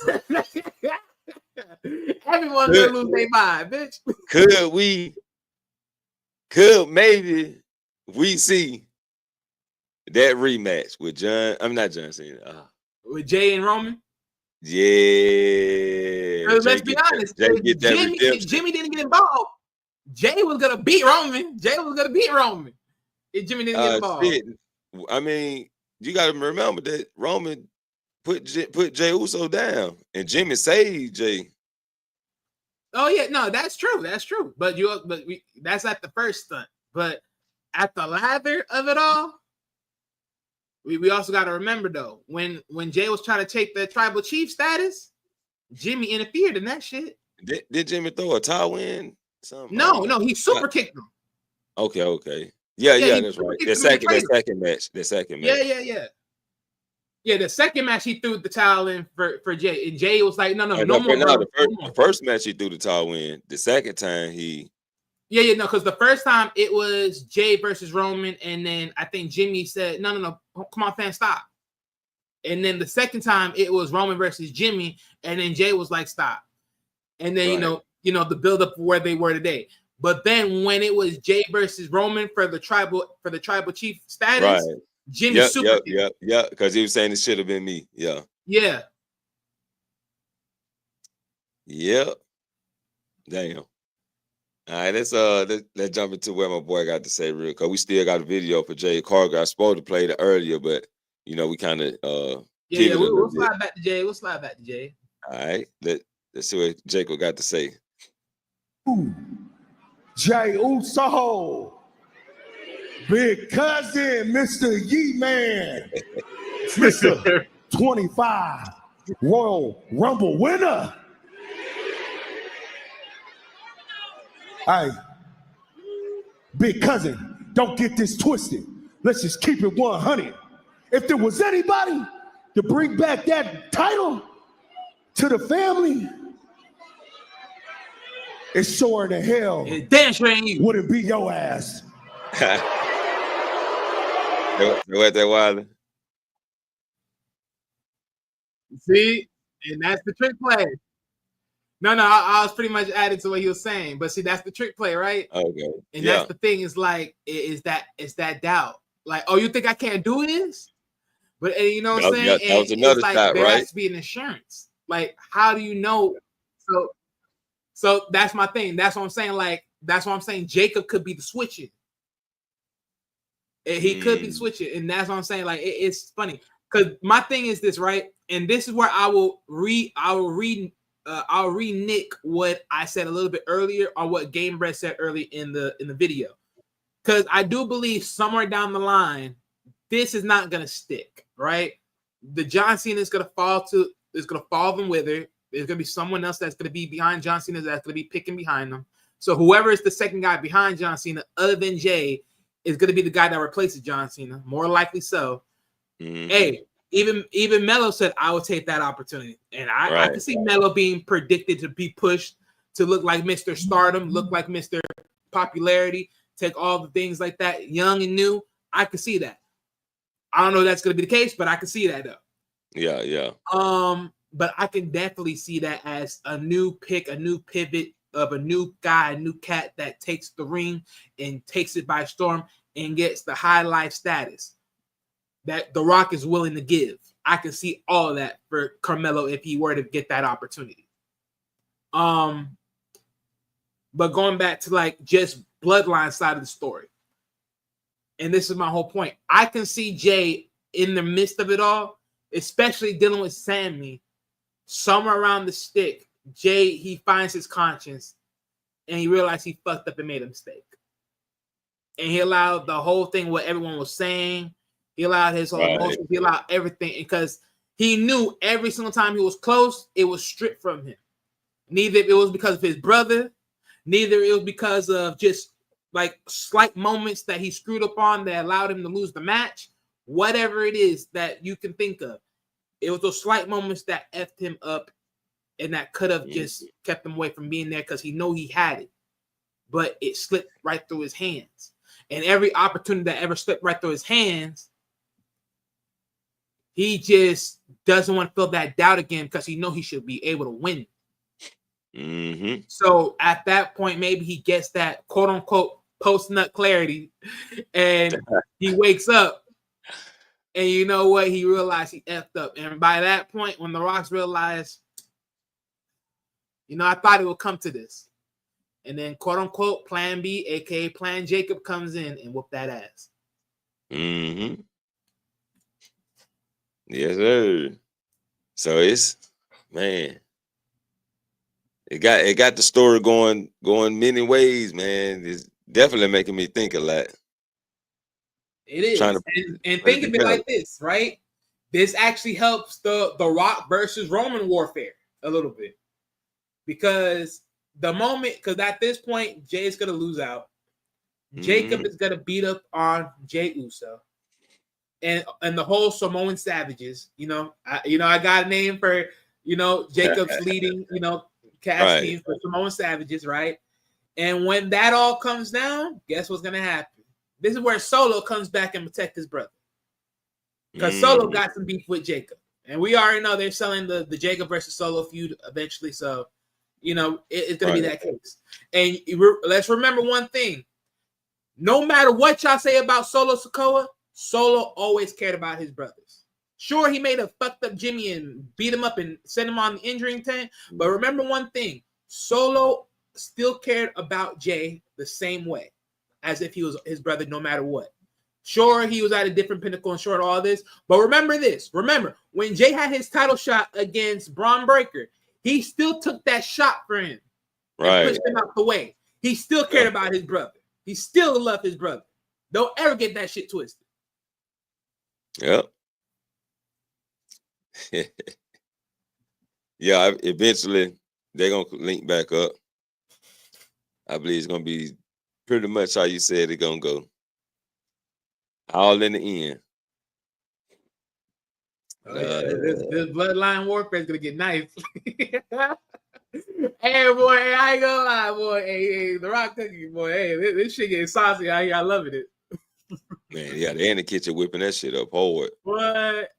Everyone's gonna lose their mind, bitch. Could maybe we see that rematch with not John Cena. With Jay and Roman? Yeah. Let's be honest. If Jimmy didn't get involved, Jay was gonna beat Roman. If Jimmy didn't get involved. Shit. I mean, you gotta remember that Roman put Jey Uso down, and Jimmy saved Jay. Oh yeah, no, that's true. But that's at the first stunt. But at the lather of it all, we also got to remember though, when Jay was trying to take the tribal chief status, Jimmy interfered in that shit. Did Jimmy throw a towel in? No, he super kicked him. Okay. Yeah, that's right. The second match. Yeah. Yeah, the second match he threw the towel in for Jay, and Jay was like, "No more." The first match he threw the towel in. The second time he. Yeah, no, because the first time it was Jay versus Roman, and then I think Jimmy said, "No, come on, fam, stop." And then the second time it was Roman versus Jimmy, and then Jay was like, "Stop." And then the build up where they were today. But then when it was Jay versus Roman for the tribal chief status, Right. Jimmy Yep. Because he was saying it should have been me. Yeah. Yeah. Yep. Damn. All right, let's jump into where my boy got to say real, because we still got a video for Jade Cargill. I was supposed to play it earlier, but we kind of we'll slide back to Jay. All right, let's see what Jacob got to say. Ooh, Jay Uso, big cousin, Mr. Yee Man, Mr. 25 Royal Rumble winner. Hey, big cousin, don't get this twisted. Let's just keep it 100. If there was anybody to bring back that title to the family, it's sure the hell wouldn't be your ass. What that Wilder? See, and that's the trick play. No, I was pretty much adding to what he was saying, but see, that's the trick play, right? Okay. And that's the thing is like, it's that doubt. Like, oh, you think I can't do this? But and you know what I'm saying? That was another like, shot, there right? has to be an insurance. Like, how do you know? So that's my thing. That's what I'm saying. Like, that's what I'm saying. Jacob could be the switching. He could be switching, and that's what I'm saying. Like, it's funny because my thing is this, right? And this is where I'll re-nick what I said a little bit earlier, or what Game Bread said early in the video, because I do believe somewhere down the line this is not gonna stick, right? The John Cena is gonna fall them with her. There's gonna be someone else that's gonna be behind John Cena that's gonna be picking behind them. So whoever is the second guy behind John Cena, other than Jay, is gonna be the guy that replaces John Cena, more likely so. Mm-hmm. Hey, even Melo said I would take that opportunity, and I can see Melo being predicted to be pushed to look like Mr. Stardom, look like Mr. Popularity, take all the things like that, young and new. I could see that. I don't know if that's going to be the case, but I can see that though. Yeah. But I can definitely see that as a new pick, a new pivot of a new guy, a new cat that takes the ring and takes it by storm and gets the high life status that The Rock is willing to give. I can see all of that for Carmelo if he were to get that opportunity. But going back to like just bloodline side of the story, and this is my whole point, I can see Jay in the midst of it all, especially dealing with Sammy, somewhere around the stick. Jay, he finds his conscience and he realized he fucked up and made a mistake. And he allowed the whole thing, what everyone was saying, he allowed his whole emotions, he allowed everything, because he knew every single time he was close, it was stripped from him. Neither it was because of his brother, neither it was because of just like slight moments that he screwed up on that allowed him to lose the match. Whatever it is that you can think of, it was those slight moments that effed him up and that could have just kept him away from being there, because he know he had it, but it slipped right through his hands. And every opportunity that ever slipped right through his hands, he just doesn't want to feel that doubt again, because he know he should be able to win. Mm-hmm. So at that point, maybe he gets that quote unquote post nut clarity, and he wakes up, and you know what? He realized he effed up. And by that point, when the Rocks realized, I thought it would come to this, and then quote unquote Plan B, aka Plan Jacob, comes in and whoop that ass. Mm-hmm. Yes, sir. So it's, man, it got the story going many ways, man. It's definitely making me think a lot. It is. And think of it like this, right? This actually helps the Rock versus Roman warfare a little bit. Because at this point, Jay's going to lose out. Jacob is going to beat up on Jay Uso. and the whole Samoan Savages. I got a name for Jacob's leading cast team for Samoan Savages, right? And when that all comes down, guess what's gonna happen? This is where Solo comes back and protect his brother, because Solo got some beef with Jacob, and we already know they're selling the Jacob versus Solo feud eventually. So, it's gonna be that case. And let's remember one thing: no matter what y'all say about Solo Sikoa, Solo always cared about his brothers. Sure, he made a fucked up Jimmy and beat him up and sent him on the injuring tent. But remember one thing: Solo still cared about Jay the same way, as if he was his brother, no matter what. Sure, he was at a different pinnacle and short all this. But remember this. Remember, when Jay had his title shot against Braun Breaker, he still took that shot for him. Right. And pushed him out the way. He still cared about his brother. He still loved his brother. Don't ever get that shit twisted. Yep. Yeah, eventually they're going to link back up. I believe it's going to be pretty much how you said it's going to go. All in the end. This bloodline warfare is going to get nice. Hey, boy, I ain't gonna lie, boy. Hey, the Rock cookie, boy. Hey, this shit getting saucy out here. I loving it. Man, yeah, they in the kitchen whipping that shit up hard. What?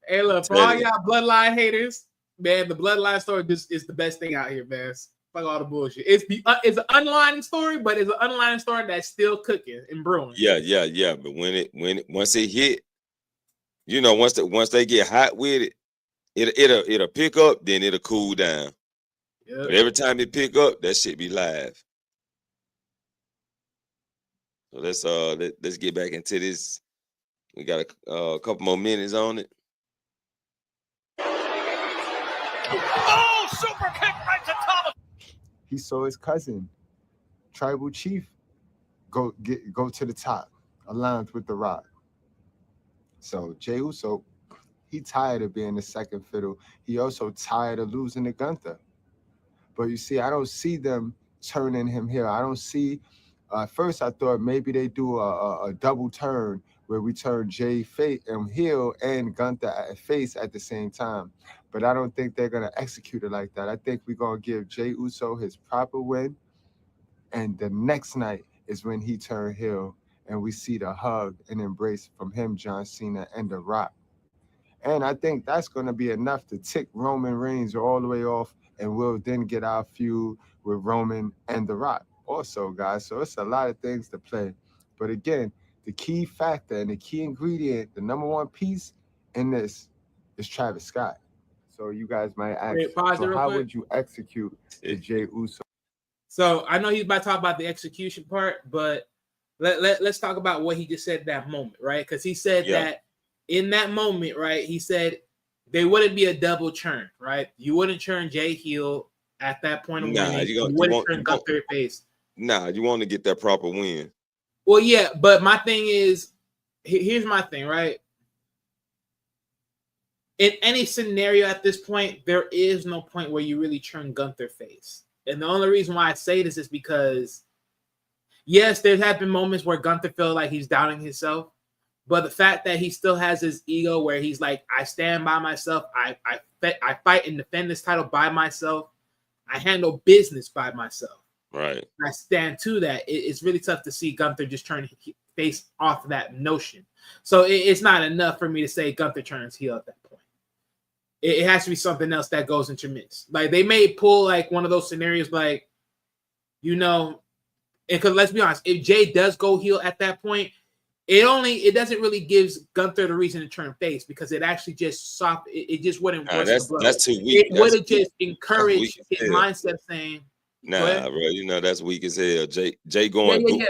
Hey, look, for all y'all bloodline haters, man, the bloodline story just is the best thing out here, man. Fuck all the bullshit. It's an unlining story, but it's an unlining story that's still cooking and brewing. Yeah. But once it hit, once they get hot with it, it'll pick up, then it'll cool down. Yep. But every time it pick up, that shit be live. So let's get back into this. We got a couple more minutes on it. Oh, super kick right to top. He saw his cousin, Tribal Chief, go to the top, aligned with The Rock. So Jey Uso, he tired of being the second fiddle. He also tired of losing to Gunther. But you see, I don't see them turning him here. I don't see. At first, I thought maybe they do a double turn where we turn Jay heel and Gunther at face at the same time. But I don't think they're gonna execute it like that. I think we're gonna give Jey Uso his proper win, and the next night is when he turned heel, and we see the hug and embrace from him, John Cena, and The Rock. And I think that's gonna be enough to tick Roman Reigns all the way off. And we'll then get our feud with Roman and The Rock also, guys. So it's a lot of things to play. But again, the key factor and the key ingredient, the number one piece in this is Travis Scott. So you guys might ask, so how would you execute the Jey Uso? So I know he's about to talk about the execution part, but let's talk about what he just said at that moment, right? Because he said that in that moment, right, he said, there wouldn't be a double churn, right? You wouldn't churn Jay heel at that point. You wouldn't turn Gunther face. Nah, you want to get that proper win. Well, yeah, but my thing is, here's my thing, right? In any scenario at this point, there is no point where you really turn Gunther face. And the only reason why I say this is because, yes, there have been moments where Gunther feels like he's doubting himself. But the fact that he still has his ego where he's like, I stand by myself. I fight and defend this title by myself. I handle business by myself. Right. I stand to that. It's really tough to see Gunther just turn face off of that notion. So it's not enough for me to say Gunther turns heel at that point. It has to be something else that goes intermixed. Like they may pull like one of those scenarios like, and because let's be honest, if Jay does go heel at that point, it doesn't really gives Gunther the reason to turn face because it actually just it just wouldn't work. That's too weak. It would have just encouraged his mindset saying, nah, bro, that's weak as hell. Jay going, yeah.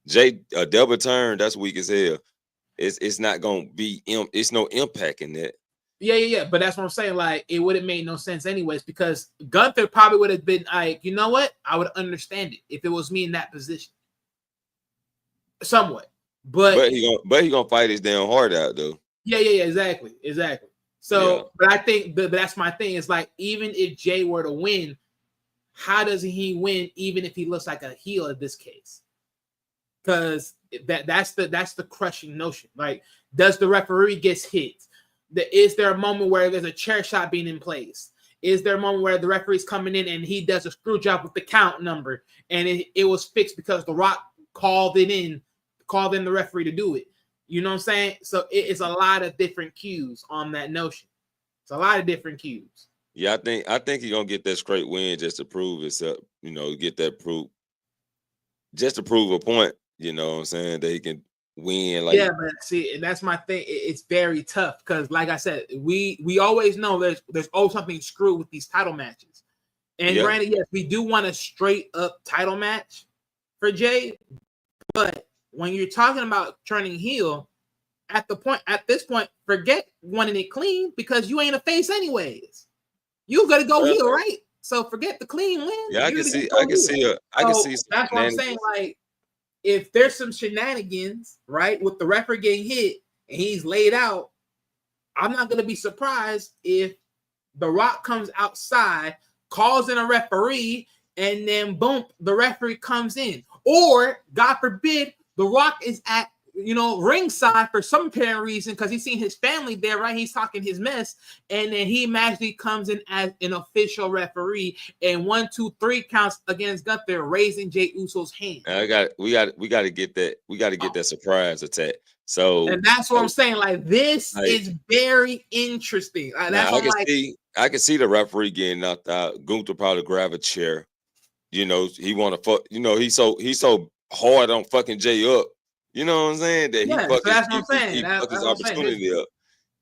Jay a double turn, that's weak as hell. It's not gonna be it's no impact in that. Yeah. But that's what I'm saying. Like, it would have made no sense anyways, because Gunther probably would have been like, you know what? I would understand it if it was me in that position. Somewhat. But he gonna fight his damn heart out though. Yeah, exactly. So, but I think but that's my thing. It's like, even if Jay were to win, how does he win even if he looks like a heel in this case? Because that's the crushing notion. Like, does the referee gets hit? Is there a moment where there's a chair shot being in place? Is there a moment where the referee's coming in and he does a screw job with the count number and it was fixed because The Rock called in the referee to do it? You know what I'm saying? So it's a lot of different cues on that notion. It's a lot of different cues. Yeah, I think he's gonna get that straight win just to prove itself, get that proof. Just to prove a point, you know what I'm saying, that he can win. Like, yeah, but see, and that's my thing. It's very tough because, like I said, we always know there's always something screwed with these title matches. And granted, yes, we do want a straight up title match for Jade, but when you're talking about turning heel, at this point, forget wanting it clean because you ain't a face anyways. You gotta go heel, right? So forget the clean win. Yeah, I can see. That's what I'm saying. Like, if there's some shenanigans, right, with the referee getting hit and he's laid out, I'm not gonna be surprised if The Rock comes outside, calls in a referee, and then boom, the referee comes in. Or, God forbid, The Rock is at ringside for some apparent reason because he's seen his family there, right? He's talking his mess, and then he magically comes in as an official referee, and 1, 2, 3 counts against Gunther, raising Jey Uso's hand. We got to get that. We got to get that surprise attack. So, and that's what I'm saying. Like, this is very interesting. I can see the referee getting knocked out. Gunther probably grab a chair. He want to fuck. He's so hard on fucking Jey up. You know what I'm saying? That so that's what I'm saying. He fucked his opportunity up.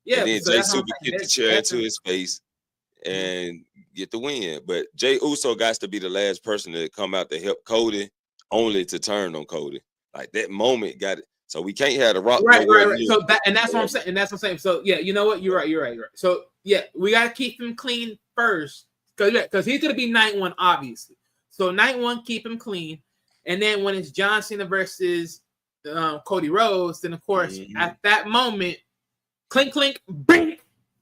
Yeah, and then Jey super kick the chair into his face and get the win. But Jey Uso got to be the last person to come out to help Cody, only to turn on Cody. Like, that moment got it. So we can't have The Rock. Right. So that's what I'm saying. And that's what I'm saying. So yeah, you know what? You're right. So yeah, we got to keep him clean first because he's gonna be night one, obviously. So night one, keep him clean, and then when it's John Cena versus Cody Rhodes, then of course at that moment, clink clink, bing,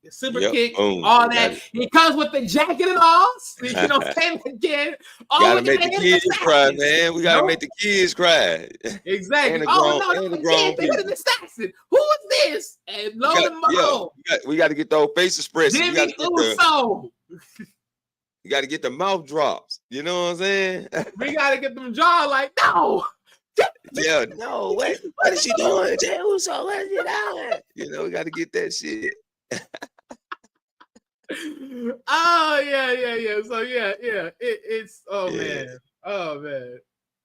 super kick, boom, all that. He comes with the jacket and all, same again. Gotta make the kids cry, man. We gotta make the kids cry. Exactly. And the grown they hit an assassin. Who is this? And we got to get those face expressions. Jimmy Uso. You got to get the mouth drops. You know what I'm saying? We got to get them jaw like, no. Yeah, no, what is she doing? Jey Uso, what is she doing? We got to get that shit. Oh, yeah. So, yeah. It's, man.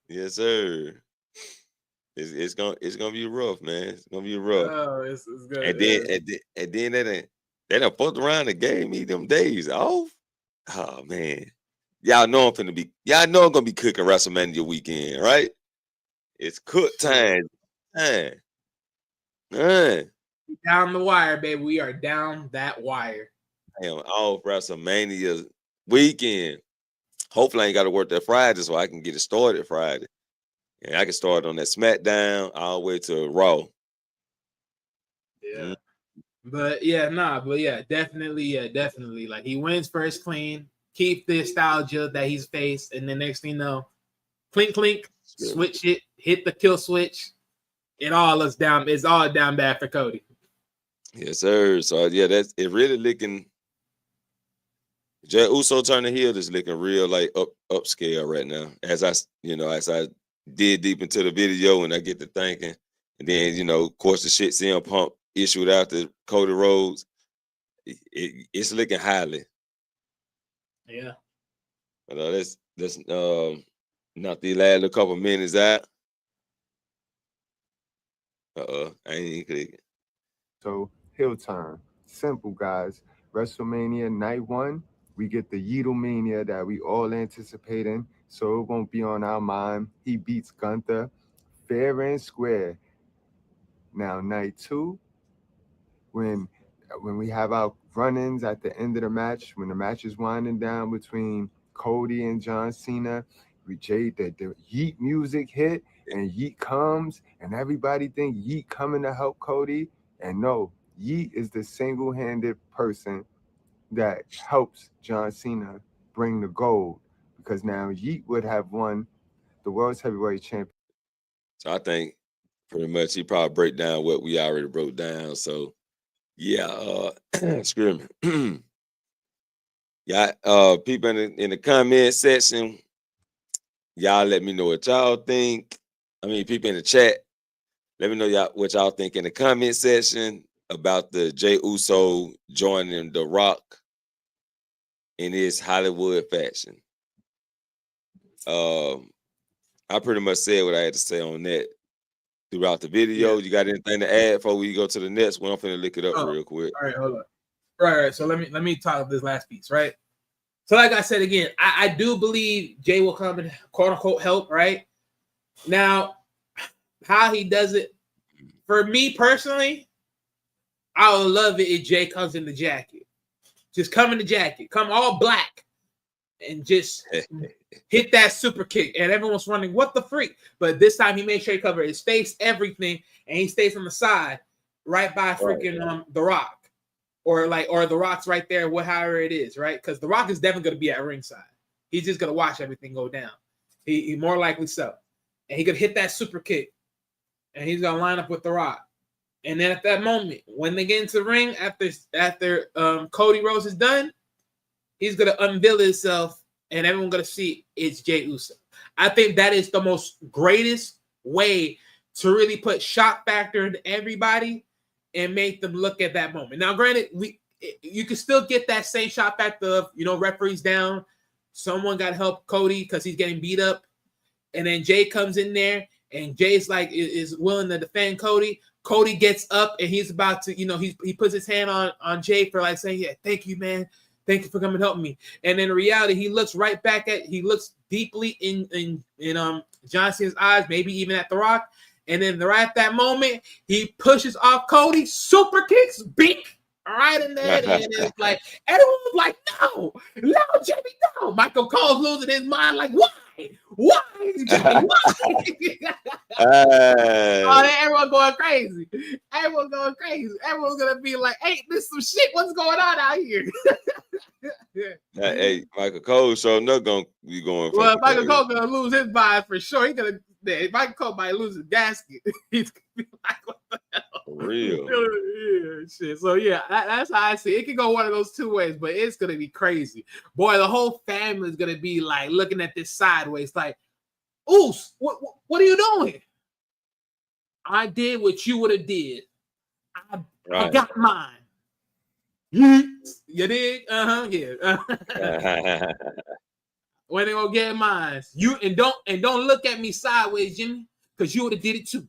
Yes, sir. It's gonna be rough, man. It's gonna be rough. Oh, it's good. And then they done fucked around and gave me them days off. Oh, man. Y'all know I'm gonna be cooking WrestleMania weekend, right? It's cook time. Down the wire, baby. We are down that wire. I am off WrestleMania weekend. Hopefully I ain't got to work that Friday so I can get it started Friday. And I can start on that SmackDown all the way to Raw. Yeah. But definitely. Like, he wins first clean, keep the nostalgia that he's faced, and the next thing you know, clink, clink, switch it, hit the kill switch. It's all down bad for Cody. Yes, sir. So yeah, it really looking. Jey Uso turning heel is looking real like upscale right now. As I dig deep into the video and I get to thinking, and then of course the shit CM Punk issued after Cody Rhodes, it's looking highly. Yeah. But let's knock the last couple minutes out. I ain't even clicking. So heel turn, simple guys. WrestleMania night 1, we get the Yeetlemania that we all anticipating, so it won't be on our mind. He beats Gunther fair and square. Now night 2, when we have our run-ins at the end of the match, when the match is winding down between Cody and John Cena, the Yeet music hit, and Yeet comes, and everybody think Yeet coming to help Cody, and no, Yeet is the single-handed person that helps John Cena bring the gold, because now Yeet would have won the World's Heavyweight Champion. So I think pretty much he probably break down what we already broke down. So yeah, excuse me. Yeah, people in the comment section, y'all let me know what y'all think. I mean, people in the chat, let me know what y'all think in the comment section about the Jey Uso joining The Rock in his Hollywood fashion. I pretty much said what I had to say on that throughout the video. You got anything to add before we go to the next one? I'm finna look it up real quick. All right, hold on. Right. So let me talk about this last piece, right? So like I said again, I do believe Jay will come and quote unquote help, right? Now, how he does it, for me personally, I would love it if Jay comes in the jacket. Just come in the jacket, come all black, and just hit that super kick. And everyone's running, what the freak? But this time he made sure he covered his face, everything, and he stays on the side, right by freaking The Rock. Or The Rock's right there, however it is, right? Because The Rock is definitely going to be at ringside. He's just going to watch everything go down. He more likely so. And he could hit that super kick. And he's going to line up with The Rock. And then at that moment, when they get into the ring, after Cody Rhodes is done, he's going to unveil himself, and everyone's going to see it's Jey Uso. I think that is the most greatest way to really put shock factor into everybody and make them look at that moment. Now, granted, you can still get that same shot factor of, referees down. Someone got to help Cody because he's getting beat up. And then Jay comes in there, and Jay's is willing to defend Cody. Cody gets up, and he's about to, he puts his hand on Jay for saying, yeah, thank you, man. Thank you for coming to help me. And in reality, he looks right back he looks deeply in John Cena's eyes, maybe even at The Rock. And then right at that moment, he pushes off Cody, super kicks, beak, right in the head. And it's everyone was like, no, Jimmy, no. Michael Cole's losing his mind, why? Why, Jimmy, why? Everyone going crazy. Everyone's going crazy. Everyone's going to be like, hey, this is some shit. What's going on out here? Hey, Michael Cole, so not going to be going. Well, Michael Cole going to lose his mind for sure. He's going to. Michael Cole might lose his gasket. He's gonna be like, what the hell? For real. Yeah, shit. So yeah, that's how I see it. It can go one of those two ways, but it's gonna be crazy. Boy, the whole family is gonna be looking at this sideways, Oos, what are you doing? I did what you would have did. I got mine. You dig? Yeah. When they gonna get mine? Don't look at me sideways, Jimmy, because you would have did it too.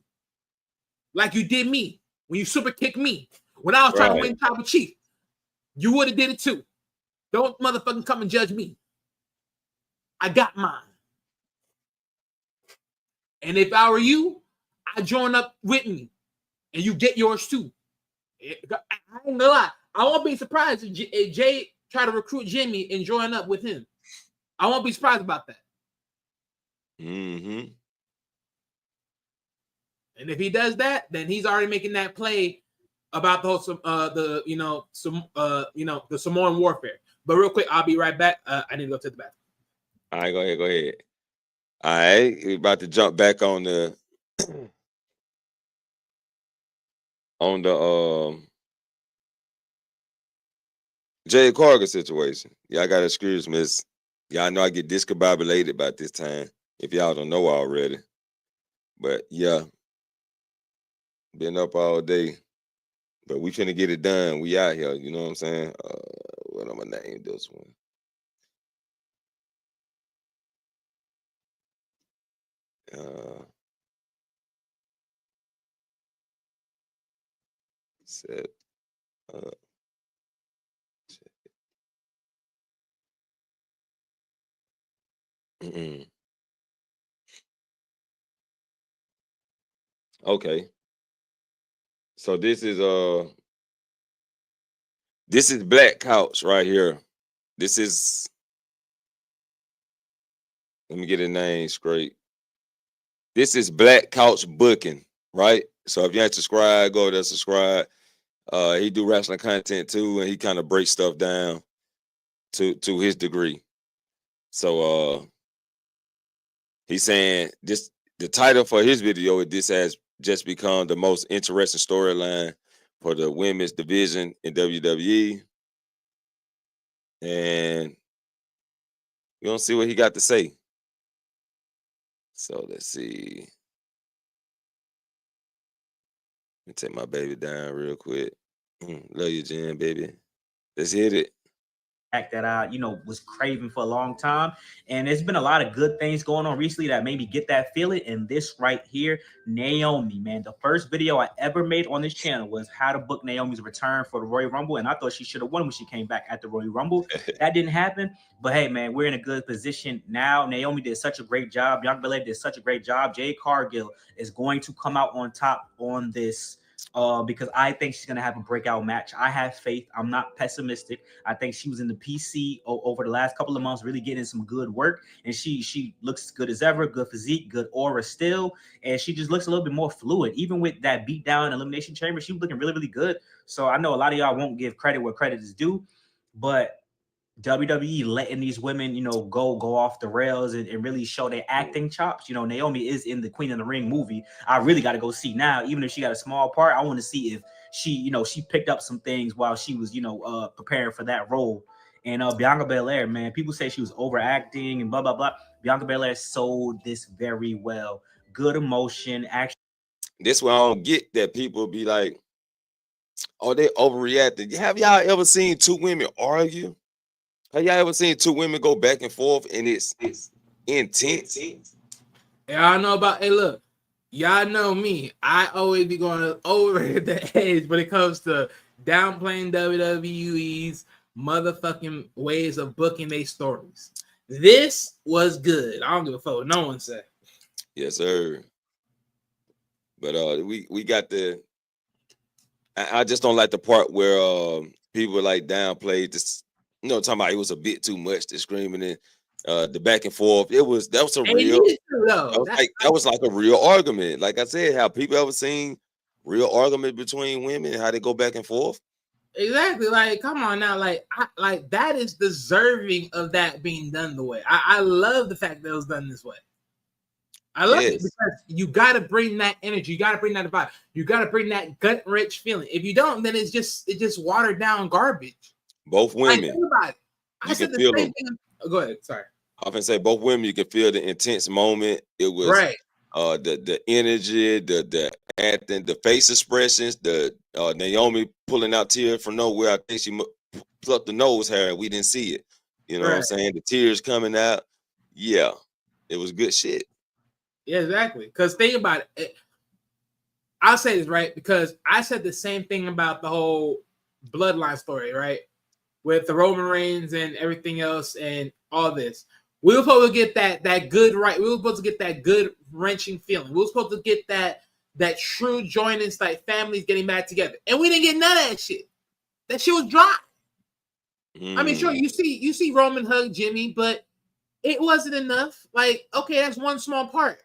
Like you did me when you super kicked me when I was trying to win Tribal Chief. You would have did it too. Don't motherfucking come and judge me. I got mine. And if I were you, I'd join up with me, and you get yours too. I ain't gonna lie. I won't be surprised if Jay try to recruit Jimmy and join up with him. I won't be surprised about that. Mm-hmm. And if he does that, then he's already making that play about the whole the Samoan warfare. But real quick, I'll be right back. I need to go to the bathroom. All right, go ahead. All right, we're about to jump back on the Jade Cargill situation. Y'all gotta excuse me. Y'all know I get discombobulated about this time, if y'all don't know already. But yeah, been up all day. But we finna get it done. We out here, you know what I'm saying? What am I name this one? Set up. Okay. So this is Black Couch right here. This is, let me get a name straight. This is Black Couch Booking, right? So if you ain't subscribed, go there, subscribe. He do wrestling content too, and he kind of breaks stuff down to his degree. So he's saying the title for his video is "This Has just become the most interesting storyline for the women's division in WWE. And we're gonna see what he got to say. So let's see. Let me take my baby down real quick. Love you, Jen, baby. Let's hit it. That I, was craving for a long time. And there's been a lot of good things going on recently that made me get that feeling. And this right here, Naomi, man, the first video I ever made on this channel was how to book Naomi's return for the Royal Rumble. And I thought she should have won when she came back at the Royal Rumble. That didn't happen. But hey, man, we're in a good position now. Naomi did such a great job. Bianca Belair did such a great job. Jade Cargill is going to come out on top on this. Because I think she's gonna have a breakout match. I have faith. I'm not pessimistic. I think she was in the PC over the last couple of months, really getting some good work, and she looks good as ever. Good physique, good aura still, and she just looks a little bit more fluid. Even with that beat down elimination chamber, she was looking really, really good. So I know a lot of y'all won't give credit where credit is due, but WWE letting these women, go off the rails and really show their acting chops. Naomi is in the Queen of the Ring movie. I really got to go see now, even if she got a small part. I want to see if she, she picked up some things while she was, preparing for that role. And Bianca Belair, man, people say she was overacting and blah, blah, blah. Bianca Belair sold this very well. Good emotion, action. This one I don't get that people be like, oh, they overreacted. Have y'all ever seen two women argue? Have y'all ever seen two women go back and forth and it's intense? Y'all know about, hey, look, y'all know me. I always be going over the edge when it comes to downplaying WWE's motherfucking ways of booking their stories. This was good. I don't give a fuck what no one said. Yes, sir. But we got the. I just don't like the part where people like downplayed this. Talking about it was a bit too much, the screaming and the back and forth. That was a real. That was like a real argument. Like I said, have people ever seen real argument between women and how they go back and forth? Exactly. Like, come on now. Like that is deserving of that being done the way. I love the fact that it was done this way. I love it because you got to bring that energy. You got to bring that vibe. You got to bring that gut-rich feeling. If you don't, then it's just watered down garbage. Both women. I said the same thing. Oh, go ahead. Sorry. I often say both women. You can feel the intense moment. It was right. The energy, the acting, the face expressions, the Naomi pulling out tears from nowhere. I think she plucked the nose hair and we didn't see it. You know what I'm saying? The tears coming out. Yeah, it was good shit. Yeah, exactly. Because think about it. I'll say this, right? Because I said the same thing about the whole bloodline story, right? With the Roman Reigns and everything else and all this. We were supposed to get that good, right? We were supposed to get that good wrenching feeling. We were supposed to get that true joining, like families getting back together. And we didn't get none of that shit. That shit was dry. I mean, sure, you see Roman hug Jimmy, but it wasn't enough. Like, okay, that's one small part.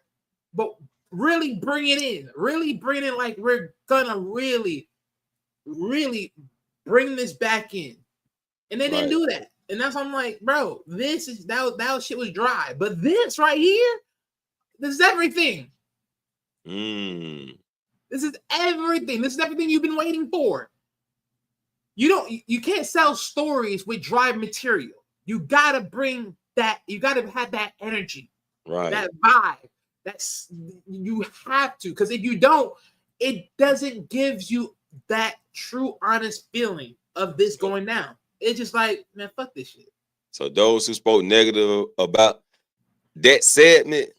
But really bring it in. Really bring it in like we're gonna really, really bring this back in. And they didn't do that. And that's why I'm like, bro, this is that shit was dry. But this right here, this is everything. This is everything. This is everything you've been waiting for. You can't sell stories with dry material. You gotta bring that, you gotta have that energy, that vibe. You have to, because if you don't, it doesn't give you that true, honest feeling of this going down. It's just like, man, fuck this shit. So those who spoke negative about that segment,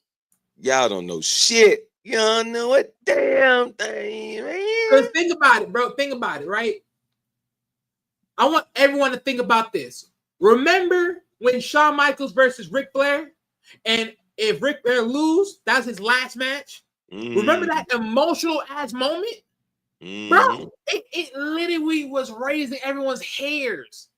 y'all don't know shit. Y'all know a damn thing, man. Because think about it, bro. Think about it, right? I want everyone to think about this. Remember when Shawn Michaels versus Ric Flair? And if Ric Flair lose, that's his last match. Remember that emotional ass moment? Bro, it literally was raising everyone's hairs.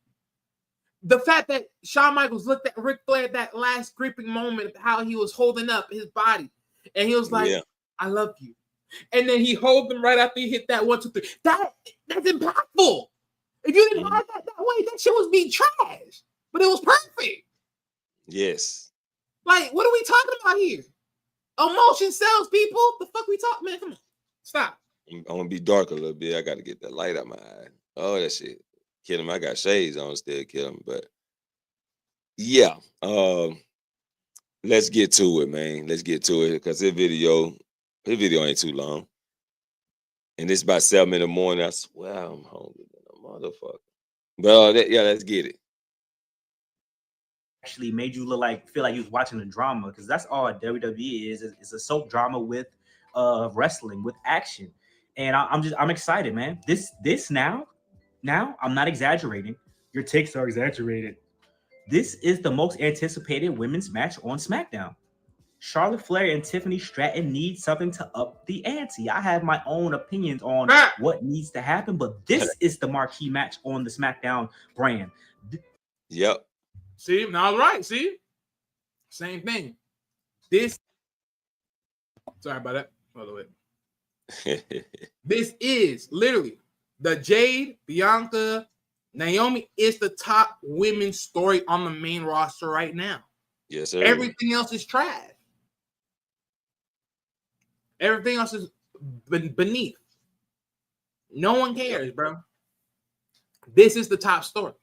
The fact that Shawn Michaels looked at Ric Flair at that last gripping moment, how he was holding up his body. And he was like, I love you. And then he held them right after he hit that 1, 2, 3. That's impactful. If you didn't have that way, that shit was being trash. But it was perfect. Yes. Like, what are we talking about here? Emotion sells, people. The fuck we talking, man? Come on. Stop. I'm gonna be dark a little bit. I got to get that light out my eye. Oh, that shit kill him. I got shades on, still kill him. But yeah, let's get to it, man. Let's get to it because his video ain't too long, and it's about 7 in the morning. I swear I'm hungry than a motherfucker. But yeah, let's get it. Actually made you feel like you was watching a drama, because that's all WWE is. It's a soap drama with wrestling, with action. And I'm excited, man. This now I'm not exaggerating. Your takes are exaggerated. This is the most anticipated women's match on SmackDown. Charlotte Flair and Tiffany Stratton need something to up the ante. I have my own opinions on what needs to happen, but this is the marquee match on the SmackDown brand. Yep. See, now I'm right. See, same thing. This. Sorry about that. By the way, this is literally the Jade, Bianca, Naomi is the top women's story on the main roster right now. Yes, sir. Everything else is trash. Everything else is beneath. No one cares, bro. This is the top story.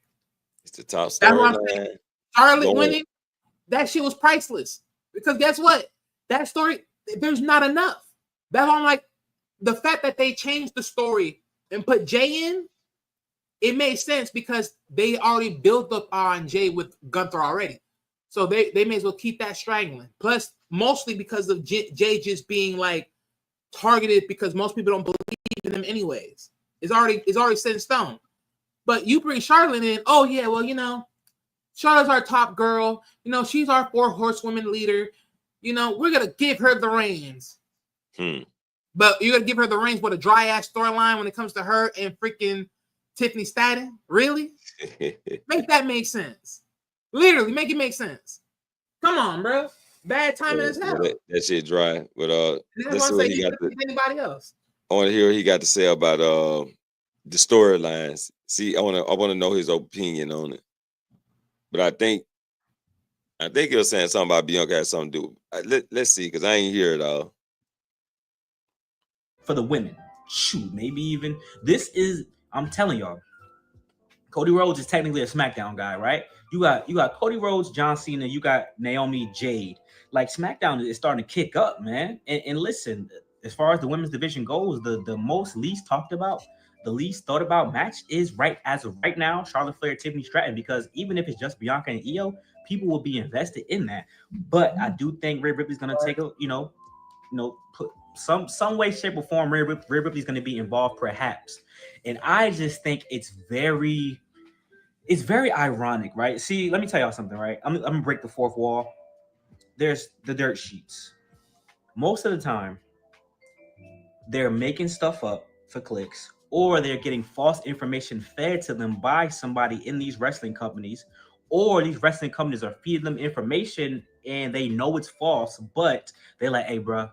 It's the top story. That's what I'm saying. Charlotte winning, that shit was priceless. Because guess what? That story, there's not enough. That's why I'm like, the fact that they changed the story and put Jay in, it made sense because they already built up on Jay with Gunther already. So they may as well keep that strangling. Plus, mostly because of Jay just being like targeted because most people don't believe in him anyways. It's already set in stone. But you bring Charlotte in, oh yeah, well, you know, Charlotte's our top girl. You know, she's our 4 horsewomen leader. You know, we're going to give her the reins. But you're going to give her the reins with a dry-ass storyline when it comes to her and freaking Tiffany Stratton? Really? Make that make sense. Literally, make it make sense. Come on, bro. Bad timing as hell. That shit dry. But let's see what he got anybody else. I want to hear what he got to say about the storylines. See, I want to know his opinion on it. But I think he was saying something about Bianca had something to do. Let's see, because I ain't hear it all. For the women, shoot, maybe even this is. I'm telling y'all, Cody Rhodes is technically a SmackDown guy, right? You got Cody Rhodes, John Cena, you got Naomi, Jade. Like SmackDown is starting to kick up, man. And listen, as far as the women's division goes, the most least talked about, the least thought about match is as of right now, Charlotte Flair, Tiffany Stratton, because even if it's just Bianca and Io, people will be invested in that. But I do think Rhea Ripley's gonna take a, put some way, shape, or form. Rhea Ripley's gonna be involved, perhaps. And I just think it's very ironic, right? See, let me tell y'all something, right? I'm gonna break the fourth wall. There's the dirt sheets. Most of the time, they're making stuff up for clicks, or they're getting false information fed to them by somebody in these wrestling companies, or these wrestling companies are feeding them information and they know it's false, but they're like, hey, bro,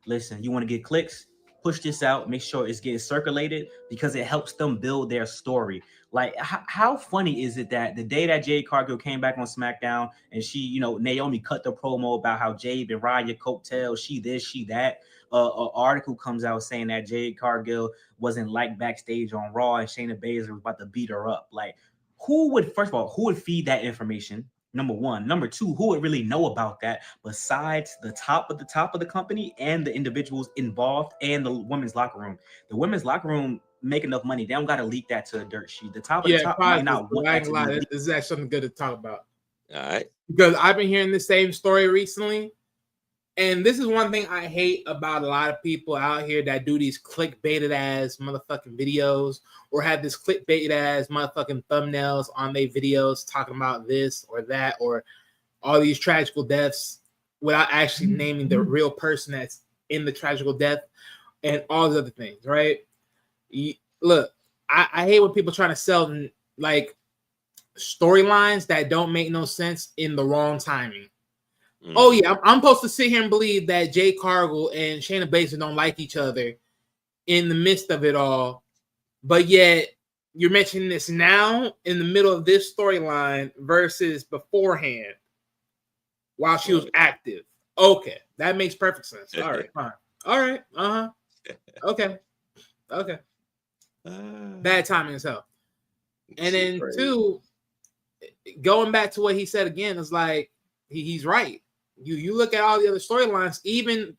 listen, you want to get clicks? Push this out, make sure it's getting circulated because it helps them build their story. Like, how funny is it that the day that Jade Cargill came back on SmackDown and she, Naomi cut the promo about how Jade been riding your coattails, she this, she that. An article comes out saying that Jade Cargill wasn't liked backstage on Raw and Shayna Baszler was about to beat her up. Like, who would feed that information? Number one. Number two, who would really know about that besides the top of the company and the individuals involved and the women's locker room? The women's locker room make enough money. They don't got to leak that to a dirt sheet. The top of the top might not want that to be leaked. This is actually something good to talk about. All right. Because I've been hearing the same story recently. And this is one thing I hate about a lot of people out here that do these clickbaited ass motherfucking videos or have this clickbaited ass motherfucking thumbnails on their videos talking about this or that or all these tragical deaths without actually naming the real person that's in the tragical death and all these other things, right? Look, I hate when people trying to sell like storylines that don't make no sense in the wrong timing. Oh yeah, I'm supposed to sit here and believe that Jade Cargill and Shayna Baszler don't like each other in the midst of it all, but yet you're mentioning this now in the middle of this storyline versus beforehand while she was active. Okay, that makes perfect sense. All right, fine. All right, Okay. Bad timing as hell. And then two, going back to what he said again, is like he's right. You look at all the other storylines, even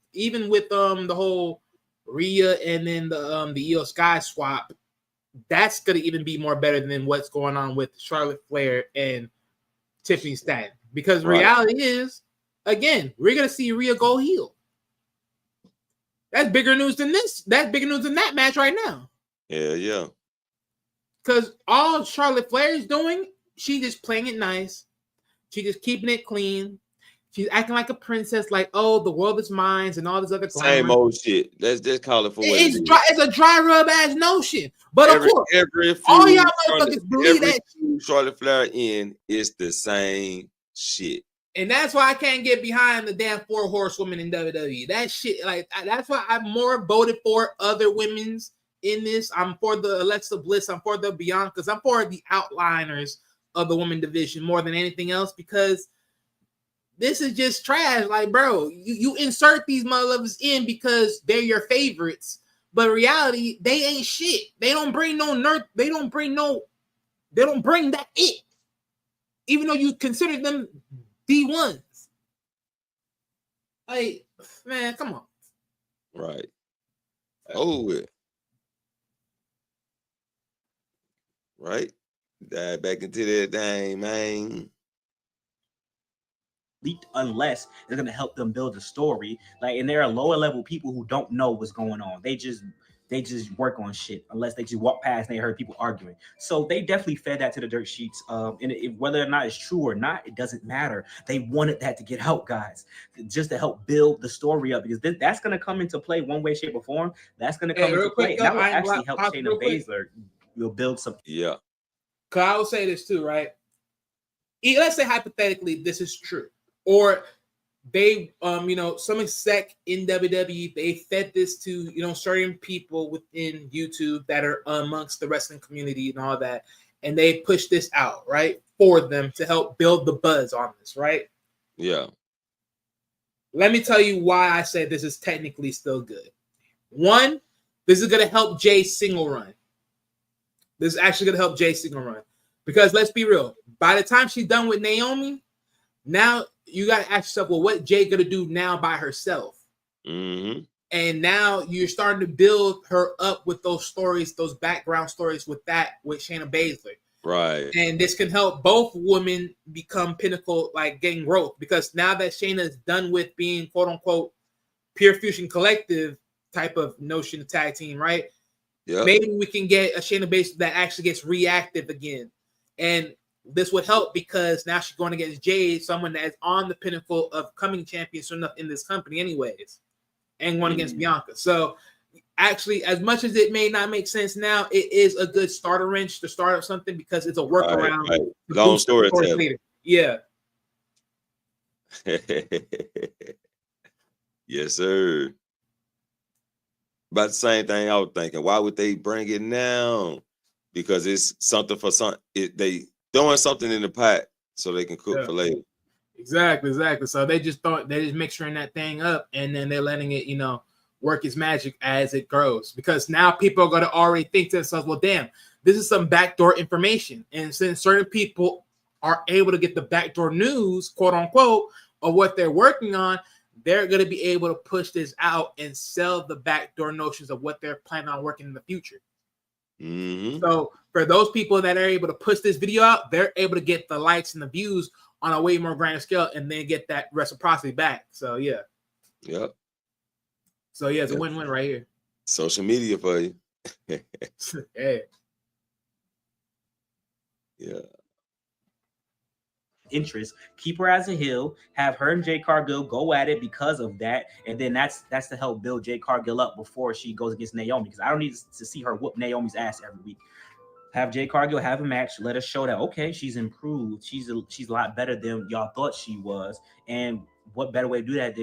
with the whole Rhea and then the Io Sky swap, that's gonna even be more better than what's going on with Charlotte Flair and Tiffany Stratton. Because reality is, again, we're gonna see Rhea go heel. That's bigger news than this. That's bigger news than that match right now. Yeah. Because all Charlotte Flair is doing, she just playing it nice. She just keeping it clean. She's acting like a princess, like, oh, the world is mine, and all this other glamour. Same old shit. Let's just call it for what it is. It's a dry rub ass notion. But of course, all y'all motherfuckers believe that. Charlotte Flair in is the same shit. And that's why I can't get behind the damn 4 horsewomen in WWE. That shit, like, that's why I'm more voted for other women's in this. I'm for the Alexa Bliss. I'm for the Biancas. I'm for the outliners of the women division more than anything else, because this is just trash. Like, bro, you insert these motherfuckers in because they're your favorites, but in reality, they ain't shit. They don't bring no nerd. They don't bring that it. Even though you consider them D1s. Like, man, come on. Right. Oh, right. Dive back into that thing, man. Unless it's going to help them build a story. Like, and there are lower level people who don't know what's going on. They just work on shit unless they just walk past and they heard people arguing. So they definitely fed that to the dirt sheets. And whether or not it's true or not, it doesn't matter. They wanted that to get out, guys, just to help build the story up, because that's going to come into play one way, shape, or form. That's going to come into play. That will actually help Shayna Baszler will build something. Yeah. Because I will say this too, right? Let's say hypothetically this is true. Or they, some exec in WWE, they fed this to, certain people within YouTube that are amongst the wrestling community and all that. And they push this out, right? For them to help build the buzz on this, right? Yeah. Let me tell you why I say this is technically still good. One, this is going to help Jay's single run. This is actually going to help Jay's single run. Because let's be real, by the time she's done with Naomi, now you got to ask yourself, well, what Jay going to do now by herself? Mm-hmm. And now you're starting to build her up with those stories, those background stories with Shayna Baszler. Right. And this can help both women become pinnacle, like getting growth. Because now that Shayna is done with being, quote unquote, Pure Fusion Collective type of notion of tag team, right? Yeah. Maybe we can get a Shayna Baszler that actually gets reactive again. And this would help because now she's going against Jade, someone that is on the pinnacle of coming champion soon enough in this company anyways, and going against Bianca. So actually, as much as it may not make sense now, it is a good starter wrench to start up something because it's a workaround. Right. Long story. Yeah. Yes, sir. About the same thing I was thinking. Why would they bring it now? Because it's something for they throwing something in the pot so they can cook for later. Exactly. So they just mixing that thing up, and then they're letting it, work its magic as it grows. Because now people are going to already think to themselves, well, damn, this is some backdoor information. And since certain people are able to get the backdoor news, quote unquote, of what they're working on, they're going to be able to push this out and sell the backdoor notions of what they're planning on working in the future. Mm-hmm. So for those people that are able to push this video out, they're able to get the likes and the views on a way more grander scale and then get that reciprocity back. So yeah. Yep. So yeah, it's a win-win right here. Social media for you. Hey. Yeah. Interest, keep her as a heel, have her and Jade Cargill go at it because of that, and then that's to help build Jade Cargill up before she goes against Naomi, because I don't need to see her whoop Naomi's ass every week. Have Jade Cargill have a match, let us show that okay, she's improved, she's a lot better than y'all thought she was, and what better way to do that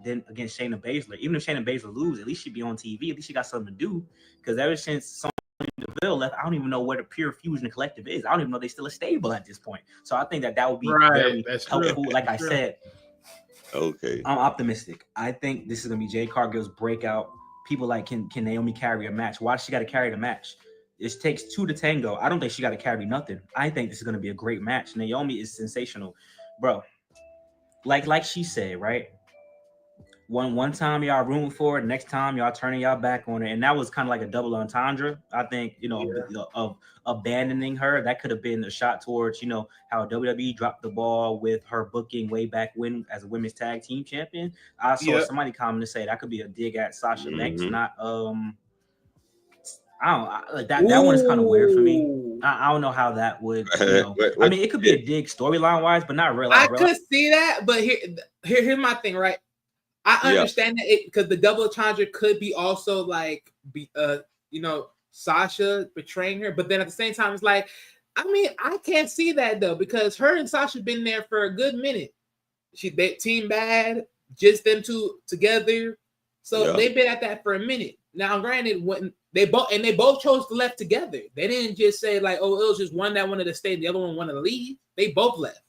than against Shayna Baszler? Even if Shayna Baszler loses, at least she'd be on TV, at least she got something to do, because ever since Deville left, I don't even know where the Pure Fusion Collective is. I don't even know they're still a stable at this point. So I think that would be very helpful. True. Like I said, okay, I'm optimistic. I think this is gonna be Jade Cargill's breakout people like, can Naomi carry a match? Why does she got to carry the match? It takes two to tango. I don't think she got to carry nothing. I think this is going to be a great match. Naomi is sensational, bro. Like she said, right? One time y'all rooting for it, next time y'all turning y'all back on it, and that was kind of like a double entendre. I think of abandoning her, that could have been a shot towards how WWE dropped the ball with her booking way back when as a women's tag team champion. I saw somebody comment to say that could be a dig at Sasha Banks, not like that. That one is kind of weird for me. I don't know how that would. I mean, it could be a dig storyline wise, but not real. I could see that, but here's my thing, right? I understand that because the double entendre could be also like Sasha betraying her, but then at the same time, it's like, I mean, I can't see that though because her and Sasha been there for a good minute. They team bad, just them two together, so they've been at that for a minute. Now, granted, when they both chose to left together, they didn't just say like, oh, it was just one that wanted to stay, the other one wanted to leave. They both left,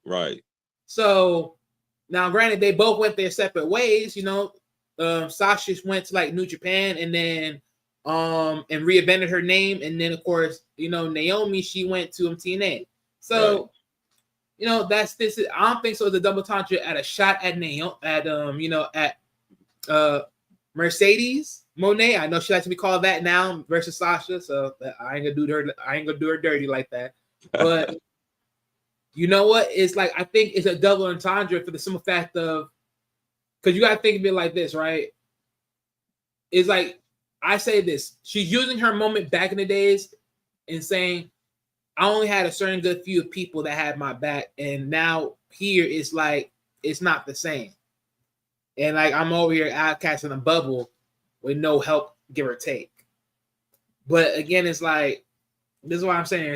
right? So. Now, granted, they both went their separate ways. Sasha went to like New Japan and then and reinvented her name, and then of course, Naomi, she went to TNA. So, that's this. I don't think so. The double entendre at a shot at Naomi at Mercedes Moné. I know she likes to be called that now versus Sasha. So I ain't gonna do her dirty like that. But. You know what? It's like, I think it's a double entendre for the simple fact of, because you got to think of it like this, right? It's like, I say this, she's using her moment back in the days and saying, I only had a certain good few of people that had my back. And now here it's like, it's not the same. And like, I'm over here outcast in a bubble with no help, give or take. But again, it's like, this is what I'm saying.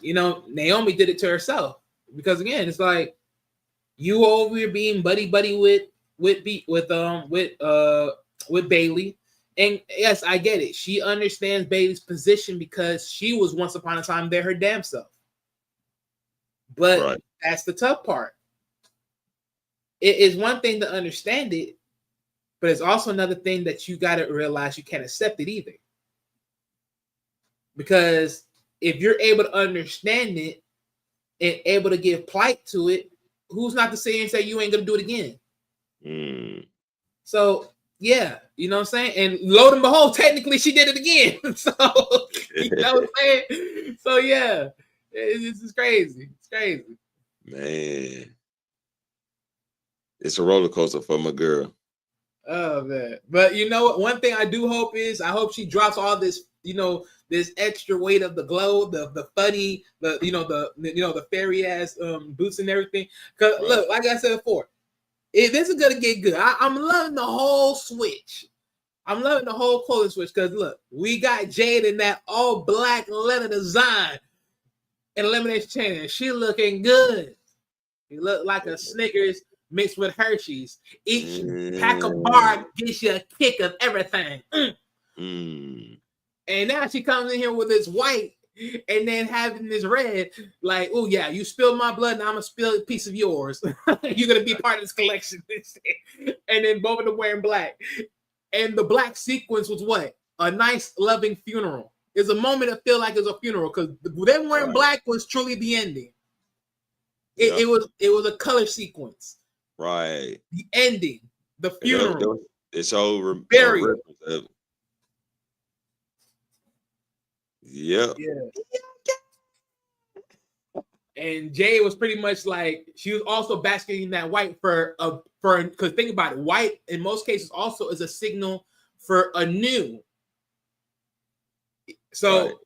Naomi did it to herself because again, it's like you over here being buddy with Bayley, and yes, I get it. She understands Bayley's position because she was once upon a time there her damn self. But that's the tough part. It is one thing to understand it, but it's also another thing that you got to realize you can't accept it either, because if you're able to understand it and able to give plight to it, who's not to say and say you ain't gonna do it again? So yeah, you know what I'm saying? And lo and behold, technically she did it again. So you know what I'm saying? So yeah, this is crazy. It's crazy. Man. It's a roller coaster for my girl. Oh man. But you know what? One thing I do hope is I hope she drops all this, this extra weight of the glow, the funny, the fairy ass boots and everything. Because look, like I said before, this is gonna get good. I'm loving the whole switch. I'm loving the whole clothing switch because look, we got Jade in that all black leather design in Elimination Chamber. She looking good. She look like a Snickers mixed with Hershey's. Each pack of bar gives you a kick of everything. And now she comes in here with this white and then having this red, like, oh yeah, you spilled my blood, and I'm gonna spill a piece of yours. You're gonna be part of this collection. And then both of them wearing black. And the black sequence was what? A nice, loving funeral. It's a moment that feel like it's a funeral because them wearing black was truly the ending. It was a color sequence. Right. The ending, the funeral. It's over. Burial. Yeah. And Jay was pretty much like, she was also basking in that white for because think about it, white in most cases also is a signal for a new. So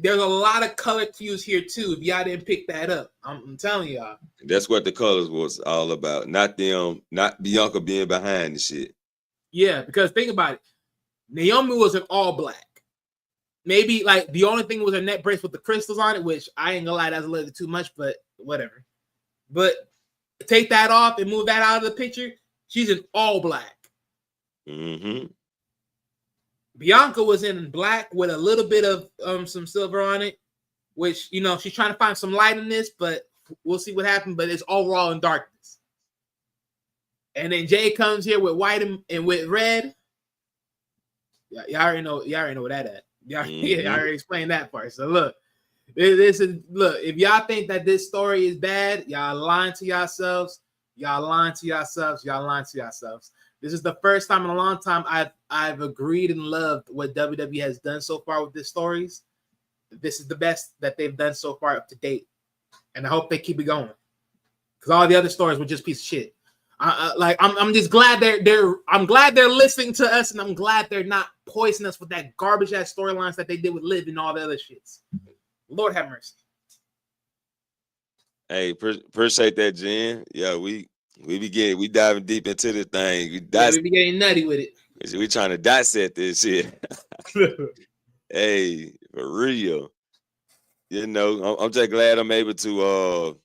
there's a lot of color cues here too. If y'all didn't pick that up, I'm telling y'all. That's what the colors was all about. Not Bianca being behind the shit. Yeah, because think about it. Naomi was an all black. Maybe like the only thing was a neck brace with the crystals on it, which I ain't gonna lie, that's a little too much, but whatever. But take that off and move that out of the picture. She's an all black. Bianca was in black with a little bit of some silver on it, which she's trying to find some light in this, but we'll see what happens. But it's overall in darkness. And then Jay comes here with white and with red. Y'all already know. Y'all already know where that at. Y'all, yeah, Mm-hmm. I already explained that part. So look, this is look. If y'all think that this story is bad, y'all lying to yourselves. Y'all lying to yourselves. Y'all lying to yourselves. This is the first time in a long time I've agreed and loved what WWE has done so far with these stories. This is the best that they've done so far up to date, and I hope they keep it going. Because all the other stories were just piece of shit. I'm just glad I'm glad they're listening to us, and I'm glad they're not poisoning us with that garbage ass storylines that they did with Liv and all the other shits. Lord have mercy. Hey, appreciate that, Jen. Yeah, we diving deep into this thing. We be getting nutty with it. We trying to dissect this shit. Hey, for real. You know, I'm just glad I'm able to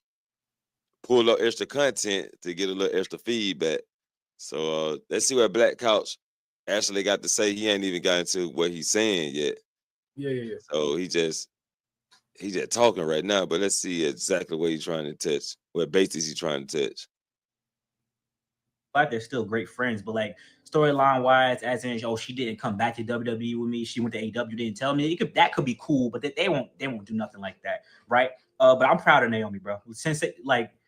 pull a little extra content to get a little extra feedback. So let's see what Black Couch actually got to say. He ain't even got into what he's saying yet. Yeah. So he just talking right now, but let's see exactly what he's trying to touch. What bases he's trying to touch. Like they're still great friends, but like storyline wise, as in she didn't come back to WWE with me. She went to AEW, didn't tell me. That could be cool, but they won't do nothing like that, right? But I'm proud of Naomi, bro.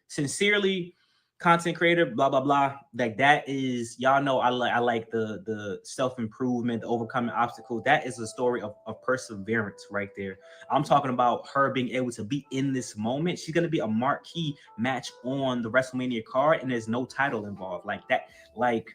Sincerely, content creator, blah blah blah. Like that is, y'all know I like the self-improvement, the overcoming obstacles. That is a story of perseverance right there. I'm talking about her being able to be in this moment. She's gonna be a marquee match on the WrestleMania card, and there's no title involved. Like that, like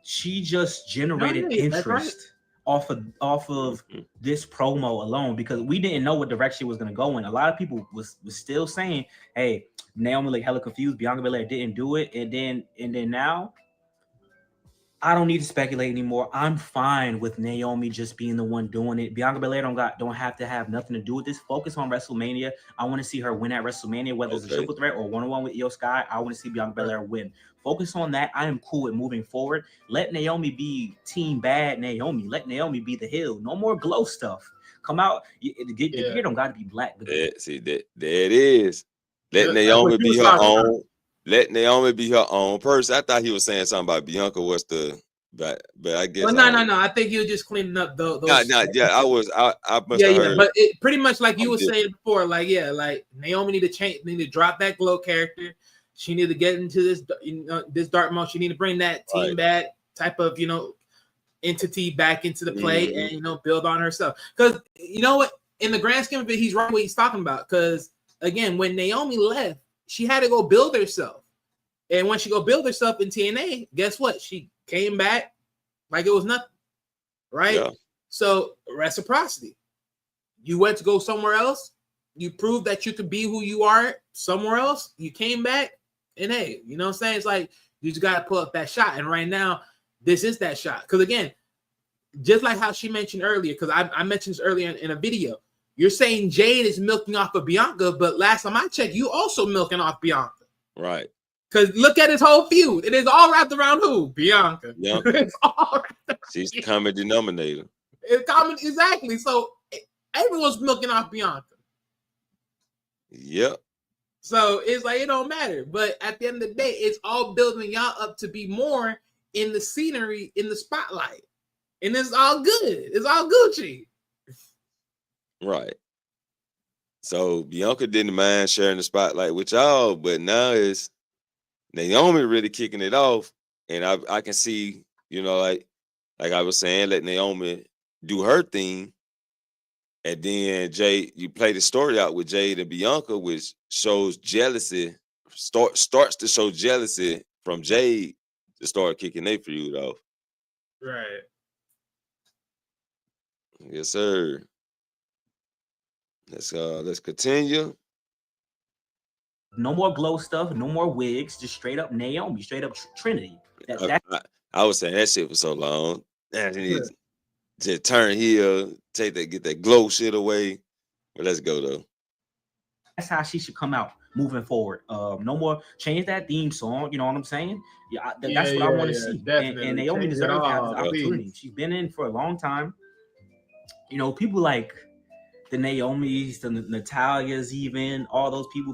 she just generated interest off of this promo alone, because we didn't know what direction it was gonna go in. A lot of people was still saying, hey, Naomi like hella confused, Bianca Belair didn't do it, and then now I don't need to speculate anymore. I'm fine with Naomi just being the one doing it. Bianca Belair don't have to have nothing to do with this. Focus on WrestleMania. I want to see her win at WrestleMania, whether it's a triple threat or one-on-one with Io Sky. I want to see Bianca Belair win. Focus on that. I am cool with moving forward. Let Naomi be team bad Naomi. Let Naomi be the heel. No more glow stuff. Come out. The gear don't got to be black. See that there it is. Let Naomi be her own. Let Naomi be her own person. I thought he was saying something about Bianca was the, but I guess. Well, no. I think you were just cleaning up those. Yeah, I must have heard. But it pretty much like you were saying before, like Naomi need to change, need to drop that glow character. She need to get into this dark mode. She need to bring that team bad type of entity back into the play and build on herself. Because you know what, in the grand scheme of it, he's right what he's talking about. Because again, when Naomi left, she had to go build herself. And when she go build herself in TNA, guess what? She came back like it was nothing, right? Yeah. So reciprocity. You went to go somewhere else. You proved that you could be who you are somewhere else. You came back, and hey, you know what I'm saying? It's like you just got to pull up that shot. And right now, this is that shot. Because again, just like how she mentioned earlier, because I mentioned this earlier in a video, you're saying Jade is milking off of Bianca, but last time I checked, you also milking off Bianca. Right. Because look at his whole feud. It is all wrapped around who? Bianca. Yep. It's all She's the common denominator. It's common, exactly. So everyone's milking off Bianca. Yep. So it's like it don't matter. But at the end of the day, it's all building y'all up to be more in the scenery, in the spotlight. And it's all good. It's all Gucci. Right. So Bianca didn't mind sharing the spotlight with y'all, but now it's Naomi really kicking it off. And I can see, like I was saying, let Naomi do her thing. And then Jade, you play the story out with Jade and Bianca, which shows jealousy, starts to show jealousy from Jade to start kicking their feud off. Right. Yes, sir. Let's continue. No more glow stuff, no more wigs, just straight up Naomi, straight up Trinity. I was saying that shit for so long. Just turn heel, get that glow shit away. But let's go though. That's how she should come out moving forward. No more change that theme song. You know what I'm saying? Yeah, that's what I want to see. And Naomi deserves to have this opportunity. She's been in for a long time. People like the Naomis, the Natalias, even all those people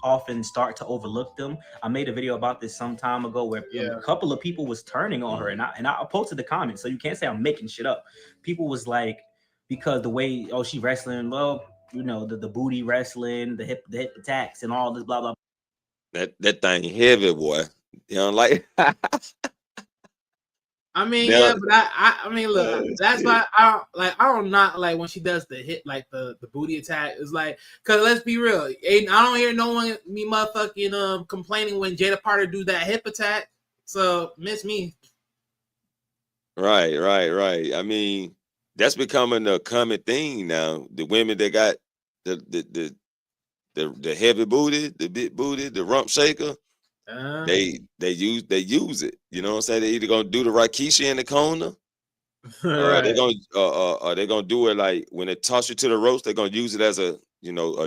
often start to overlook them. I made a video about this some time ago where a couple of people was turning on her, and I posted the comments, so you can't say I'm making shit up. People was like, because the way she wrestling, well, you know, the booty wrestling, the hip attacks, and all this blah blah. That thing heavy, boy. You know, like. I mean, yeah, but I mean, look, that's why I don't not like when she does the hit, like the booty attack. It's like, cause let's be real, I don't hear no one me motherfucking complaining when Jada Carter do that hip attack. So miss me. Right. I mean, that's becoming a common thing now. The women that got the heavy booty, the big booty, the rump shaker. They use it. You know what I'm saying? They either gonna do the Rikishi in the corner, right. they're gonna do it like when they toss you to the ropes, they're gonna use it as a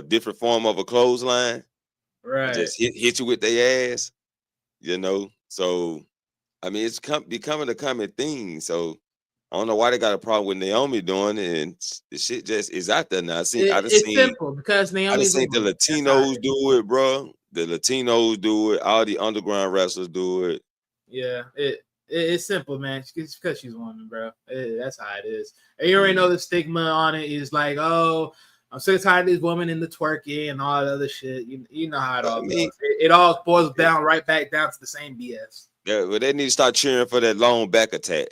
different form of a clothesline. Right. Just hit you with their ass. You know. So I mean, it's becoming a common thing. So I don't know why they got a problem with Naomi doing it, and the shit just is out there now. It's simple because Naomi's I seen the Latinos do it, bro. The Latinos do it. All the underground wrestlers do it. Yeah, it's simple, man. It's because she's a woman, bro. That's how it is. And you already know the stigma on it is like, oh, I'm so tired of this woman in the twerking and all that other shit. You know how it all goes. It all boils down right back down to the same BS. Yeah, well, they need to start cheering for that long back attack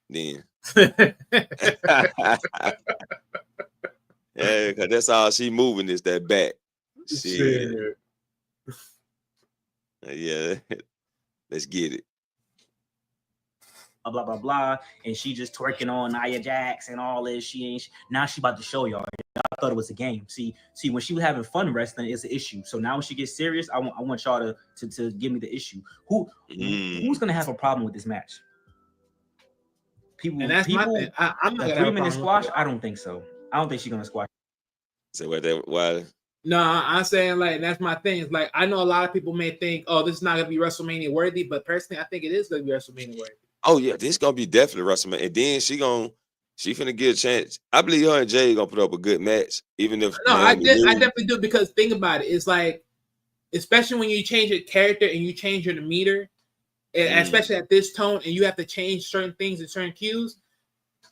then. Yeah, because that's all she moving is that back. Shit. Yeah, let's get it. Blah blah blah, and she just twerking on Nia Jax and all this. Now she about to show y'all. I thought it was a game. See, when she was having fun wrestling, it's an issue. So now when she gets serious, I want y'all to give me the issue. Who's gonna have a problem with this match? People, and that's my thing. I'm not gonna 3-minute squash. I don't think so. I don't think she's gonna squash. So why? No, I'm saying like that's my thing. It's like I know a lot of people may think, oh, this is not gonna be WrestleMania worthy, but personally, I think it is gonna be WrestleMania worthy. Oh yeah, this gonna be definitely WrestleMania, and then she finna get a chance. I believe her and Jay gonna put up a good match, even if I definitely do, because think about it. It's like, especially when you change your character and you change your demeanor, and especially at this tone, and you have to change certain things and certain cues.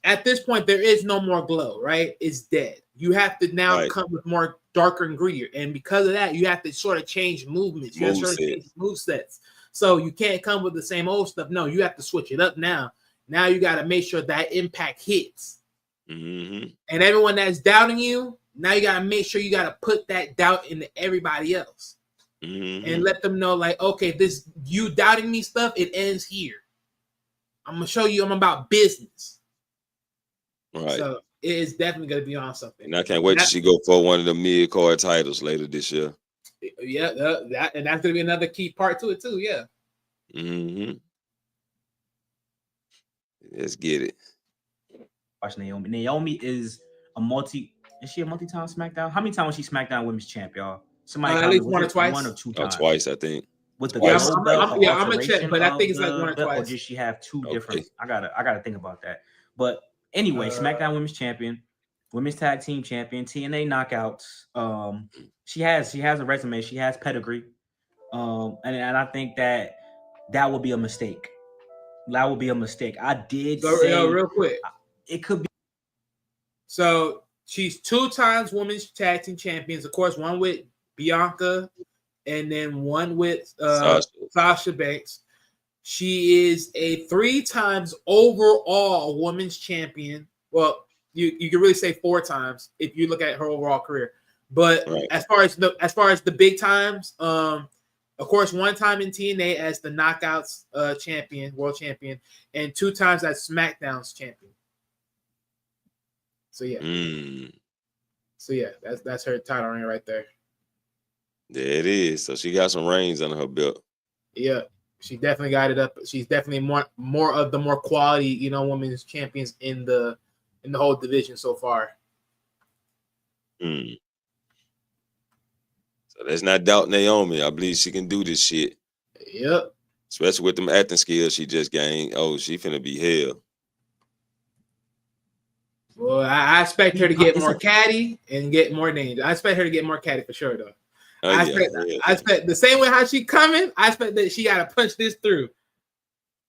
At this point, there is no more glow, right? It's dead. You have to now come with more darker and grittier, and because of that, you have to sort of change movements. You have to sort of change movesets. So you can't come with the same old stuff. No, you have to switch it up now. Now you got to make sure that impact hits. Mm-hmm. And everyone that's doubting you, now you got to make sure you got to put that doubt into everybody else. Mm-hmm. And let them know, like, okay, this you doubting me stuff, it ends here. I'm going to show you I'm about business. Right. So it is definitely going to be on something. And I can't wait till she go for one of the mid-card titles later this year. Yeah, that's going to be another key part to it too. Yeah. Mm-hmm. Let's get it. Watch Naomi. Naomi is she a multi-time SmackDown? How many times was she SmackDown Women's Champ, y'all? Somebody at least one or twice. 1 or 2 times. Twice, I think. With the twice. gold belt, I'm gonna check, but I think it's like 1 or twice. Or did she have 2 different? I gotta think about that. But anyway, SmackDown Women's Champion, Women's Tag Team Champion, TNA Knockouts. She has a resume. She has pedigree. And I think that would be a mistake. That would be a mistake. I did say real quick. It could be. So she's 2 times Women's Tag Team Champions. Of course, one with Bianca, and then one with Sasha Banks. She is a 3 times overall Women's Champion. Well, you can really say 4 times if you look at her overall career. But as far as the big times, of course, 1 time in TNA as the Knockouts champion, world champion, and 2 times as SmackDown's champion. So yeah. So yeah, that's her title ring right there. There it is. So she got some reins under her belt. Yeah, she definitely got it up. She's definitely more of the more quality, women's champions in the whole division so far. So let's not doubt Naomi. I believe she can do this shit. Yep. Especially with them acting skills she just gained. Oh, she finna be hell. Well, I expect her to get more catty and get more names. I expect her to get more catty for sure, though. Oh, I yeah. expect the same way how she coming. I expect that she got to punch this through.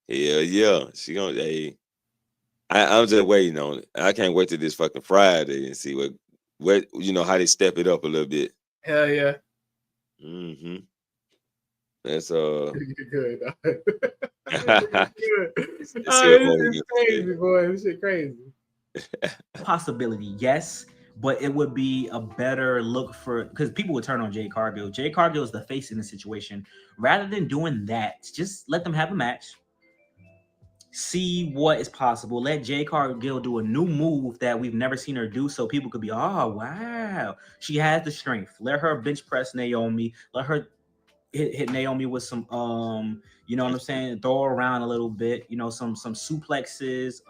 Yeah. She gonna. Hey, I'm just waiting on it. I can't wait till this fucking Friday and see what how they step it up a little bit. Hell yeah. Mm-hmm. That's Good. Let's see Oh, what more we this is get crazy, today. boy. This shit crazy. Possibility, yes, but it would be a better look for because people would turn on Jade Cargill. Jade Cargill is the face in the situation. Rather than doing that, just let them have a match. See what is possible. Let Jade Cargill do a new move that we've never seen her do, so people could be, oh wow, she has the strength. Let her bench press Naomi. Let her hit Naomi with some you know what I'm saying, throw her around a little bit, some suplexes,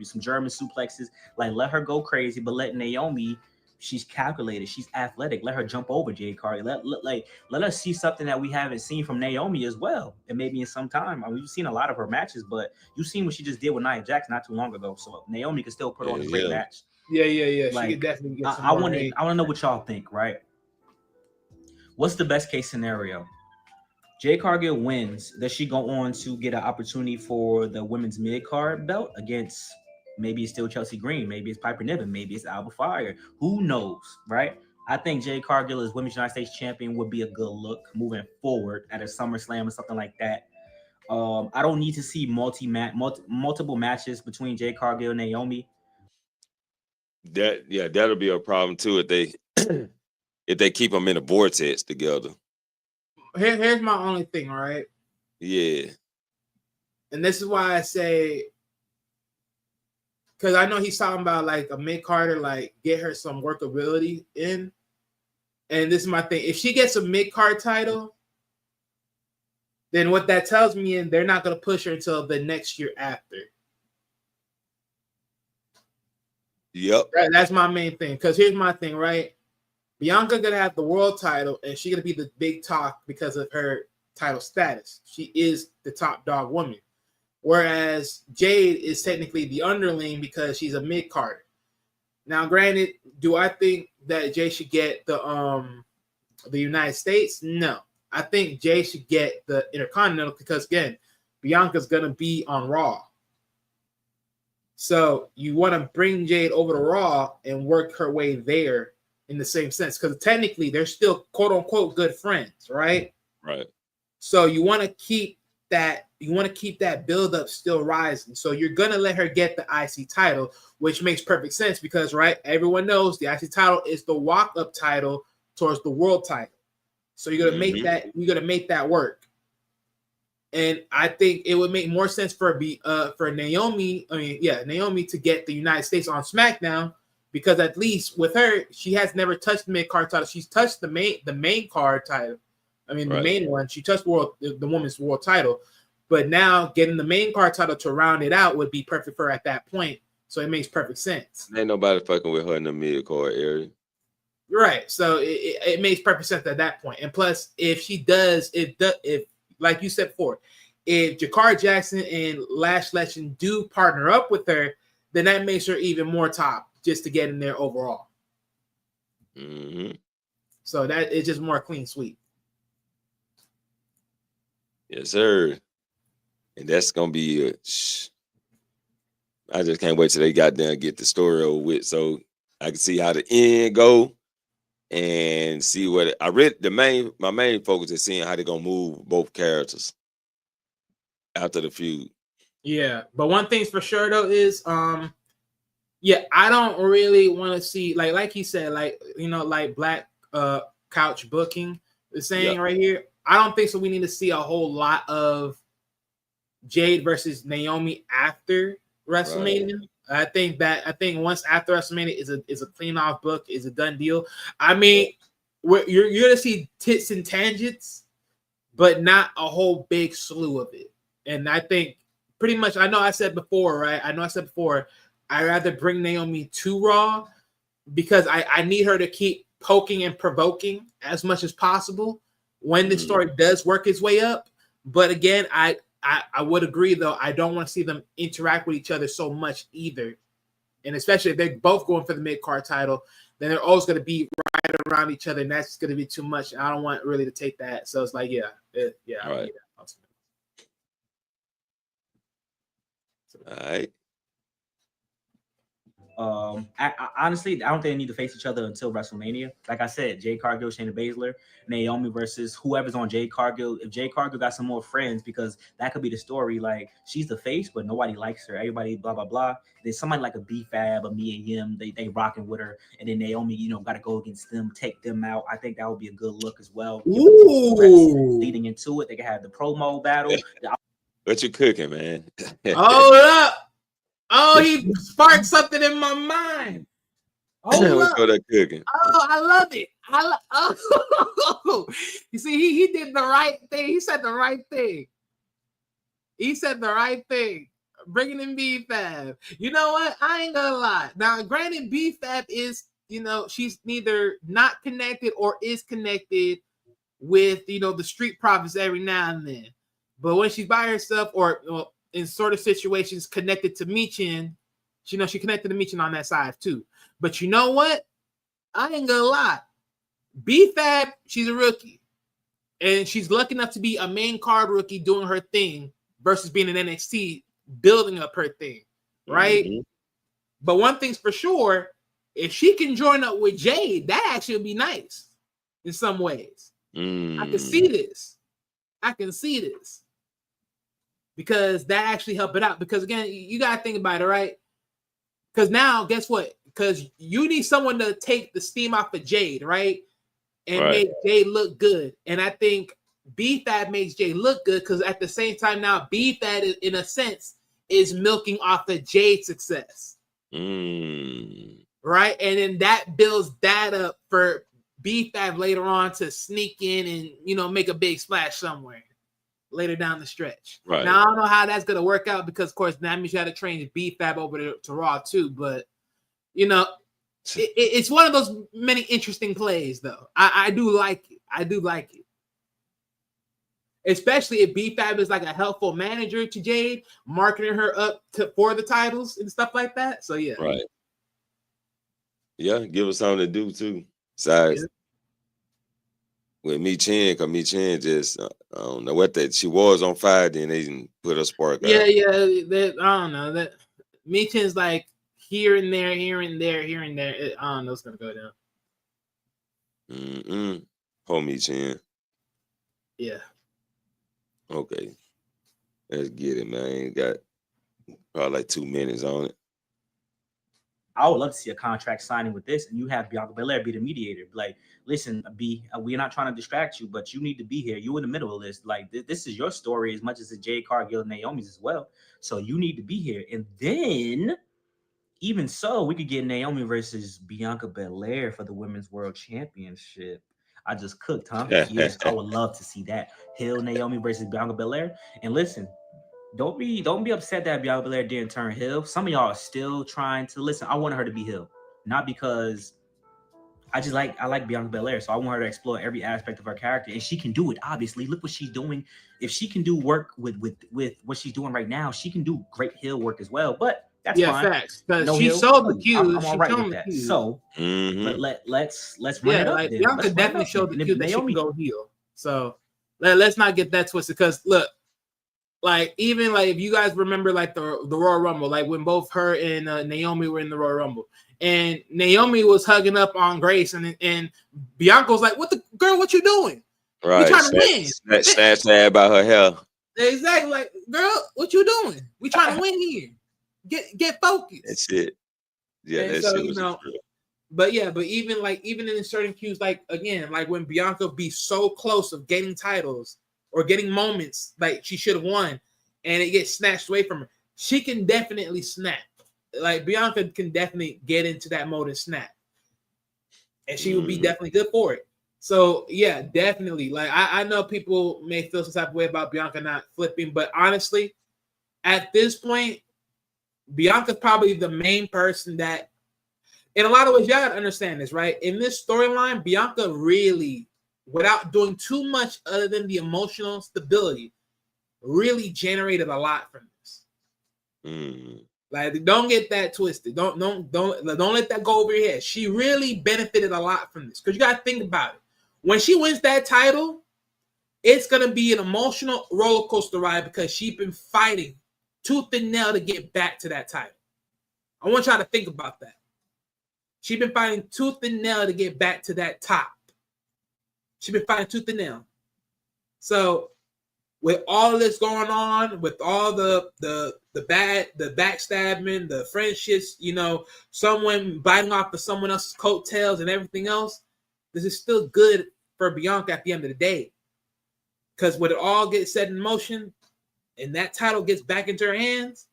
some German suplexes. Like, let her go crazy, but let Naomi, she's calculated, she's athletic. Let her jump over Jade Cargill. Let us see something that we haven't seen from Naomi as well, and maybe in some time. I mean, we've seen a lot of her matches, but you've seen what she just did with Nia Jax not too long ago. So Naomi can still put on a great match. Yeah. Like, She could definitely get some I more want weight. to know what y'all think, right? What's the best case scenario? Jade Cargill wins. Does she go on to get an opportunity for the women's mid-card belt against, maybe it's still Chelsea Green, maybe it's Piper Niven, maybe it's Alba Fire. Who knows, right? I think Jade Cargill as Women's United States Champion would be a good look moving forward at a SummerSlam or something like that. I don't need to see multiple matches between Jade Cargill and Naomi. That'll be a problem too if they if they keep them in a vortex together. Here's my only thing, right? Yeah. And this is why I say, because I know he's talking about like a mid-carder, like get her some workability in. And this is my thing. If she gets a mid-card title, then what that tells me is they're not going to push her until the next year after. Yep. Right? That's my main thing. Because here's my thing, right? Bianca gonna have the world title, and she's gonna be the big talk because of her title status. She is the top dog woman, whereas Jade is technically the underling because she's a mid card. Now, granted, do I think that Jade should get the United States? No, I think Jade should get the Intercontinental because again, Bianca's gonna be on Raw. So you want to bring Jade over to Raw and work her way there. In the same sense, because technically they're still quote unquote good friends, right? Right. So you want to keep that. You want to keep that build up still rising. So you're gonna let her get the IC title, which makes perfect sense because right, everyone knows the IC title is the walk up title towards the world title. So you're gonna make that. You're gonna make that work. And I think it would make more sense for Naomi. Naomi to get the United States on SmackDown. Because at least with her, she has never touched the mid-card title. She's touched the main card title. I mean, the main one. She touched the women's world title. But now getting the main card title to round it out would be perfect for her at that point. So it makes perfect sense. Ain't nobody fucking with her in the mid-card area. Right. So it makes perfect sense at that point. And plus, if she does, if like you said before, if Jakar Jackson and Lash Legend do partner up with her, then that makes her even more top. Just to get in there overall. So that is just more clean sweep. Yes, sir. And that's gonna be I just can't wait till they got there and get the story over with, so I can see how the end go and see what I read. My main focus is seeing how they're gonna move both characters after the feud. Yeah, but one thing's for sure though is I don't really want to see like he said, like black couch booking is saying right here. I don't think so. We need to see a whole lot of Jade versus Naomi after WrestleMania. Right. I think once after WrestleMania is a clean off book, is a done deal. I mean, you're gonna see tits and tangents, but not a whole big slew of it. And I think pretty much I said before, I'd rather bring Naomi to Raw because I need her to keep poking and provoking as much as possible when the story does work its way up. But again, I would agree, though, I don't want to see them interact with each other so much either And especially if they're both going for the mid-card title, then they're always going to be right around each other, and that's going to be too much. I don't want really to take that. So it's like, I Right. need that. All right. Honestly, I don't think they need to face each other until WrestleMania. Like I said, Jade Cargill, Shayna Baszler, Naomi versus whoever's on Jade Cargill. If Jade Cargill got some more friends, because that could be the story. Like, she's the face, but nobody likes her. Everybody blah blah blah. There's somebody like a B-Fab, a Mia Yim, they rocking with her, and then Naomi, got to go against them, take them out. I think that would be a good look as well. Ooh. Leading into it, they can have the promo battle. What you cooking, man? Hold up. Oh, he sparked something in my mind. Hold up. What's that cooking? Oh, I love it. You see, he did the right thing. He said the right thing. He said the right thing. Bringing in B-Fab. You know what? I ain't gonna lie. Now, granted, B-Fab is, she's neither not connected or is connected with, the Street Profits every now and then. But when she's by herself or in sort of situations connected to Michin, she connected to Michin on that side too. But you know what? I ain't gonna lie. B-Fab, she's a rookie. And she's lucky enough to be a main card rookie doing her thing versus being in NXT building up her thing, right? Mm-hmm. But one thing's for sure, if she can join up with Jade, that actually would be nice in some ways. I can see this. Because that actually helped it out. Because again, you got to think about it, right? Because now, guess what? Because you need someone to take the steam off of Jade, right? And make Jade look good. And I think B-Fab makes Jade look good because at the same time now, B-Fab, in a sense, is milking off of Jade's success. Right? And then that builds that up for B-Fab later on to sneak in and, make a big splash somewhere later down the stretch. Right. Now, I don't know how that's going to work out because, of course, that means you had to train B-Fab over to Raw too. But, it's one of those many interesting plays, though. I do like it. Especially if B-Fab is like a helpful manager to Jade, marketing her up for the titles and stuff like that. So, yeah. Right. Yeah, give us something to do, too. Besides, with Michin, because Michin just, I don't know what that, she was on fire, then they didn't put a spark out. Yeah, I don't know. That Michin's like here and there. I don't know what's going to go down. Poor Michin. Yeah. Okay. Let's get it, man. Got probably like 2 minutes on it. I would love to see a contract signing with this, and you have Bianca Belair be the mediator. Like, listen, B, we're not trying to distract you, but you need to be here. You're in the middle of this. Like, this is your story as much as it's Jade Cargill and Naomi's as well. So you need to be here. And then, even so, we could get Naomi versus Bianca Belair for the Women's World Championship. I just cooked, huh? Yes, I would love to see that. Hill Naomi versus Bianca Belair. And listen, don't be upset that Bianca Belair didn't turn heel. Some of y'all are still trying to listen. I want her to be heel, not because I like Bianca Belair, so I want her to explore every aspect of her character, and she can do it. Obviously, look what she's doing. If she can do work with what she's doing right now, she can do great heel work as well. But that's fine. Facts. Because she sold the cues. I'm all right with that. So let's run it up. Like, Bianca definitely showed the cue that she can go heel. So let's not get that twisted. Because look, like even like if you guys remember like the Royal Rumble, like when both her and Naomi were in the Royal Rumble, and Naomi was hugging up on Grace, and Bianca was like, "What you doing? Right, we trying to win." Snatch that about her hair. Exactly, like, girl, what you doing? We trying to win here. Get focused. That's it. Yeah, and that so, shit was true. But even in certain cues, like again, like when Bianca be so close of getting titles or getting moments like she should have won, and it gets snatched away from her, she can definitely snap. Like Bianca can definitely get into that mode and snap, and she would be definitely good for it. So yeah, definitely. Like I know people may feel some type of way about Bianca not flipping, but honestly, at this point, Bianca's probably the main person that, in a lot of ways, y'all gotta understand this, right? In this storyline, Bianca really, without doing too much other than the emotional stability, really generated a lot from this. Like, don't get that twisted. Don't let that go over your head. She really benefited a lot from this because you got to think about it. When she wins that title, it's gonna be an emotional roller coaster ride because she's been fighting tooth and nail to get back to that title. I want y'all to think about that. She's been fighting tooth and nail to get back to that top. She's been fighting tooth and nail. So with all this going on, with all the backstabbing, the friendships, you know, someone biting off of someone else's coattails and everything else, this is still good for Bianca at the end of the day. Because when it all gets set in motion and that title gets back into her hands,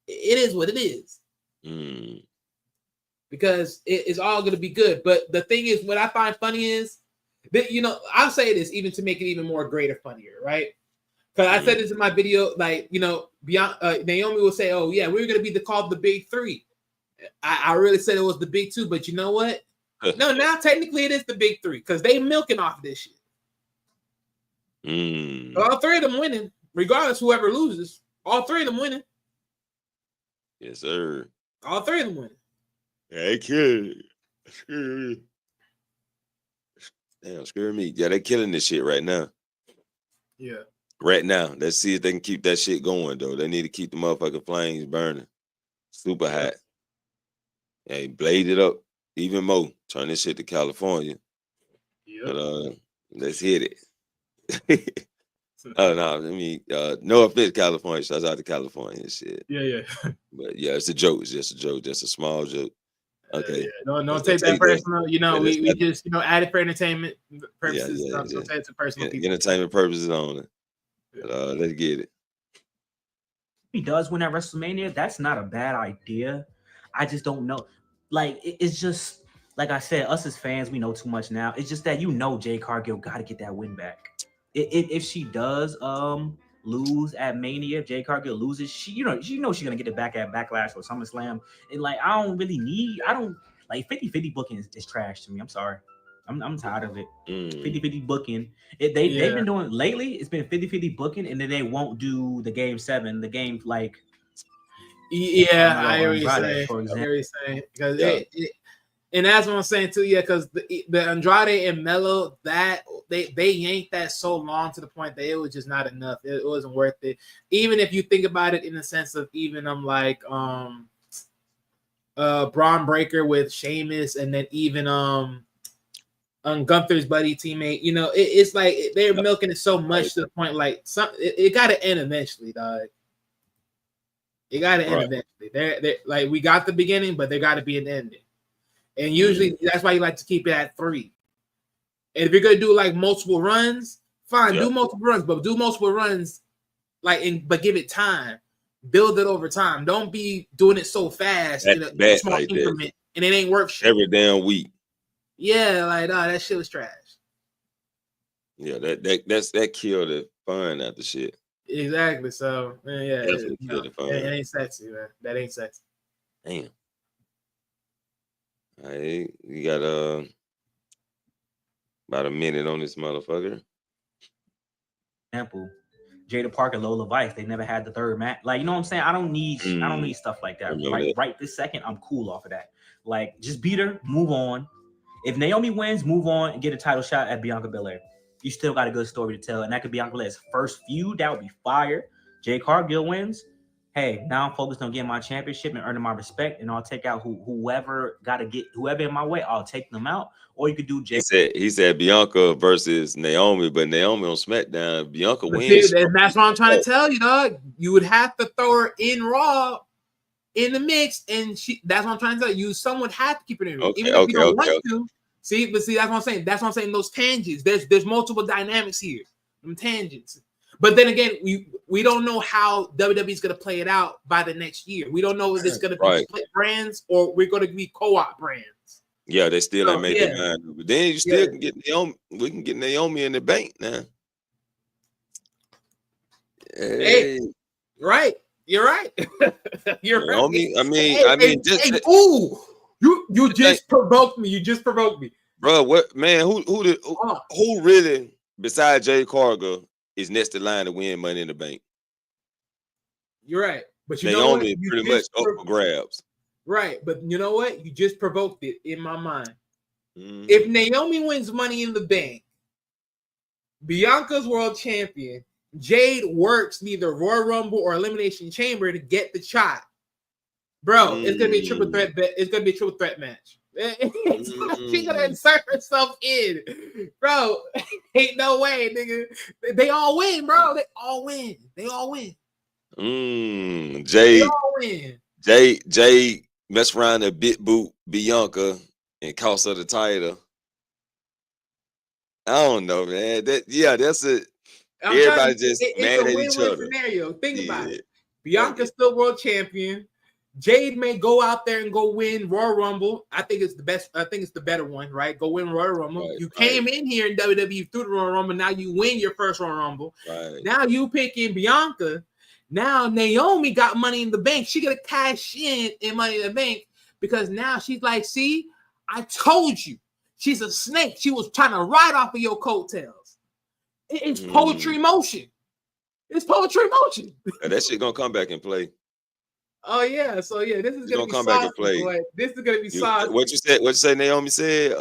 it is what it is. Because it's all going to be good. But the thing is, what I find funny is, that, you know, I'll say this even to make it even more greater, funnier, right? Because I said this in my video, like, you know, Naomi will say, oh, yeah, we're going to be called the big three. I really said it was the big two, but you know what? No, now technically it is the big three because they milking off of this shit. All three of them winning, regardless whoever loses. All three of them winning. Yes, sir. All three of them winning. They killed. Damn, screw me. Yeah, they killing this shit right now. Yeah. Right now. Let's see if they can keep that shit going, though. They need to keep the motherfucking flames burning. Super hot. Hey, blade it up even more. Turn this shit to California. Yeah. But let's hit it. Oh no, I mean, no offense, California. Shouts out to California and shit. Yeah. But yeah, it's a joke. It's just a joke. Just a small joke. Okay. Don't take that personal. You know, we just, you know, add it for entertainment purposes. Yeah. Don't take it to personal people. Entertainment purposes only. But, let's get it. If he does win at WrestleMania, that's not a bad idea. I just don't know. Like, it's just, like I said, us as fans, we know too much now. It's just that, you know, Jade Cargill got to get that win back. If she does lose at Mania, if Jade Cargill loses, she's gonna get it back at Backlash or SummerSlam. And like, I don't like 50-50 booking is trash to me. I'm sorry. I'm tired of it. 50-50 booking. They've been doing lately, it's been 50-50 booking, and then they won't do the game 7, the game like I hear what you're saying. Because and that's what I'm saying too, because the Andrade and Melo, that they yanked that so long to the point that it was just not enough. It wasn't worth it. Even if you think about it in the sense of even like Braun Breaker with Sheamus, and then even Gunther's buddy teammate, you know, it's like they're milking it so much to the point like it got to end eventually, dog. It got to end eventually. They're like, we got the beginning, but there got to be an ending. And usually that's why you like to keep it at 3. And if you're gonna do like multiple runs, fine, do multiple runs, but do multiple runs but give it time. Build it over time. Don't be doing it so fast in a small increment, and it ain't worth shit. Every damn week. Yeah, like that shit was trash. Yeah, that killed the fun out the shit. Exactly. So yeah, it ain't sexy, man. That ain't sexy. Damn. All right, we got about a minute on this motherfucker. Example, Jada Parker, Lola Vice, they never had the third match. Like, you know what I'm saying? I don't need stuff like that. Right this second, I'm cool off of that. Like, just beat her, move on. If Naomi wins, move on and get a title shot at Bianca Belair. You still got a good story to tell, and that could be Bianca Belair's first feud. That would be fire. Jade Cargill wins. Hey, now I'm focused on getting my championship and earning my respect, and I'll take out whoever in my way. I'll take them out. Or you could do Jade. He said Bianca versus Naomi, but Naomi on SmackDown. Bianca wins. See, that's what I'm trying to tell you, dog. You would have to throw her in Raw in the mix, and that's what I'm trying to tell you. Someone had to keep her in, even if you don't want to. See, that's what I'm saying. That's what I'm saying. Those tangents. There's multiple dynamics here. Them tangents. But then again, we don't know how WWE is going to play it out by the next year. We don't know if it's going to be split brands or we're going to be co-op brands. Yeah, they still ain't made their mind. But then you still can get Naomi. We can get Naomi in the bank now. Hey, right. You're right. You're Naomi, right. You just provoked me. You just provoked me. Bro, what, man, who really, besides Jade Cargill, is next in line to win Money in the Bank? You're right. But you know what? Naomi You pretty much just up for grabs. right. But you know what? You just provoked it in my mind. Mhm. If Naomi wins Money in the Bank, Bianca's world champion, Jade works neither Royal Rumble or Elimination Chamber to get the shot. Bro, it's gonna be a triple threat. It's gonna be a triple threat match. She's gonna insert herself in, bro. Ain't no way, nigga. They all win, bro. They all win. They all win. They Jade all win. Jade mess around and bit boot Bianca and cost her the title. I don't know, man. That's it. Everybody just It's mad a at each win-win other. scenario. Think about Yeah. it. Bianca's still world champion. Jade may go out there and go win Royal Rumble. I think it's the best. I think it's the better one, right? Go win Royal Rumble. Right, you came in here in WWE through the Royal Rumble. Now you win your first Royal Rumble. Right. Now you picking Bianca. Now Naomi got Money in the Bank. She gonna cash in Money in the Bank because now she's like, see, I told you. She's a snake. She was trying to ride off of your coattails. It's poetry motion. It's poetry motion. And that shit gonna come back and play. Oh yeah, so yeah, this is gonna be come back and saucy, play. boy. This is gonna be saucy. What you said? What you say? Naomi said,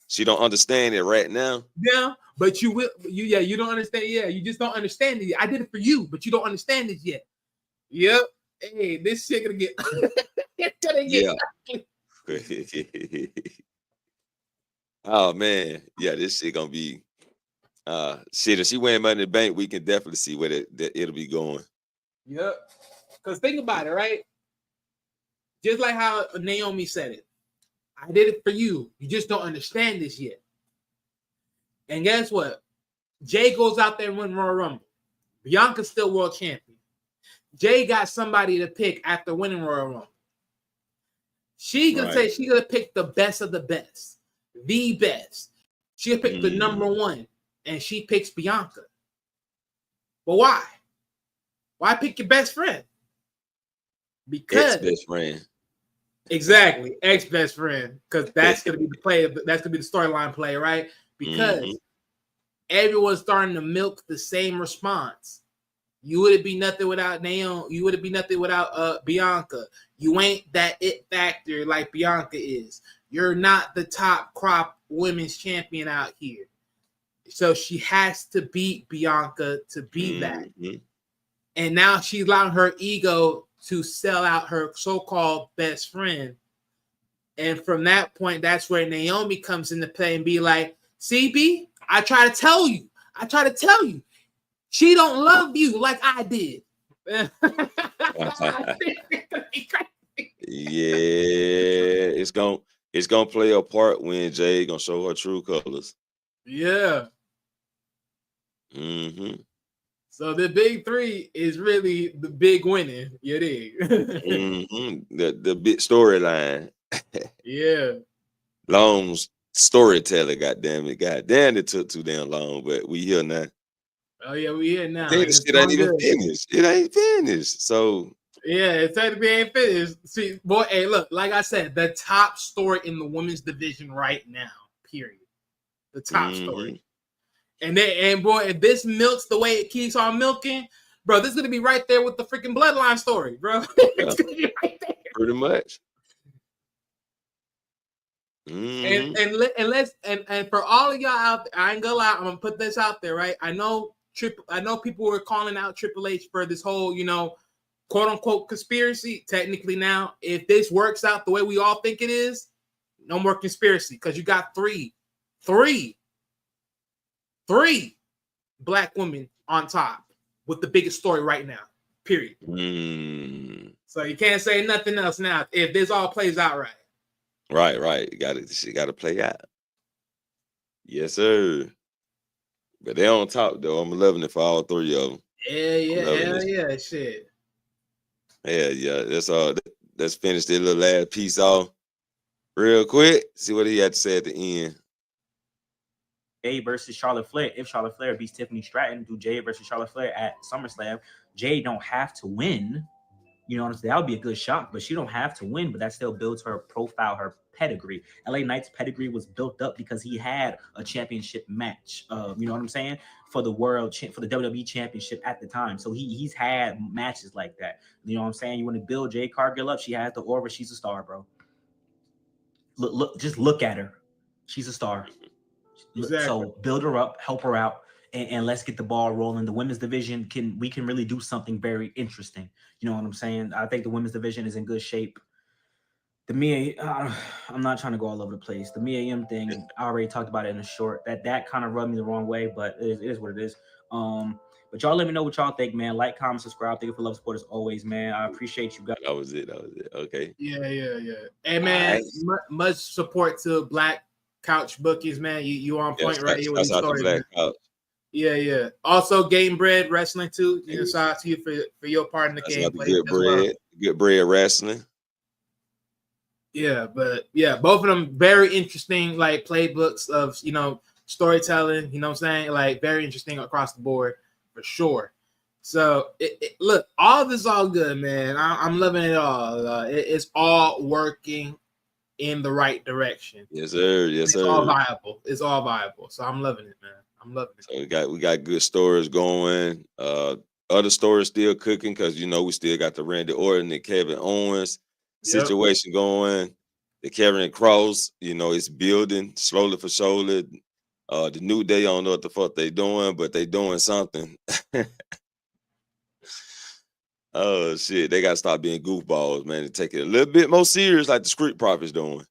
she don't understand it right now. Yeah, but you will. You don't understand. Yeah, you just don't understand it. I did it for you, but you don't understand it yet. Yep. Hey, this shit gonna get. It's gonna get. Oh man, yeah, this shit gonna be. Shit, if she win Money in the Bank, we can definitely see where it'll be going. Yep. Because think about it, right? Just like how Naomi said it. I did it for you. You just don't understand this yet. And guess what? Jay goes out there and wins Royal Rumble. Bianca's still world champion. Jay got somebody to pick after winning Royal Rumble. She gonna say she's gonna pick the best of the best. The best. She'll pick the number one. And she picks Bianca. But why? Why pick your best friend? Because Ex-best friend. Exactly, ex-best friend. Because that's gonna be the play. That's gonna be the storyline play, right? Because everyone's starting to milk the same response. You wouldn't be nothing without Naomi. You wouldn't be nothing without Bianca. You ain't that it factor like Bianca is. You're not the top crop women's champion out here. So she has to beat Bianca to be that. And now she's allowing her ego to sell out her so-called best friend. And from that point, that's where Naomi comes into play and be like, CB, I try to tell you. She don't love you like I did. Yeah, it's gonna play a part when Jay gonna show her true colors. Yeah. So the big three is really the big winning. You dig? The big storyline. Yeah. Long storyteller, goddamn it took too damn long, but we here now. Oh yeah, we here now. This shit ain't even finished. It ain't finished. So yeah, it technically ain't finished. See, boy, hey, look, like I said, the top story in the women's division right now, period. The top story. And boy, if this milks the way it keeps on milking, bro, this is gonna be right there with the freaking bloodline story, bro. It's gonna be right there. Pretty much. And for all of y'all out there, I ain't gonna lie, I'm gonna put this out there, right? I know people were calling out Triple H for this whole, quote unquote conspiracy. Technically now, if this works out the way we all think it is, no more conspiracy, because you got three black women on top with the biggest story right now, period. So you can't say nothing else now if this all plays out right. Right. She got to play out. Yes, sir. But they're on top, though. I'm loving it for all three of them. Yeah, shit. Yeah. That's all. Let's finish this little last piece off real quick. See what he had to say at the end. Jade versus Charlotte Flair. If Charlotte Flair beats Tiffany Stratton, do Jade versus Charlotte Flair at SummerSlam. Jade don't have to win. You know what I'm saying? That would be a good shot, but she don't have to win, but that still builds her profile, her pedigree. LA Knight's pedigree was built up because he had a championship match. You know what I'm saying? For the for the WWE championship at the time. So he's had matches like that. You know what I'm saying? You want to build Jade Cargill up, she has the aura, she's a star, bro. Just look at her. She's a star. Exactly. So build her up, help her out, and let's get the ball rolling. The women's division we can really do something very interesting. You know what I'm saying? I think the women's division is in good shape. The Mia, I'm not trying to go all over the place. The Mia Yim thing, I already talked about it in a short. That kind of rubbed me the wrong way, but it is what it is. But y'all let me know what y'all think, man. Like, comment, subscribe. Thank you for love, support as always, man. I appreciate you guys. That was it. Okay. Yeah. Hey, man, much support to Black Couch Bookies, man. You on point right here with the story, man. Yeah. Also, Game Bread Wrestling too. You know, shout out to you for your part in the game. Good bread wrestling. Yeah, but both of them very interesting, like playbooks of storytelling. You know what I'm saying? Like very interesting across the board for sure. So look, all of this is all good, man. I'm loving it all. It's all working in the right direction. Yes, sir. It's all viable. It's all viable. So I'm loving it, man. I'm loving it. So we got good stories going. Other stories still cooking because we still got the Randy Orton and Kevin Owens situation going. The Kevin Cross, it's building slowly for slowly. The New Day, I don't know what the fuck they doing, but they doing something. Oh shit, they gotta stop being goofballs, man, and take it a little bit more serious, like the Street Profits doing.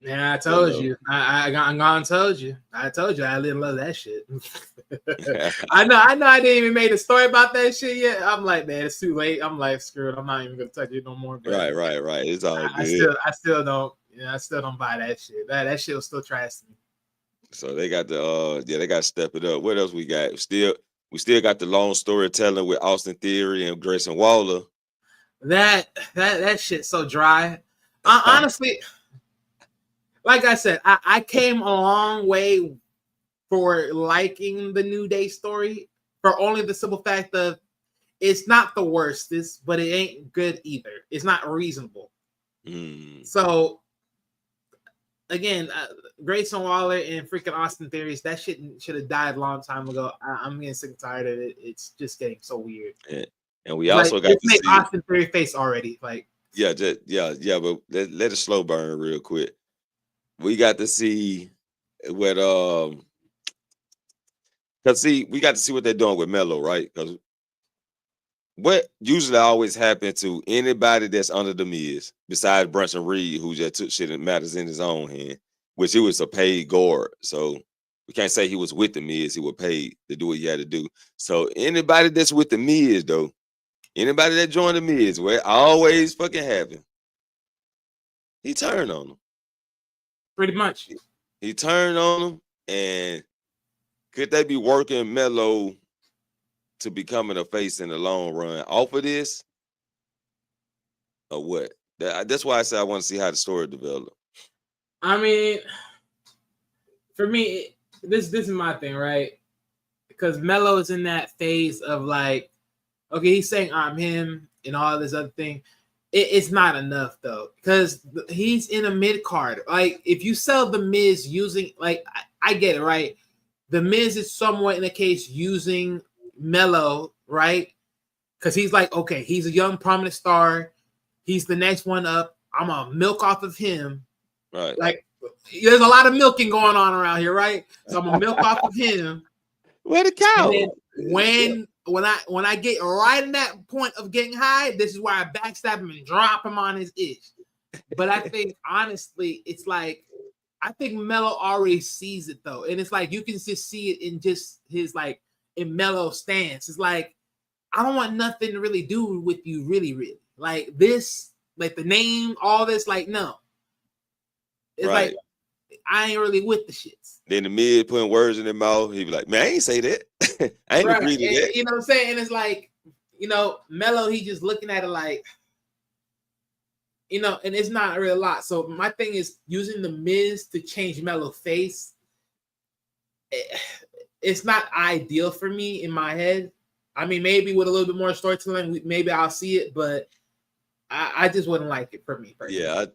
Yeah, I told you. I told you. I didn't love that shit. I know. I didn't even make a story about that shit yet. I'm like, man, it's too late. I'm like, screw it. I'm not even gonna touch it no more. But right. It's all good. I still don't. I still don't buy that shit. That shit was still trash to me. So they got they got to step it up. What else we got? We still got the long storytelling with Austin Theory and Grayson Waller. That shit's so dry. Honestly. Like I said, I came a long way for liking the New Day story for only the simple fact of it's not the worstest, but it ain't good either. It's not reasonable. So, again, Grayson Waller and freaking Austin Theories, that shit should have died a long time ago. I'm getting sick and tired of it. It's just getting so weird. Yeah. And we also got to make see Austin Theory face already. Like, but let it slow burn real quick. We got to see what we got to see what they're doing with Melo, right? Because what usually always happens to anybody that's under the Miz, besides Brunson Reed, who just took shit and matters in his own hand, which he was a paid guard. So we can't say he was with the Miz, he was paid to do what he had to do. So anybody that's with the Miz, though, anybody that joined the Miz, where it always fucking happen, he turned on them. Pretty much. He turned on them, and could they be working Melo to becoming a face in the long run off of this? Or what? That's why I said I want to see how the story develop. I mean, for me, this is my thing, right? Because Melo is in that phase of like, okay, he's saying I'm him and all this other thing. It's not enough though, because he's in a mid card. Like, if you sell the Miz using, like, I get it, right? The Miz is somewhat in the case using Melo, right? Because he's like, okay, he's a young prominent star. He's the next one up. I'm gonna milk off of him. Right. Like, there's a lot of milking going on around here, right? So I'm gonna milk off of him. Where the cow? When I get right in that point of getting high, this is where I backstab him and drop him on his itch. But I think honestly, it's like I think Melo already sees it though, and it's like you can just see it in just his like in Melo's stance. It's like I don't want nothing to really do with you, really. Like this, like the name, all this, like no. It's like I ain't really with the shits. Then the Miz putting words in their mouth, he be like, man, I ain't say that. I ain't agree to that. You know what I'm saying? And it's like, Melo, he just looking at it like, and it's not really a lot. So my thing is using the Miz to change Melo's face. It's not ideal for me in my head. I mean, maybe with a little bit more storytelling, maybe I'll see it, but I just wouldn't like it for me personally. Yeah,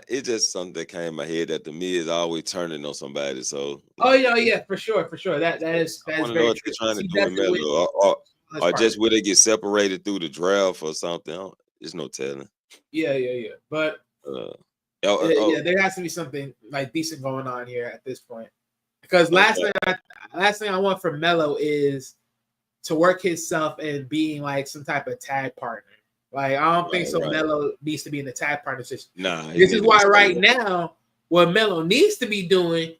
it's just something that came in my head that the Miz always turning on somebody. So Oh yeah, for sure. That is I want to know very what true. they're trying to He do in definitely Melo, wins or part just of it. will they get separated through the draft or something? There's no telling. Yeah. But Oh, there has to be something like decent going on here at this point. Because last thing I want from Melo is to work himself and being like some type of tag partner. Like I don't think so. Right. Melo needs to be in the tag partner system. Nah, This is why right now, what Melo needs to be doing,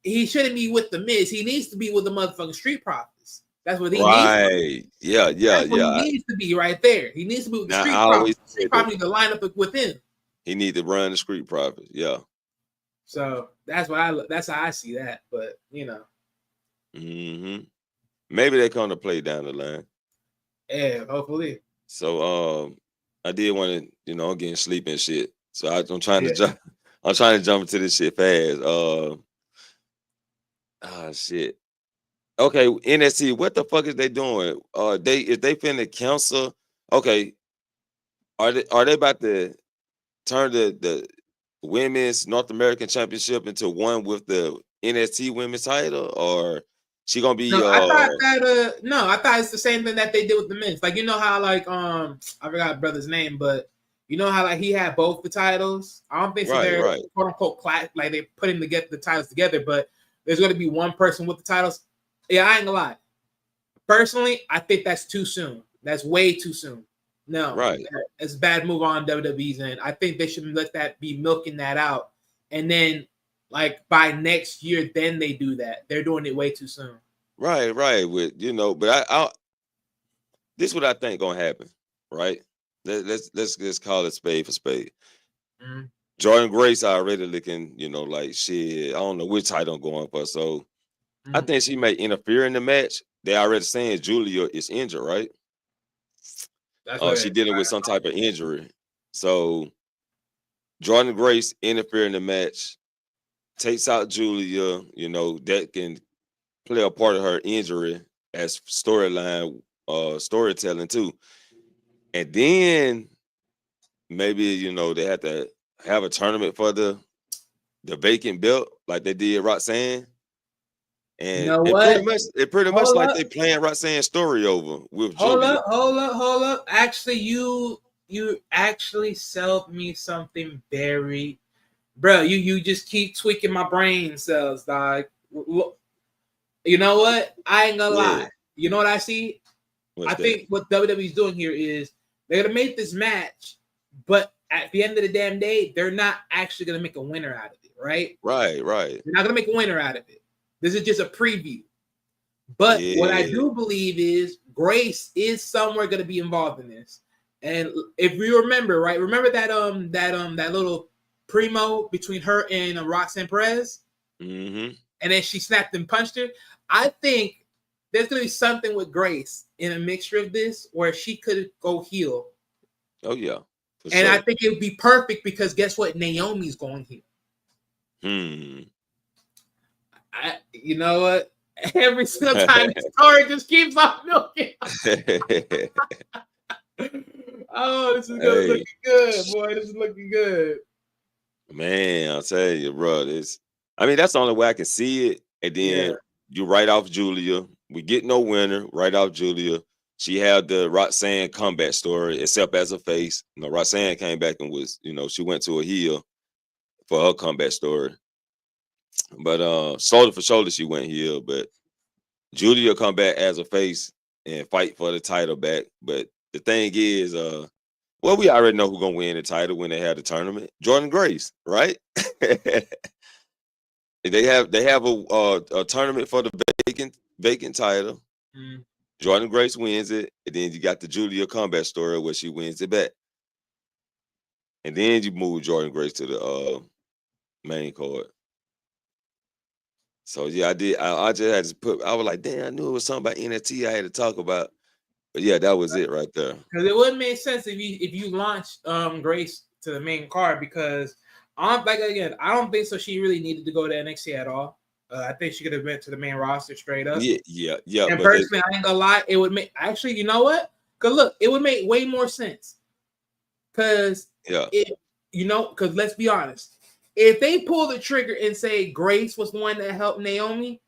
he shouldn't be with the Miz. He needs to be with the motherfucking Street Profits. That's what he needs. Yeah. That's what he needs to be right there. He needs to be with the Street Profits. Street Profits need to line up with him. He need to run the Street Profits. Yeah. So that's how I see that. But maybe they come to play down the line. Yeah, hopefully. So I did want to, I'm getting sleep and shit. So I'm trying to jump. I'm trying to jump into this shit fast. Shit. Okay, NXT. What the fuck is they doing? Is they finna cancel? Okay. Are they about to turn the women's North American Championship into one with the NXT women's title, or she gonna be? No, I thought it's the same thing that they did with the men's. Like how I forgot brother's name, but how like he had both the titles. I don't think so. They're quote unquote like they putting the titles together, but there's going to be one person with the titles. Yeah, I ain't gonna lie. Personally, I think that's too soon. That's way too soon. No, it's a bad move on WWE's end. I think they should let that be milking that out, and then like by next year, then they do that. They're doing it way too soon. Right. With but I this is what I think gonna happen. Right. Let's just call it spade for spade. Mm-hmm. Jordan Grace already looking, like shit. I don't know which title I'm going for. So I think she may interfere in the match. They already saying Julia is injured, right? She dealing with some type of injury. So Jordan Grace interfere in the match, takes out Julia, that can play a part of her injury as storyline, storytelling too. And then maybe, they have to have a tournament for the vacant belt like they did Roxanne. And it pretty much like they playing Roxanne's story over with Julia. Hold up. Actually, you actually sold me something very, bro. You just keep tweaking my brain cells, dog. You know what? I ain't gonna lie. You know what I see? I think what WWE's doing here is they're gonna make this match, but at the end of the damn day, they're not actually gonna make a winner out of it, right? Right. They're not gonna make a winner out of it. This is just a preview. But what I do believe is Grace is somewhere going to be involved in this. And if you remember, right? Remember that little primo between her and Roxanne Perez? Mm-hmm. And then she snapped and punched her. I think there's going to be something with Grace in a mixture of this where she could go heel. Oh, yeah. And I think it would be perfect because guess what? Naomi's going heel. You know what? Every single time the story just keeps on milking. Oh, this is looking good, boy. This is looking good. Man, I'll tell you, bro. That's the only way I can see it. And then you write off Julia. We get no winner. Write off Julia. She had the Roxanne comeback story, except as a face. Roxanne came back and was, she went to a heel for her comeback story. But shoulder for shoulder, she went heel. But Julia come back as a face and fight for the title back. But the thing is, we already know who's gonna win the title when they have the tournament. Jordan Grace, right? They have a tournament for the vacant title. Mm. Jordan Grace wins it, and then you got the Julia combat story where she wins it back. And then you move Jordan Grace to the main card. So yeah, I did. I just had to I was like, damn, I knew it was something about NXT I had to talk about. But yeah, that was it right there. Because it wouldn't make sense if you launched Grace to the main card because I don't think so. She really needed to go to NXT at all. I think she could have went to the main roster straight up. Yeah. And but personally, I ain't gonna lie, it would make actually, you know what? Because look, it would make way more sense. Because because let's be honest, if they pull the trigger and say Grace was the one that helped Naomi,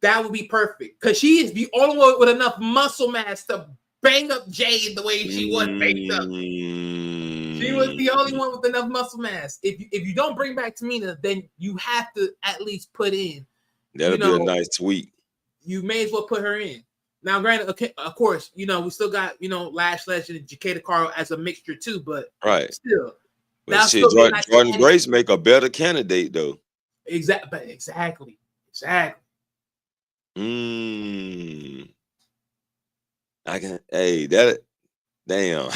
that would be perfect. Because she is the only one with enough muscle mass to bang up Jade the way she was banged up. She was the only one with enough muscle mass. If you don't bring back Tamina, then you have to at least put in. That'll be a nice tweak. You may as well put her in. Now, granted, okay, of course, we still got, Lash Legend and Jade Cargill as a mixture too, but still. But shit, Jordan Grace make a better candidate though. Exactly. I can. Hey, that. Damn.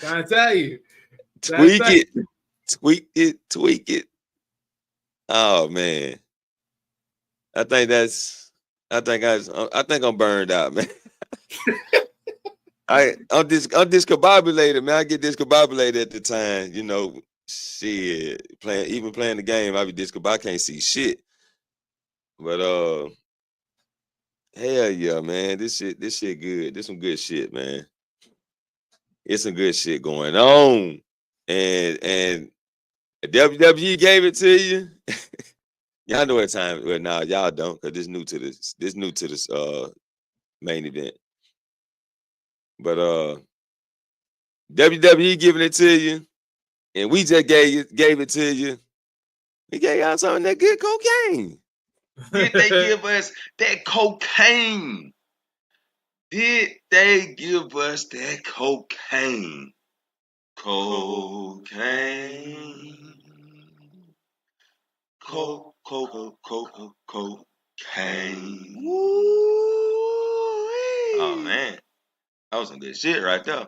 Trying to tell you. Tweak it. Oh man. I think I'm burned out, man. I'm discombobulated, man. I get discombobulated at the time, shit. Playing the game, I be discombobulated. I can't see shit. But hell yeah, man. This shit good. This some good shit, man. It's some good shit going on. And WWE gave it to you. Y'all know what time. Well, nah, y'all don't, because this new to this main event. But WWE giving it to you, and we just gave it to you. We gave y'all some of that good cocaine. Did they give us that cocaine? Did they give us that cocaine? Cocaine. Cocaine. Woo. Oh man, that was some good shit right there.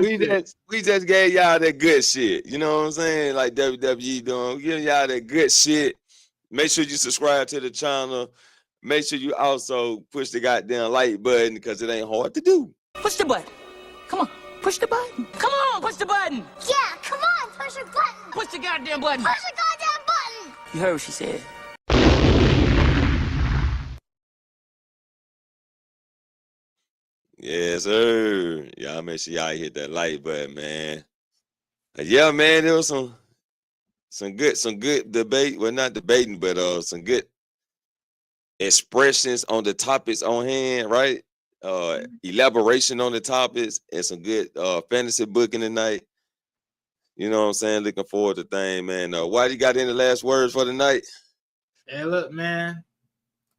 We just gave y'all that good shit. You know what I'm saying? Like WWE doing, giving y'all that good shit. Make sure you subscribe to the channel. Make sure you also push the goddamn like button, because it ain't hard to do. Push the button. Come on, push the button. Come on, push the button. Yeah, come on, push your button. Push the goddamn button. Push the goddamn button. You heard what she said. Yes, sir. Y'all make sure y'all hit that like button, man. Yeah, man, there was some good debate. Well, not debating, but some good expressions on the topics on hand, right? Elaboration on the topics, and some good fantasy booking tonight. You know what I'm saying? Looking forward to things, man. Why you got any last words for the night? Hey, look, man.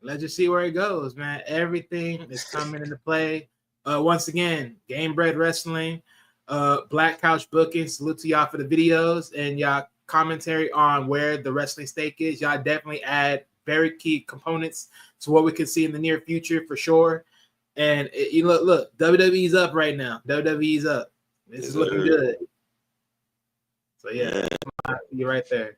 Let's just see where it goes, man. Everything is coming into play. Once again, Game Bread Wrestling, Black Couch Booking. Salute to y'all for the videos and y'all commentary on where the wrestling stake is. Y'all definitely add very key components to what we can see in the near future for sure. And look, WWE's up right now. WWE's up. This is looking good. So yeah, you're right there.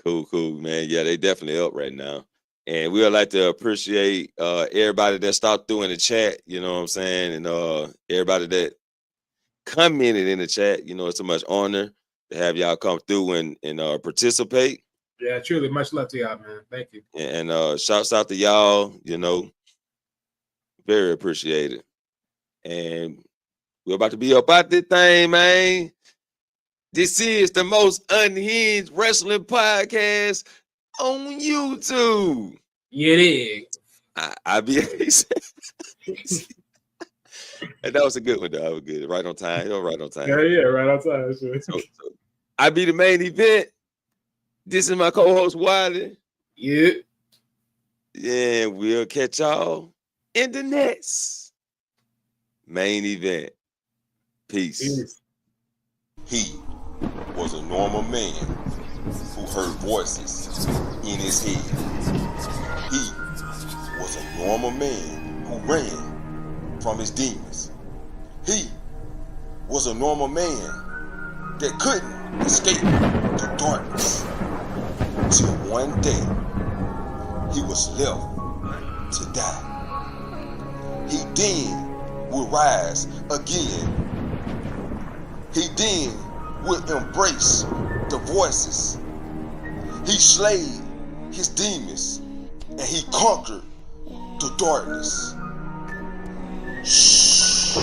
Cool, man. Yeah, they definitely up right now. And we would like to appreciate everybody that stopped through in the chat, you know what I'm saying? And everybody that commented in the chat. It's a much honor to have y'all come through and participate. Yeah, truly. Much love to y'all, man. Thank you. And shouts out to y'all, very appreciated. And we're about to be up out this thing, man. This is the most unhinged wrestling podcast on YouTube. Yeah, it is. I be and that was a good one, though. That was good. Right on time. Right on time. Yeah, right on time. Sure. So I be the main event. This is my co-host Wiley. Yeah. Yeah, we'll catch y'all in the next main event. Peace. He was a normal man who heard voices in his head. He was a normal man who ran from his demons. He was a normal man that couldn't escape the darkness. Till one day, he was left to die. He then will rise again He then would embrace the voices. He slayed his demons and he conquered the darkness. Shh.